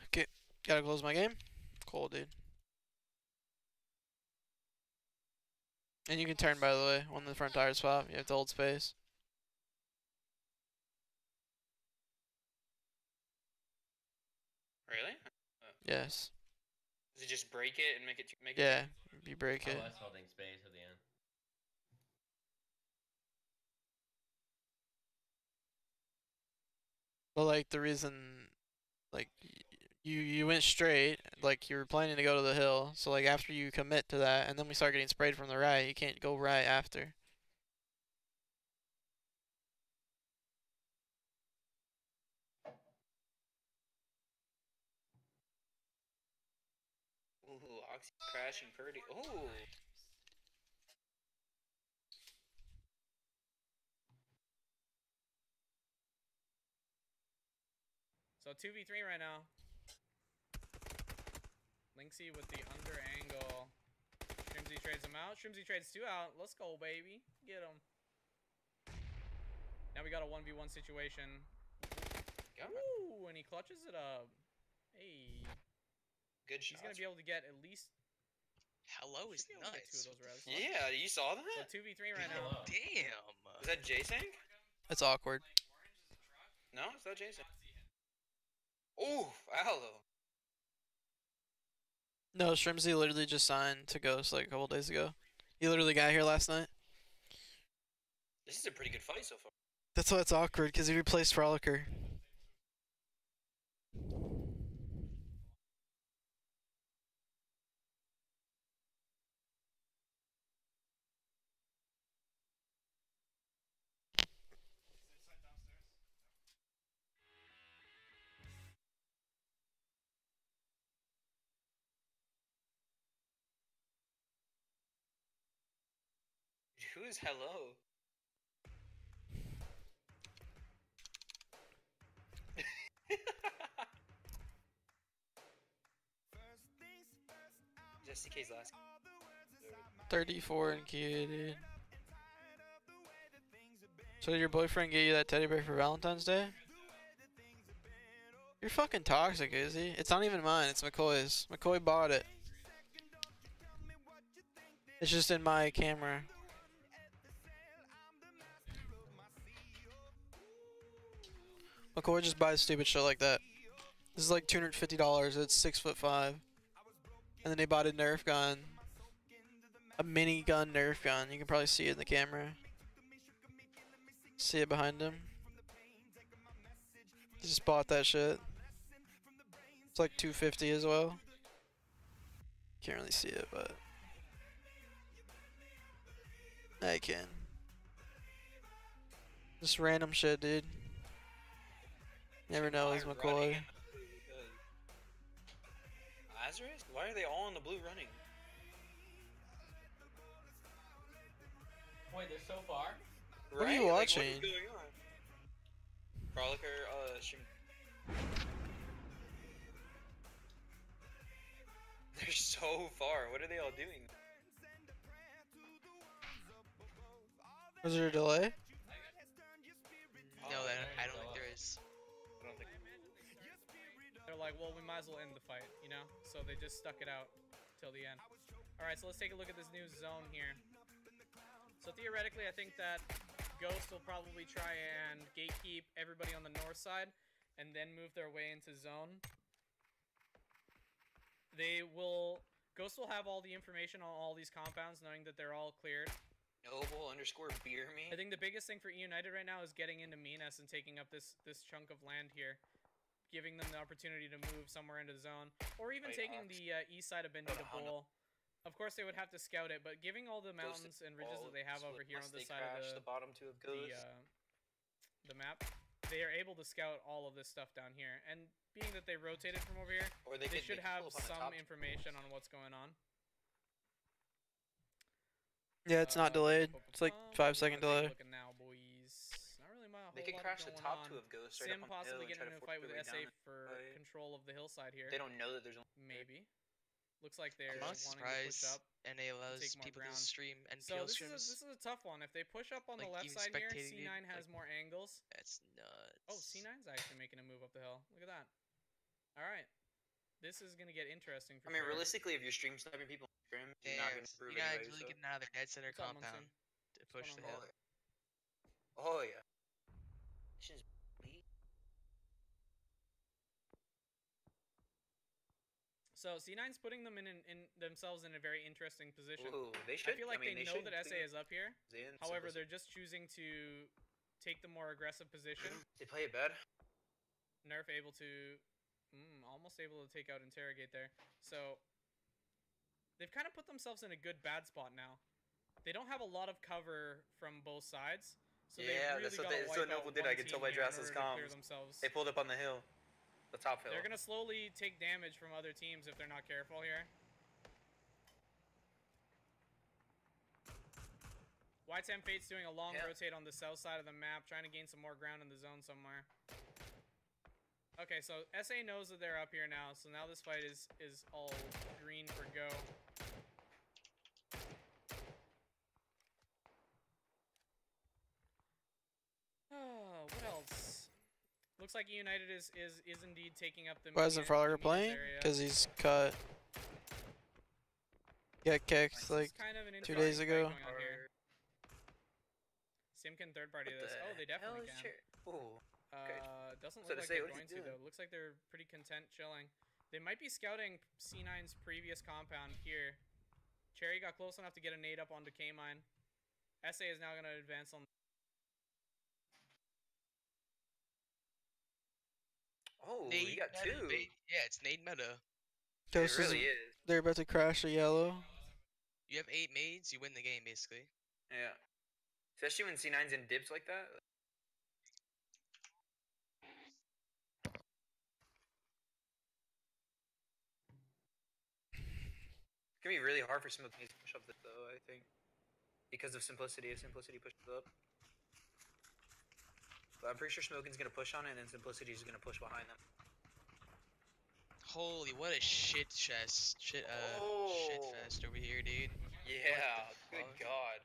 Okay, gotta close my game. Cool, dude. And you can turn, by the way, when the front tires pop. You have to hold space. Really? Yes. Does it just break it and make it? Yeah, you break it. That's holding space at the end. But like the reason, like you went straight, like you were planning to go to the hill. So like after you commit to that, and then we start getting sprayed from the right, you can't go right after. Ooh, Oxy crashing pretty. Ooh. So 2v3 right now. Linksy with the under angle. Shrimsy trades him out. Shrimsy trades 2 out. Let's go, baby. Get him. Now we got a 1v1 situation. Ooh, and he clutches it up. Hey. Good shot. He's going to be able to get at least... Hello is nuts. Yeah, you saw that? So 2v3 right now. Damn. Is that J-Sank? That's awkward. No, it's not J-Sank. Ooh, Aloe. No, Shrimsy literally just signed to Ghost like a couple days ago. He literally got here last night. This is a pretty good fight so far. That's why it's awkward, because he replaced Frolicker. Who's hello? Just in case last. 34 and Kia, dude. So did your boyfriend get you that teddy bear for Valentine's Day? You're fucking toxic, is he? It's not even mine, it's McCoy's. McCoy bought it. It's just in my camera. McCoy just buys stupid shit like that. This is like $250, it's 6'5". And then they bought a Nerf gun. A mini gun Nerf gun. You can probably see it in the camera. See it behind him. He just bought that shit. It's like $250 as well. Can't really see it, but I can. Just random shit, dude. Never know, it's McCoy. Lazarus? Why are they all in the blue running? Wait, they're so far? What are you watching? Like, what is going on? Frolicker, stream. They're so far. What are they all doing? Was there a delay? No, I don't think there is. I don't think. They're like, well, we might as well end the fight, you know? So they just stuck it out till the end. Alright, so let's take a look at this new zone here. So theoretically, I think that Ghost will probably try and gatekeep everybody on the north side and then move their way into zone. Ghost will have all the information on all these compounds, knowing that they're all cleared. Noble_beer me. I think the biggest thing for E United right now is getting into Minas and taking up this chunk of land here, giving them the opportunity to move somewhere into the zone, or even taking the east side of Bendita Bowl. Of course, they would have to scout it, but giving all the mountains and ridges that they have over here on this side of the bottom two of the map, they are able to scout all of this stuff down here. And being that they rotated from over here, or they should have some information on what's going on. Yeah, it's not delayed. It's like 5-second delay. Looking now, boys. Not really my They can crash the top two of Ghost right Sim up on the hill possibly and getting try to into a fight with force SA their way down for it. control of the hillside here. They don't know that there's maybe. Looks like they're I'm not wanting to push surprised up. NA allows take more people ground. to stream and So PL this streams. is a tough one. If they push up on the Like, left even side here, spectating, C9 has like, more angles. That's nuts. Oh, C9's actually making a move up the hill. Look at that. All right. This is gonna get interesting. For I mean, sure. realistically, if you're stream sniping people on scrim, you're not going to improve you guys anyway. really So. getting out of their dead center What's up, compound Munson? to push the hill. Oh yeah. Mission's elite. So C9's putting them in themselves in a very interesting position. Ooh, they should. I feel like I mean, they they know should that SA clean is up here. in, so However, this- they're just choosing to take the more aggressive position. They play it bad. Nerf able to, almost able to take out Interrogate there. So they've kind of put themselves in a good bad spot now. They don't have a lot of cover from both sides. So Yeah, really that's what gotta that's wipe what out Noble did. one I could tell team by here in Drass's order to clear comms. themselves. They pulled up on the hill, the top hill. They're gonna slowly take damage from other teams if they're not careful here. Y10 Fate's doing a long rotate on the south side of the map, trying to gain some more ground in the zone somewhere. Okay, so SA knows that they're up here now, so now this fight is all green for go. Oh, what else? Looks like United is indeed taking up the. Why isn't Froliger playing? Because he's cut. Got kicked like kind of an 2 days interesting ago. fight going on here. Simkin third party this. Oh, they definitely can. Ooh. Doesn't So look to like say, they're what is going he to though. doing? Looks like they're pretty content chilling. They might be scouting C9's previous compound here. Cherry got close enough to get a nade up onto K-Mine. SA is now going to advance on. Oh, Nade you got meta, two. Yeah, it's Nade meta. Ghost really is- is. They're about to crash the yellow. You have 8 maids, you win the game basically. Yeah. Especially when C9's in dips like that. It's gonna be really hard for Smoke to push up this though, I think. because of Simplicity. If Simplicity pushes up. But I'm pretty sure Smoking's gonna push on it, and then Simplicity's gonna push behind them. Holy, what a shit chest. Shit fest over here, dude. Yeah, good god.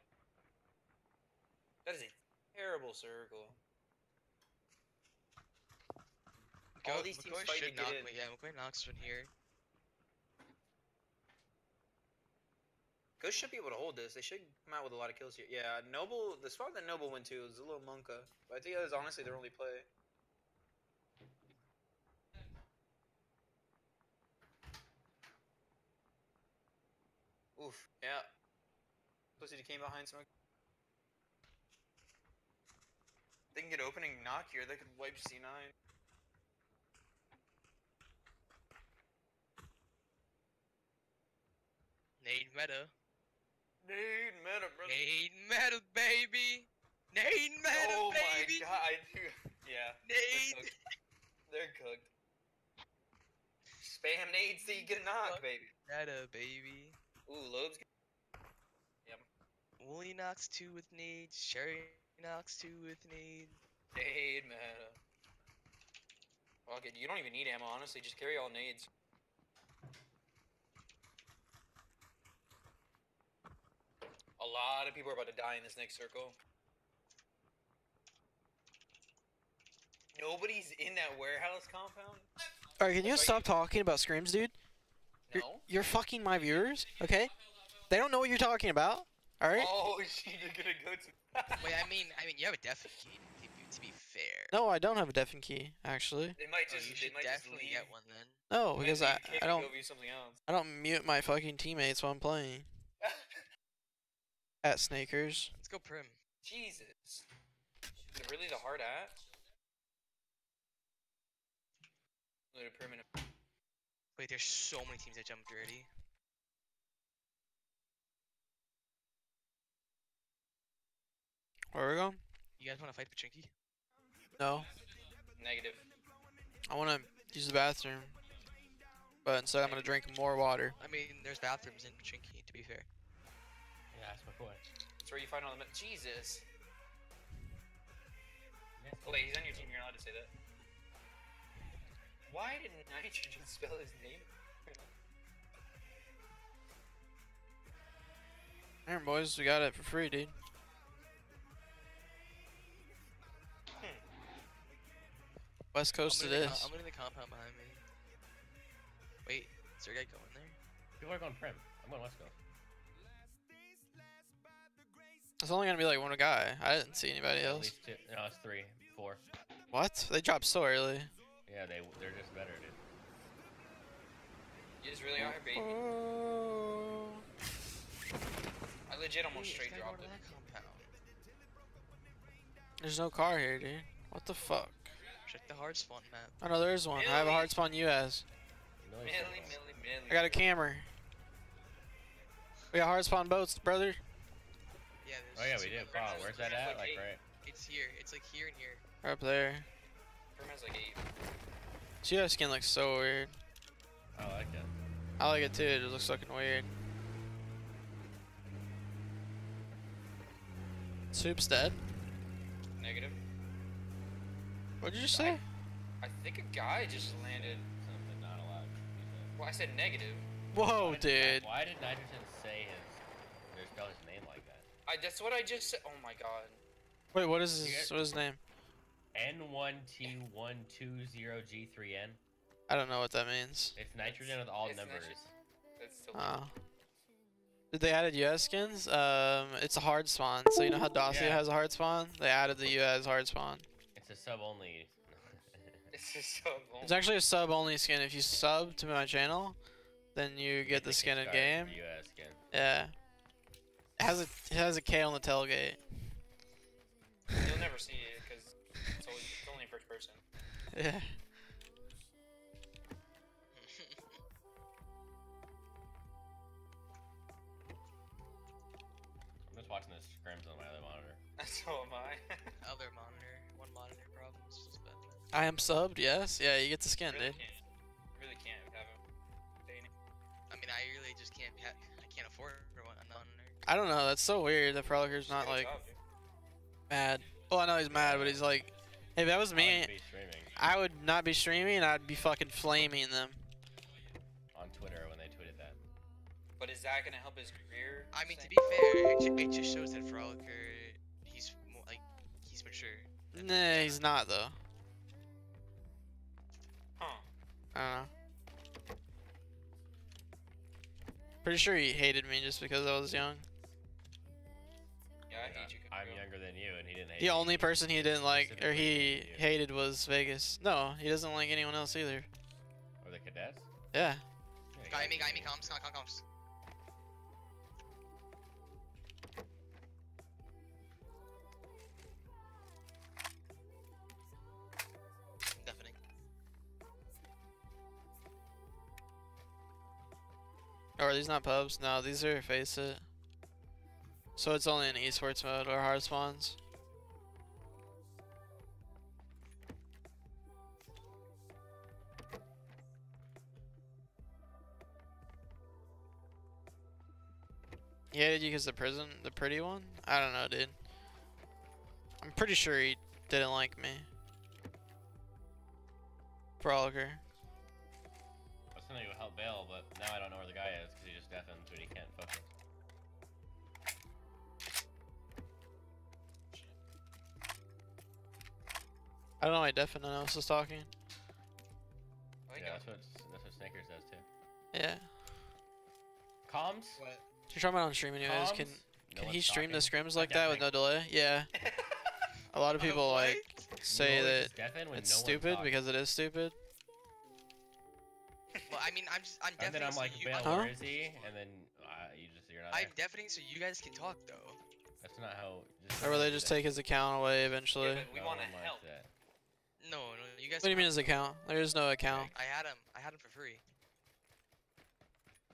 That is a terrible circle. All these teams McCoy fight to should get knock in. me. Yeah, McCoy knocks one here. Ghost should be able to hold this. They should come out with a lot of kills here. Yeah, Noble, the spot that Noble went to is a little Monka. But I think that is honestly their only play. Oof, yeah. Simplicity came behind Smoke. They can get opening knock here. They could wipe C9. Nade meta. Nade meta, brother. Nade meta, baby. Nade meta, oh baby. Oh my god, I do. Yeah. Nade. They're cooked. Spam nades till you get a knock, baby. Meta, baby. Ooh, Lobe's. Yep. Wooly knocks 2 with nades. Sherry knocks 2 with nades. Nade meta. Fuck it, you don't even need ammo, honestly. Just carry all nades. A lot of people are about to die in this next circle. Nobody's in that warehouse compound? Alright, can you stop talking about scrims, dude? No. You're fucking my viewers, okay? They don't know what you're talking about, alright? Oh, shit, you're gonna go to... Wait, I mean, you have a deafening key, to be fair. No, I don't have a deafening key, actually. They might just, you should definitely get one then. No, because I don't... Go view something else. I don't mute my fucking teammates while I'm playing. At Snakers. Let's go Prim. Jesus. Is it really the hard at? Load a Prim in a... Wait, there's so many teams that jumped already. Where are we going? You guys want to fight Pachinki? No. Negative. I want to use the bathroom. But instead I'm going to drink more water. I mean, there's bathrooms in Pachinki, to be fair. Yeah, that's McCoy. That's where you find all the... Jesus. Oh wait, he's on your team, you're not allowed to say that. Why didn't Nitrogen spell his name? Alright, boys, we got it for free, dude. West Coast it is. I'm in the compound behind me. Wait, is there a guy going there? People are going Prim. I'm going West Coast. It's only gonna be like one guy. I didn't see anybody At else. least 2. No, it's 3, 4. What? They dropped so early. Yeah, they're just better, dude. You just really are, baby. I legit almost straight dropped it. There's no car here, dude. What the fuck? Check the hard spawn map. Oh no, there is one. I have a hard spawn US. Millie. I got a camera. We got hard spawn boats, brother. Yeah, Oh yeah, we did. Wow, where's that at? Like right. It's here. It's like here and here. Right up there. Prim has like 8. See, that skin looks so weird. I like it. I like it too. It just looks fucking weird. Soup's dead. Negative. What did you say? I think a guy just landed. Something not allowed. Well, I said negative. Whoa, dude. Why did Nitrogen say their spell his name like that? That's what I just said. Oh my god. Wait, what is his, what is his name? N1T120G3N. I don't know what that means. It's Nitrogen with all It's numbers. That's still Oh. Did they added US skins? It's a hard spawn. So you know how Dacia has a hard spawn? They added the US hard spawn. It's a sub only. It's a sub only. It's actually a sub only skin. If you sub to my channel, then you get the skin in game. US skin. Yeah. It has a K on the tailgate. You'll never see it because it's only first person. Yeah. I'm just watching the scrims on my other monitor. So am I. Other monitor. One monitor problems. Just bad. I am subbed, yes. Yeah, you get the skin, dude. Really can't have him. I mean, I really just can't. I can't afford one on the monitor. I don't know. That's so weird that Froliker's not like mad. Well, I know he's mad, but he's like, hey, if that was me, I would not be streaming. I'd be fucking flaming them. On Twitter when they tweeted that. But is that gonna help his career? I mean, to be fair, it just shows that Froliker, he's more, like, he's mature. Nah, he's not though. Huh. I don't know. Pretty sure he hated me just because I was young. Yeah, I hate you. I'm younger than you, and he didn't hate The me. only person he didn't like, or he Specifically you. hated, was Vegas. No, he doesn't like anyone else either. Or the cadets? Yeah. Guy me, comms, comms. Deafening. Or are these not pubs? No, these are Face It. So it's only in esports mode or hard spawns. He hated you because the prison, the pretty one? I don't know, dude. I'm pretty sure he didn't like me. Froliker. I was gonna go help Bale, but now I don't know where the guy is because he just deafened, so he can't focus. I don't know why definitely no one else is talking. Yeah, that's what Snickers does too. Yeah. Comms? What? You're talking about on stream anyways. Comms? Can No he one's stream the talking. scrims like that with no delay? Yeah. A lot of people like say always that just deafen when it's no one's stupid talking. because it is stupid. Well, I mean, I'm And then deafening I'm so like, you. Bale, Huh? where is he? And then you're not there. I'm deafening so you guys can talk though. That's not how. Or will they just take his account away eventually? Yeah, but we want to help. No, you guys. What do you mean his account? There is no account. I had him for free.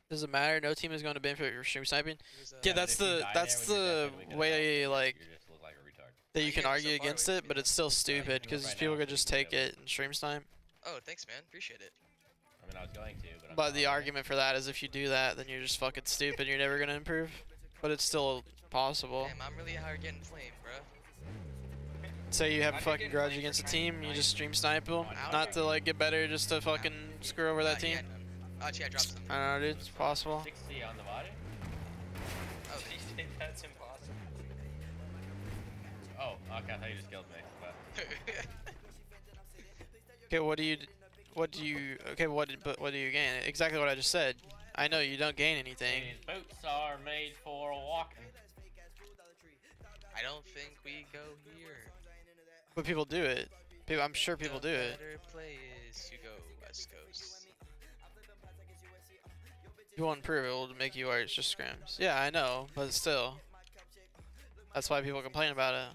Does it matter? No team is going to benefit for stream sniping. was, Yeah, Yeah, that's but if you the die that's there when you're the deafened, we can way help. like You just look like a retard. that you can Yeah, so argue far against we- it, but it's still stupid because right people now, could so you just can take do it. it and stream snipe. Oh, thanks, man. Appreciate it. I mean, I was going to, but I'm But not. the argument for that is if you do that, then you're just fucking stupid. You're never gonna improve. But it's still possible. Damn, I'm really out here getting flamed, bro. Say you have a fucking grudge against a team, you just stream snipe them, not to like get better, just to fucking screw over that team. Actually, I dropped some. I don't know, dude. It's possible. 60 on the body? Oh, that's impossible. Oh, okay, I thought you just killed me. But Okay, what do you gain? Exactly what I just said. I know you don't gain anything. these boots are made for walking. I don't think we go here. But people do it. I'm sure people do it. Better play is to go West Coast. If you want to improve, it will make you where it's just scrims. Yeah, I know, but still. That's why people complain about it.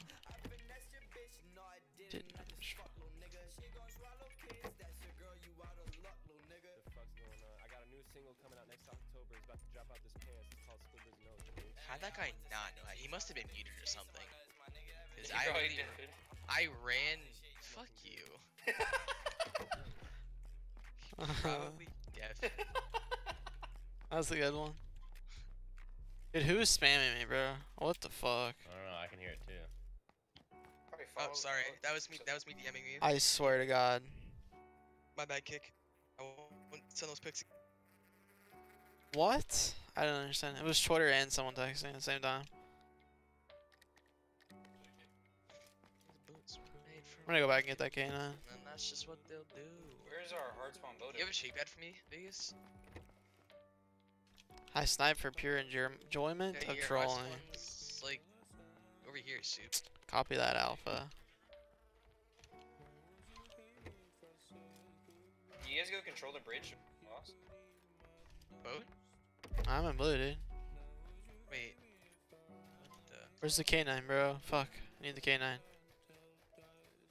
How'd that guy not know that? He must have been muted or something. Cause He I probably really, did. I ran. Fuck you. Probably deaf. That's a good one. Dude, who is spamming me, bro? What the fuck? I don't know, I can hear it too. Oh, sorry. That was me. That was me DMing you. I swear to God. My bad, kick. I won't send those pics. What? I don't understand. It was Twitter and someone texting at the same time. I'm gonna go back and get that K9. And that's just what they'll do. Where's our hard spawn boat? You have a shake pad for me, Vegas? I snipe for pure enjoyment Yeah, of your hard trolling. spawn's, like over here, soup. Copy that, Alpha. You guys go control the bridge? Lost? Boat? I'm in blue, dude. Wait. Where's the K9, bro? Fuck. I need the K9.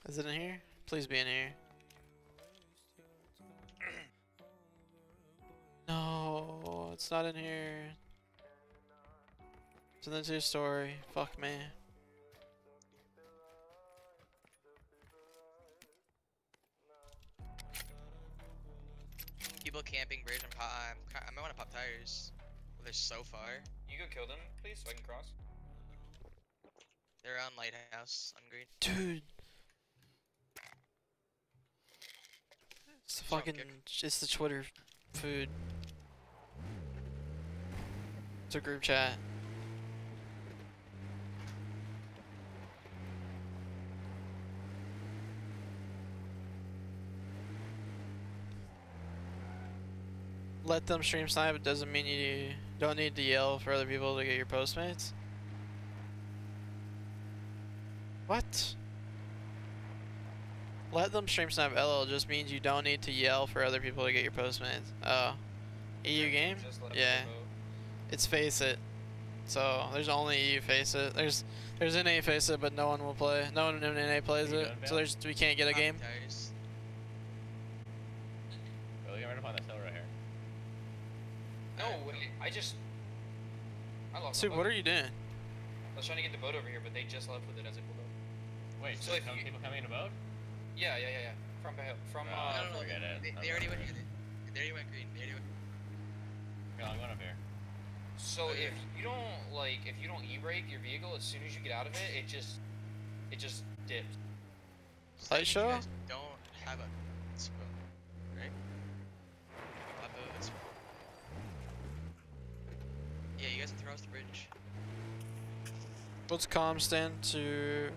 Is it in here? Please be in here. No, it's not in here. It's in the 2-story. Fuck me. People camping bridge and pop. I might want to pop tires. Well, they're so far. You go kill them, please, so I can cross. They're on lighthouse on green. Dude. It's the fucking. It's the Twitter food. It's a group chat. Let them stream snipe. It doesn't mean you don't need to yell for other people to get your Postmates. What? Let them stream snipe LL just means you don't need to yell for other people to get your Postmates. Oh. EU game? Yeah. It's Face It. So there's only EU Face It. There's NA Face It, but no one will play. No one in NA plays it. So we can't get a game. Well, get right up on this hill right here. No, I lost Dude, my what boat. are you doing? I was trying to get the boat over here, but they just left with it as it pulled up. Wait, so if people coming in a boat? Yeah. From No, forget it. They already went here. They already went green. They already went. Yeah, I'm going up here. So if you don't e-brake your vehicle, as soon as you get out of it, it just dips. Light show? You guys don't have a spoon, right? Have a spoon. Yeah, you guys can throw us the bridge. What's COM stand to?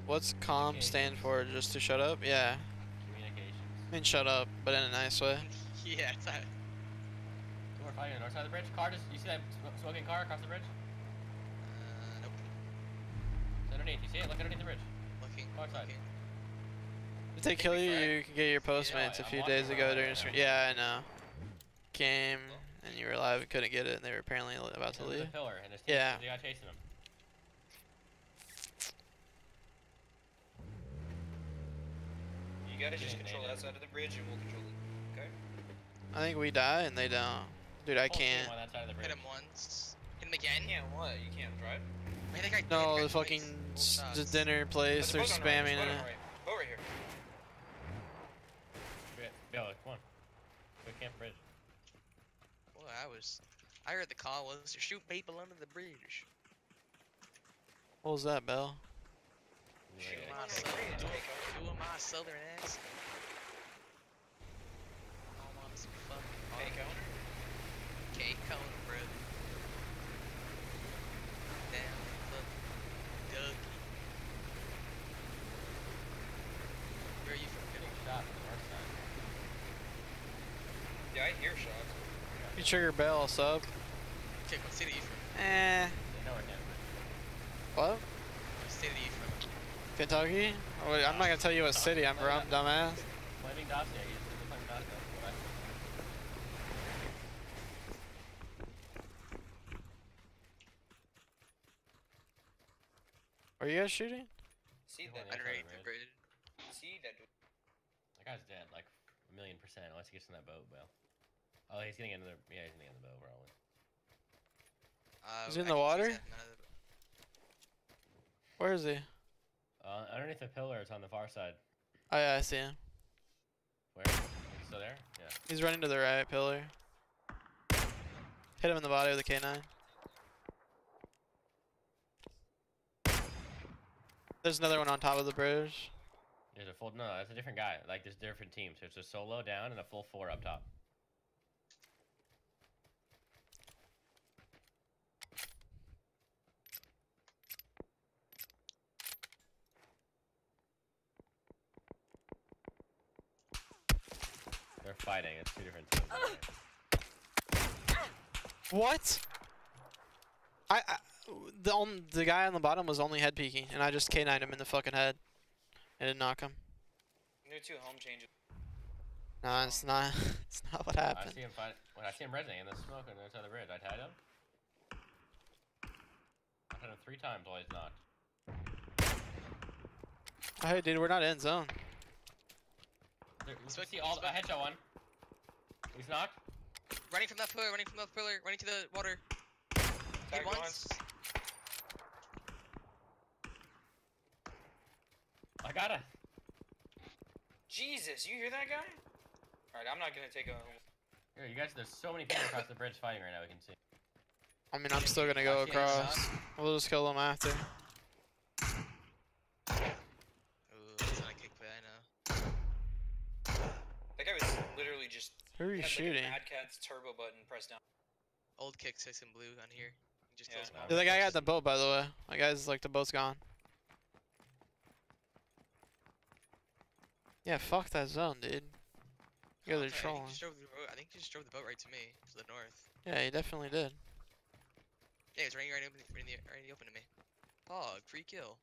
What's COM stand for? Just to shut up? Yeah. Communications. I mean shut up, but in a nice way. Yeah, it's that. So we're fighting on the north side of the bridge. Car, you see that smoking car across the bridge? Nope. It's underneath. You see it? Look underneath the bridge. Looking. Far side. If they kill you, you can get your Postmates a few days ago during stream. Yeah, I know. Came and you were alive and couldn't get it, and they were apparently about to There's leave. a pillar, and Yeah. they got chasing him. You gotta just control that side of the bridge, and we'll control it. Okay. I think we die and they don't. Dude, I can't. On that side of the bridge. Hit him once. Hit him again. You can't what? You can't drive. I think I did. No, Got the fucking the dinner place, they're spamming it. Boat right here. Bill, come on. We can't bridge. Well, I heard the call was to shoot people under the bridge. What was that, Bell? Doing my southern accent. I want some fun. K-Coner? K-Coner, bro. Down the Dougie. Where are you from? Getting shot from the north side. Yeah, I hear shots. You trigger Bell, sub. Okay, what city are you from? Eh. They know we're dead. What? What city are you from? Kentucky? Oh, wait, I'm not gonna tell you what city I'm from, dumbass. Flaming Dacia. He's the Flaming Dacia. Are you guys shooting? See that? Underneath the bridge. See that? That guy's dead, like 1,000,000% unless he gets in that boat, Bill. Oh, he's getting into the he's getting in the boat, probably. Is he in the water? Where is he? Underneath the pillar, it's on the far side. Oh yeah, I see him. Where? Is he still there? Yeah. He's running to the right pillar. Hit him in the body with a K9. There's another one on top of the bridge. There's a full no, that's a different guy. Like there's different teams. There's a solo down and a full 4 up top. They're fighting. It's 2 different teams. What? The guy on the bottom was only head peeking, and I just K9'd him in the fucking head. I didn't knock him. New 2 home changes. No, it's not. It's not what happened. I see him fight. When I see him resing in the smoke on the other side of the bridge, I tied him. I hit him 3 times while he's knocked. Oh, hey, dude, we're not in zone. There, you see all the headshot one. He's knocked. Running from that pillar, running from that pillar, running to the water. Hit once. I got it. Jesus, you hear that guy? Alright, I'm not gonna take a... Here, you guys, there's so many people across the bridge fighting right now, we can see. I mean, I'm still gonna go across. We'll just kill them after. Ooh, that's not a kick play, I know. That guy was literally just. Who are you had, shooting? Like a Mad Cat's turbo button pressed down. Old kick 6 in blue on here. He just kills them all. Yeah, that guy got the boat, by the way. My guy's like, the boat's gone. Yeah, fuck that zone, dude. You guys are trolling. I think he just drove the boat right to me, to the north. Yeah, he definitely did. Yeah, he's right in the open to me. Pog, free kill.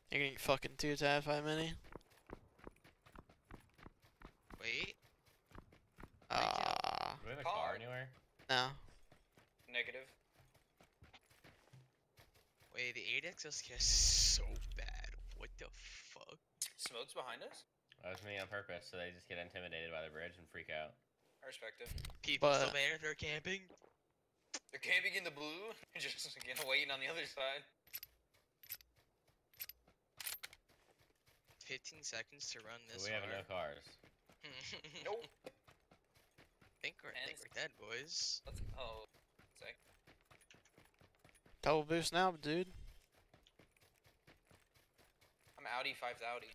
You're getting fucking 2-tapped by mini. Wait. Do we have a car anywhere? No. Negative. Wait, the 8XS is so bad. What the fuck? Smoke's behind us? That was me on purpose, so they just get intimidated by the bridge and freak out. I respect it. People But- still there, they're camping. They're camping in the blue, just again waiting on the other side. 15 seconds to run this. So we have no cars. Nope. think we're dead, boys. Let's say. Double boost now, dude. I'm Audi 5th Audi.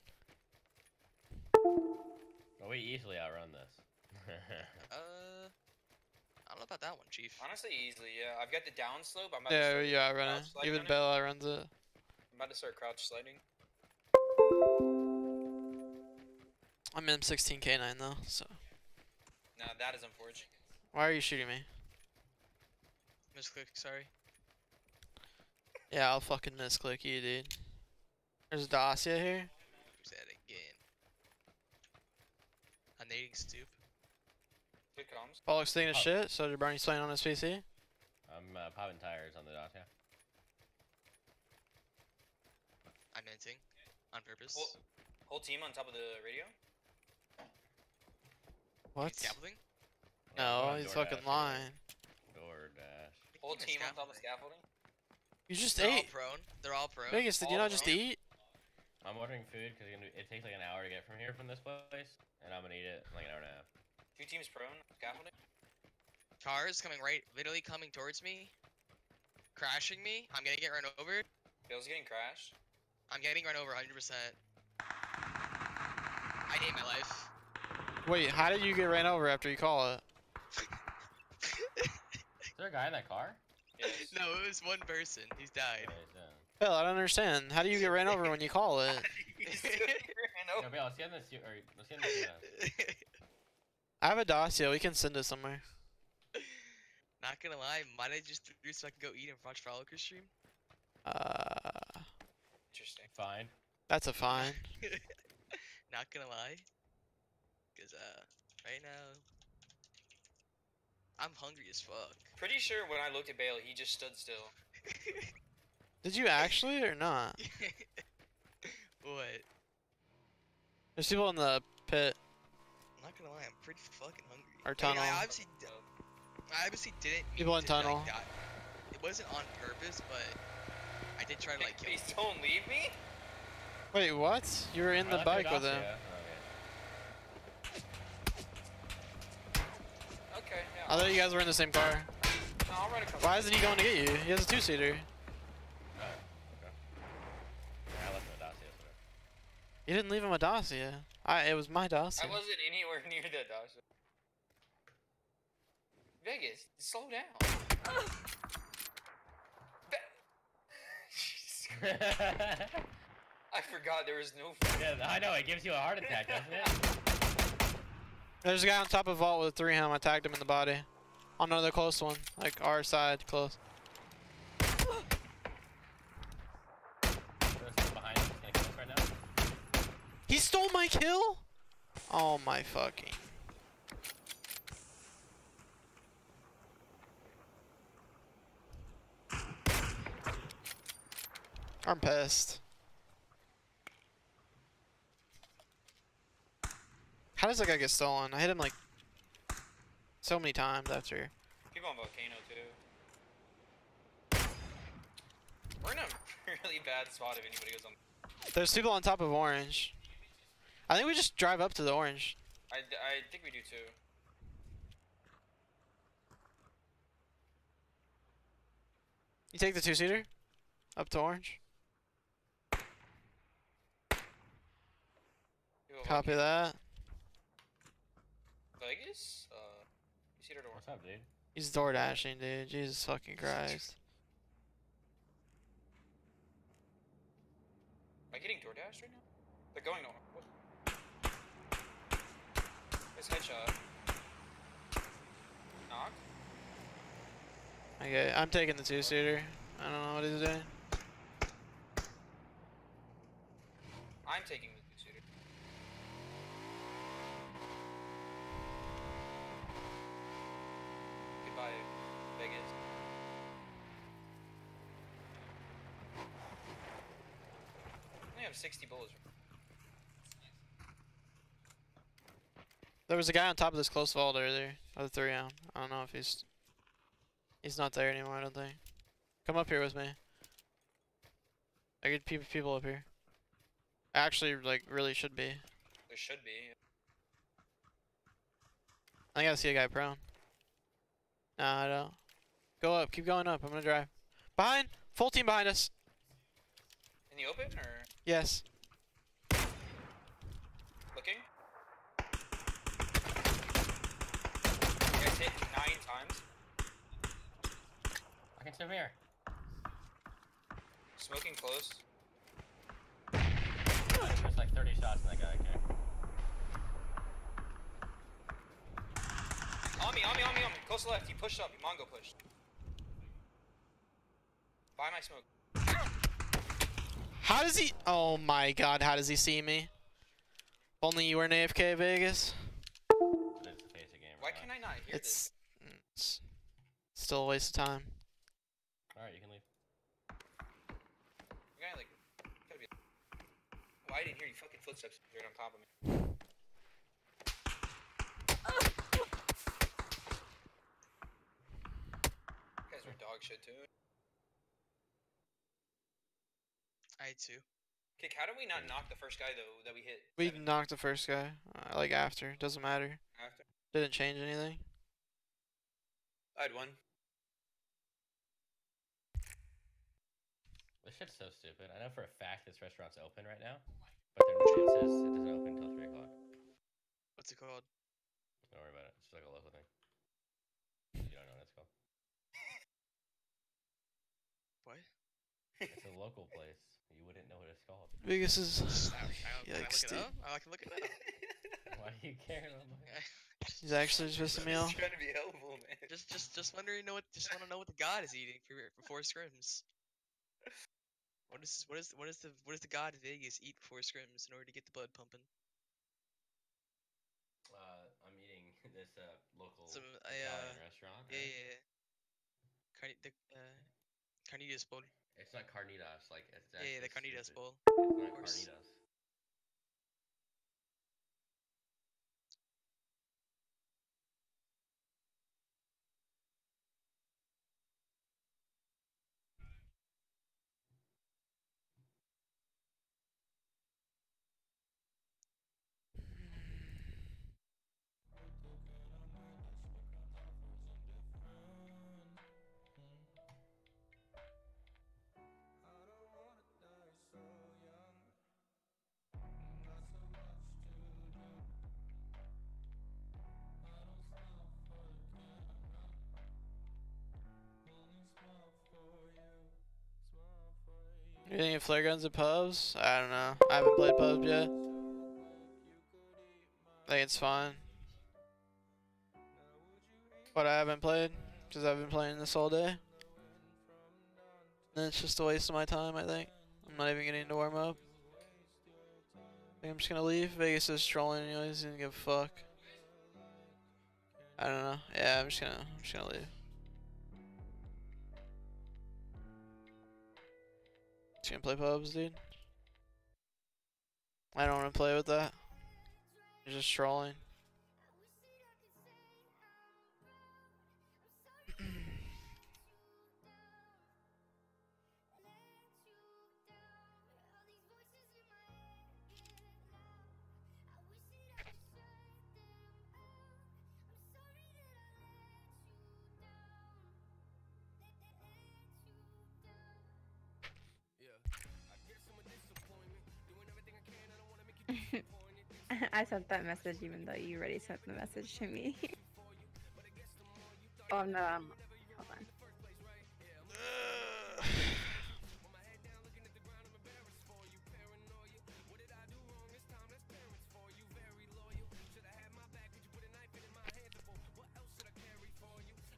Well, we easily outrun this. I don't know about that one, Chief. Honestly, easily, yeah. I've got the down slope. I'm about Yeah, to yeah, I run it. sliding Even on it. Bella runs it. I'm about to start crouch sliding. I'm in 16K9 though, so. Nah, that is unfortunate. Why are you shooting me? Misclick, sorry. Yeah, I'll fucking misclick you, dude. There's Dacia here. Who's that again? A nading stoop. Good comms. Pollock's taking a shit, so did Barney's playing on his PC. I'm popping tires on the Dacia. I'm minting. On purpose. Whole team on top of the radio? What? Scaffolding? No, I'm he's DoorDash, fucking yeah. lying. DoorDash. Whole team on top of scaffolding? You just They're ate. all prone. They're all prone. Vegas, did you not just eat? I'm ordering food because it takes like an hour to get from here from this place, and I'm gonna eat it in like an hour and a half. 2 teams prone, scaffolding? Cars coming literally coming towards me. Crashing me. I'm gonna get run over. Bill's getting crashed. I'm getting run over 100%. I hate my life. Wait, how did you get ran over after you call it? Is there a guy in that car? No, it was one person. He's died. Hell, I don't understand. How do you get ran over when you call it? No, Bill, let's get in this. Let's get in this. I have a Dacia. We can send it somewhere. Not gonna lie, might I just do so I can go eat and watch Frolicker stream? Interesting. Fine. That's a fine. Not gonna lie. Cause right now, I'm hungry as fuck. Pretty sure when I looked at Bale, he just stood still. Did you actually or not? What? There's people in the pit. I'm not gonna lie, I'm pretty fucking hungry. Or I mean, tunnel. I obviously didn't mean People in to, tunnel. Like, die. It wasn't on purpose, but I did try to like kill him. Please don't leave me. Wait, what? You were in the bike with him. Okay, yeah. I thought you guys were in the same car. No, I'll run a couple. Why isn't he going to get you? He has a 2-seater. I left my Dacia. You didn't leave him a Dacia. It was my Dacia. I wasn't anywhere near that Dacia. Vegas, slow down. I forgot there was no. Yeah, I know. It gives you a heart attack, doesn't it? There's a guy on top of vault with a 3 helm. I tagged him in the body. On another close one. Like our side, close. There's someone behind us. Can I kill us right now? He stole my kill? Oh my fucking. I'm pissed. How does that guy get stolen? I hit him like so many times after. People on Volcano too. We're in a really bad spot if anybody goes on. There's people on top of orange. I think we just drive up to the orange. I think we do too. You take the 2-seater? Up to orange? Copy that. Vegas? You see her door? What's up, dude? He's door dashing, dude. Jesus fucking Christ. Am I getting DoorDash right now? They're going nowhere. What? His headshot. Knock. Okay, I'm taking the 2-seater. I don't know what he's doing. I'm taking the 2-seater. Goodbye, Vegas. I only have 60 bullets. There was a guy on top of this close vault earlier. Other 3 round. I don't know if he's not there anymore, I don't think. Come up here with me. I get people up here. Actually, like, really should be. There should be. I gotta see a guy prone. Nah, I don't. Go up, keep going up. I'm gonna drive. Behind! Full team behind us. In the open, or? Yes. Looking? You guys hit 9 times. I can see him here. Smoking close. There's like 30 shots in that guy, okay. On me. Close left. He pushed up. Mongo pushed. Buy my smoke. How does he? Oh my god, how does he see me? If only you were an AFK, Vegas. Why can I not hear this? It's still a waste of time. Alright, you can leave. You guy, like, gotta be. Why I didn't hear you fucking footsteps right on top of me? You guys are dog shit too. I too. Kick, how did we not knock the first guy though that we hit? We knocked the first guy. Like after. Doesn't matter. After? Didn't change anything. I had one. This shit's so stupid. I know for a fact this restaurant's open right now, but their it says it doesn't open until 3 o'clock. What's it called? Don't worry about it. It's just like a local thing. You don't know what it's called. What? It's a local place. You wouldn't know what it's called. Vegas is. Yikes, dude. I can look it up. Why are you caring about He's actually just pissing me off. Trying to be helpful, man. Just wondering, just want to know what the god is eating before scrims. What does the god of Vegas eat before scrims in order to get the blood pumping? I'm eating this local Some Italian restaurant. yeah. Carnitas bowl. It's not carnitas, like it's Yeah, the actually carnitas stupid. bowl. It's not Of course. carnitas. You think of flare guns at pubs? I don't know. I haven't played pubs yet. I think it's fine. But I haven't played because I've been playing this all day. And it's just a waste of my time, I think. I'm not even getting to warm up. I think I'm just gonna leave. Vegas is trolling anyways. He doesn't give a fuck. I don't know. Yeah, I'm just gonna leave. Just gonna play pubs, dude. I don't want to play with that. You're just trolling. I sent that message even though you already sent the message to me. Oh no, hold on.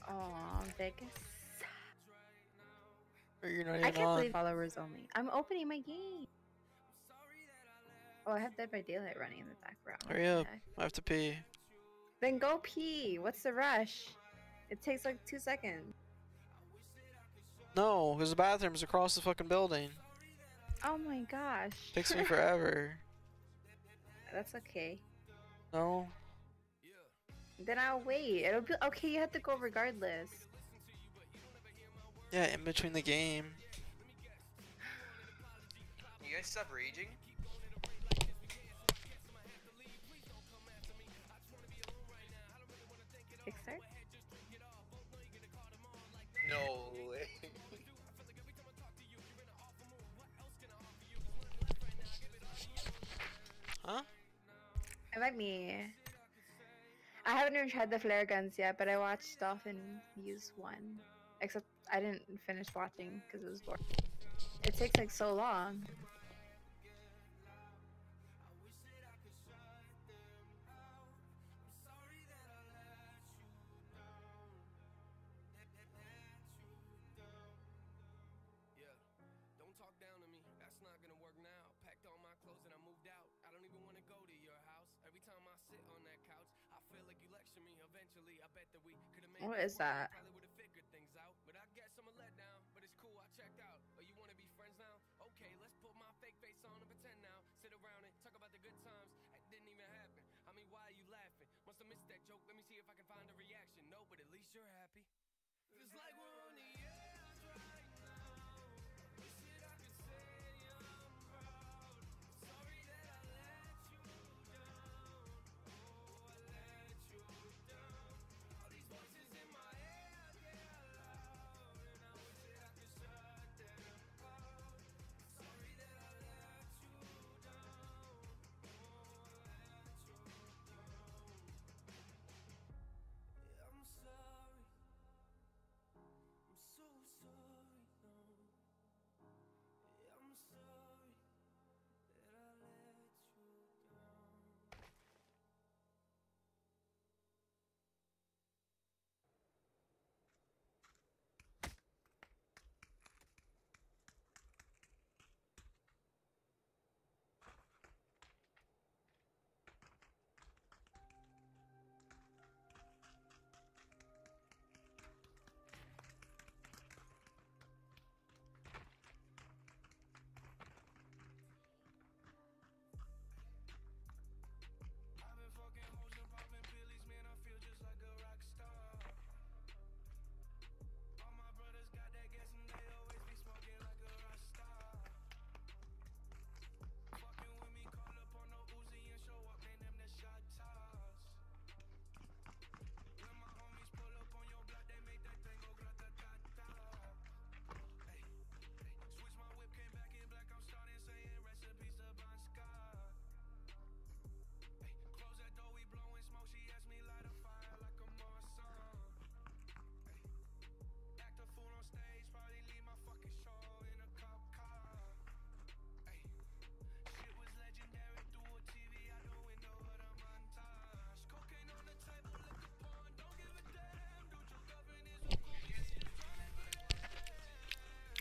Oh, Vegas. Or you're not I even can't on. believe followers only. I'm opening my game. Oh, I have Dead by Daylight running in the background. What Hurry the up. heck? I have to pee. Then go pee. What's the rush? It takes like 2 seconds. No, because the bathroom's across the fucking building. Oh my gosh. Takes me forever. That's okay. No. Then I'll wait. It'll be okay. You have to go regardless. Yeah, in between the game. You guys stop raging? Kickstart? No way. Huh? Invite me. I haven't even tried the flare guns yet, but I watched Dolphin use one. Except I didn't finish watching because it was boring. It takes like so long. What is that?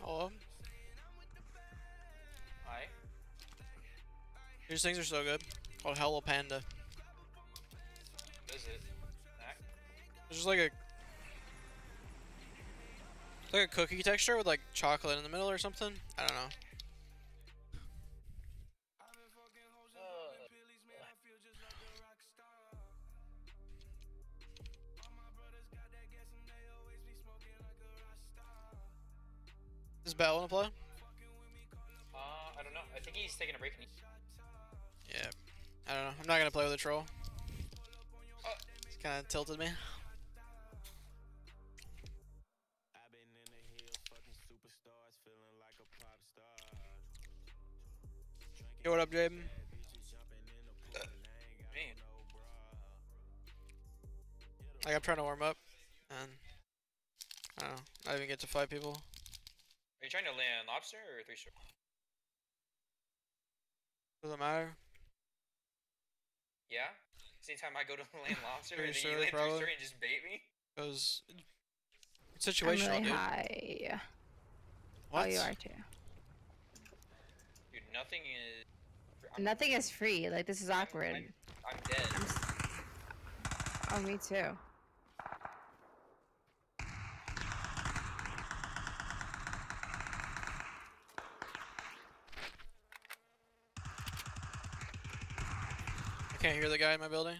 Hello? Hi. These things are so good. Called Hello Panda. What is it? Snack? It's just like a... It's like a cookie texture with like chocolate in the middle or something. I don't know. Does Bell wanna play? I don't know. I think he's taking a break. Yeah. I don't know. I'm not gonna play with a troll. It's kinda tilted me. Yo, what up, Jaden? Like I'm trying to warm up, and I don't know. I didn't even get to fight people. Are you trying to land lobster or 3-star? Doesn't matter. Yeah? Same time I go to land lobster and then 3-star you land 3-star probably. and just bait me? Cause it's I'm situational, really dude. high. What? Oh, you are too. Dude, nothing is... Nothing is free. Like, this is awkward. I'm dead. Oh, me too. I can't hear the guy in my building.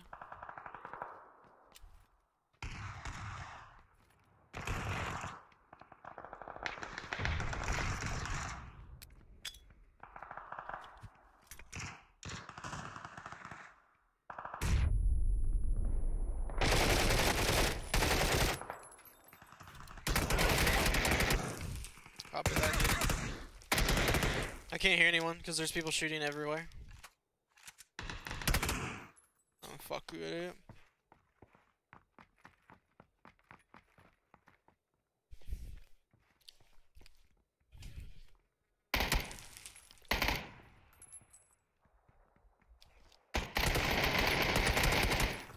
Copy that, dude. I can't hear anyone because there's people shooting everywhere. Oh, fuck you, idiot.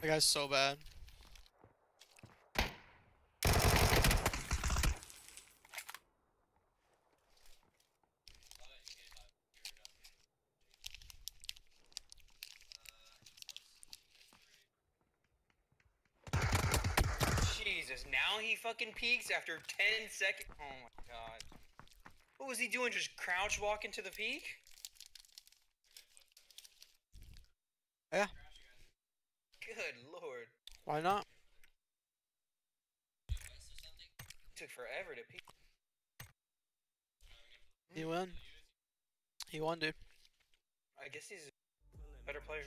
That guy's so bad. Jesus, now he fucking peeks after 10 seconds. Oh my god. What was he doing? Just crouch walking to the peak? Yeah. Good lord. Why not? Took forever to peek. He won. He won, dude. I guess he's a better player.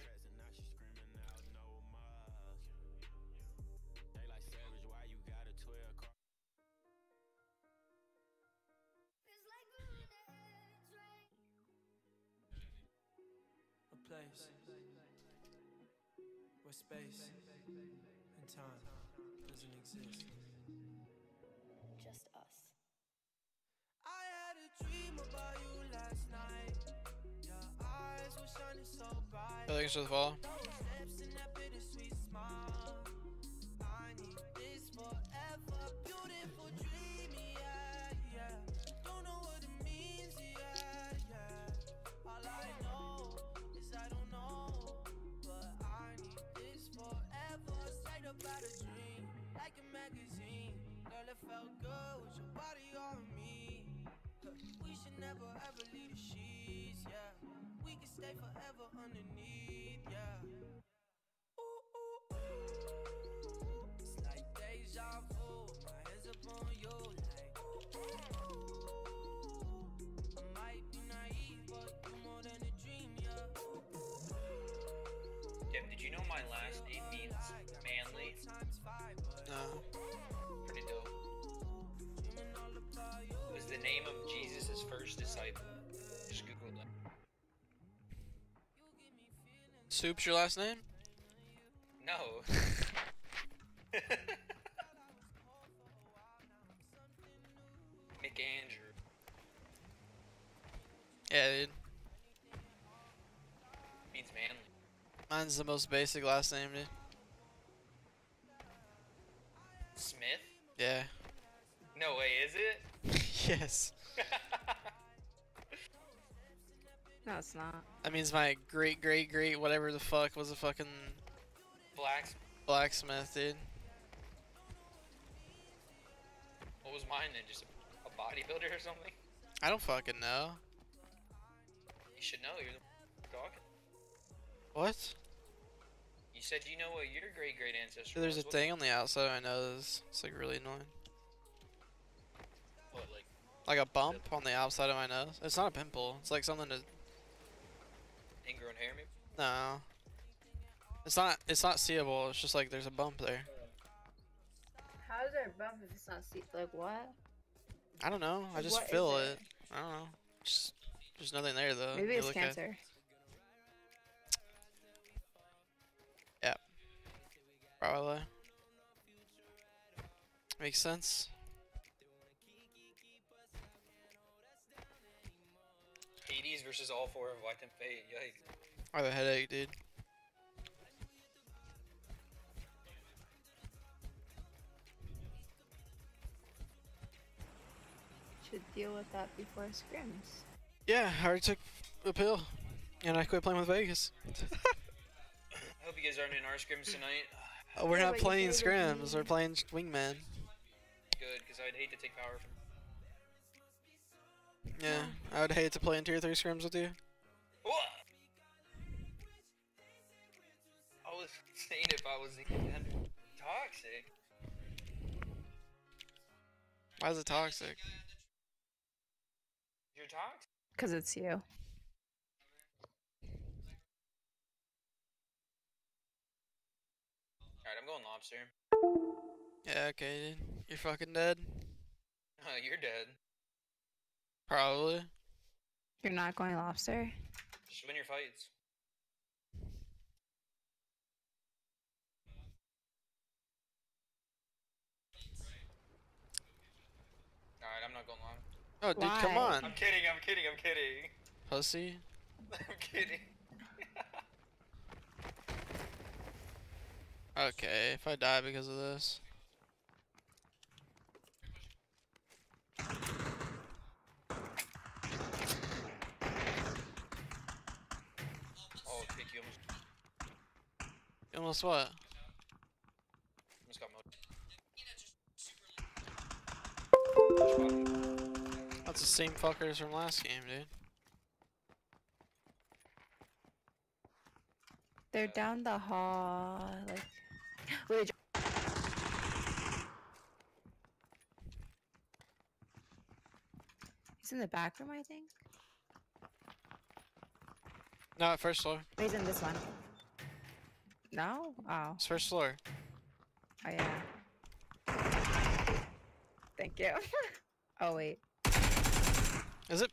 Place where space and time doesn't exist. Just us. I had a dream about you last night. Your eyes were shining so bright. Thanks for the follow. Lips and that bittersweet smile. I need this forever. Beautiful dream, yeah, yeah. Don't know what it means, yeah, yeah. All I know is I don't know, but I need this forever. Straight up out a dream, like a magazine. Girl, it felt good with your body on me. We should never ever leave the sheets, yeah. We can stay forever underneath, yeah. Ooh, ooh, ooh. It's like deja vu. My hands up on you, like ooh, ooh. I might be naive, but you're more than a dream, yeah. Tim, did you know my last name means manly? No. Pretty dope. It was the name of Jesus' first disciple. Just Google that. Soup's your last name? No. McAndrew. Yeah, dude. Means manly. Mine's the most basic last name, dude. Smith? Yeah. No way, is it? Yes. No, it's not. That means my great whatever the fuck was a fucking blacksmith, dude. What was mine then? Just a bodybuilder or something? I don't fucking know. You should know, you're the talking. What? You said you know what your great ancestor There's a was. What- thing on the outside I know this. It's like really annoying. What, Like a bump on the outside of my nose. It's not a pimple. It's like something to. ingrown hair maybe? No. It's not. It's not seeable. It's just like there's a bump there. How is there a bump if it's not like what? I don't know. I just What is feel it? it. I don't know. Just there's nothing there though. Maybe You it's look at- cancer. Yeah. Probably. Makes sense. Hades versus all 4 of White Fate. Yikes. I have a headache, dude. Should deal with that before scrims. Yeah, I already took a pill, and I quit playing with Vegas. I hope you guys aren't in our scrims tonight. We're Yeah, not but you playing played with scrims. me. We're playing Wingman. Good, because I'd hate to take power from. Yeah, I would hate to play in tier 3 scrims with you. What? I was saying if I was the contender. Toxic. Why is it toxic? You're toxic. Cause it's you. Alright, I'm going lobster. Yeah, okay, dude. You're fucking dead. You're dead. Probably. You're not going lobster? Just win your fights. Alright, I'm not going long. Oh, dude, come Why? on. I'm kidding, I'm kidding, I'm kidding. Pussy. I'm kidding. Okay, if I die because of this. Oh, pick you Almost almost, what? almost got mowed. That's the same fuckers from last game, dude. They're down the hall, like. Wait, he's in the back room, I think. No, first floor. He's in this one. No? Oh. It's first floor. Oh yeah. Thank you. Oh wait. Is it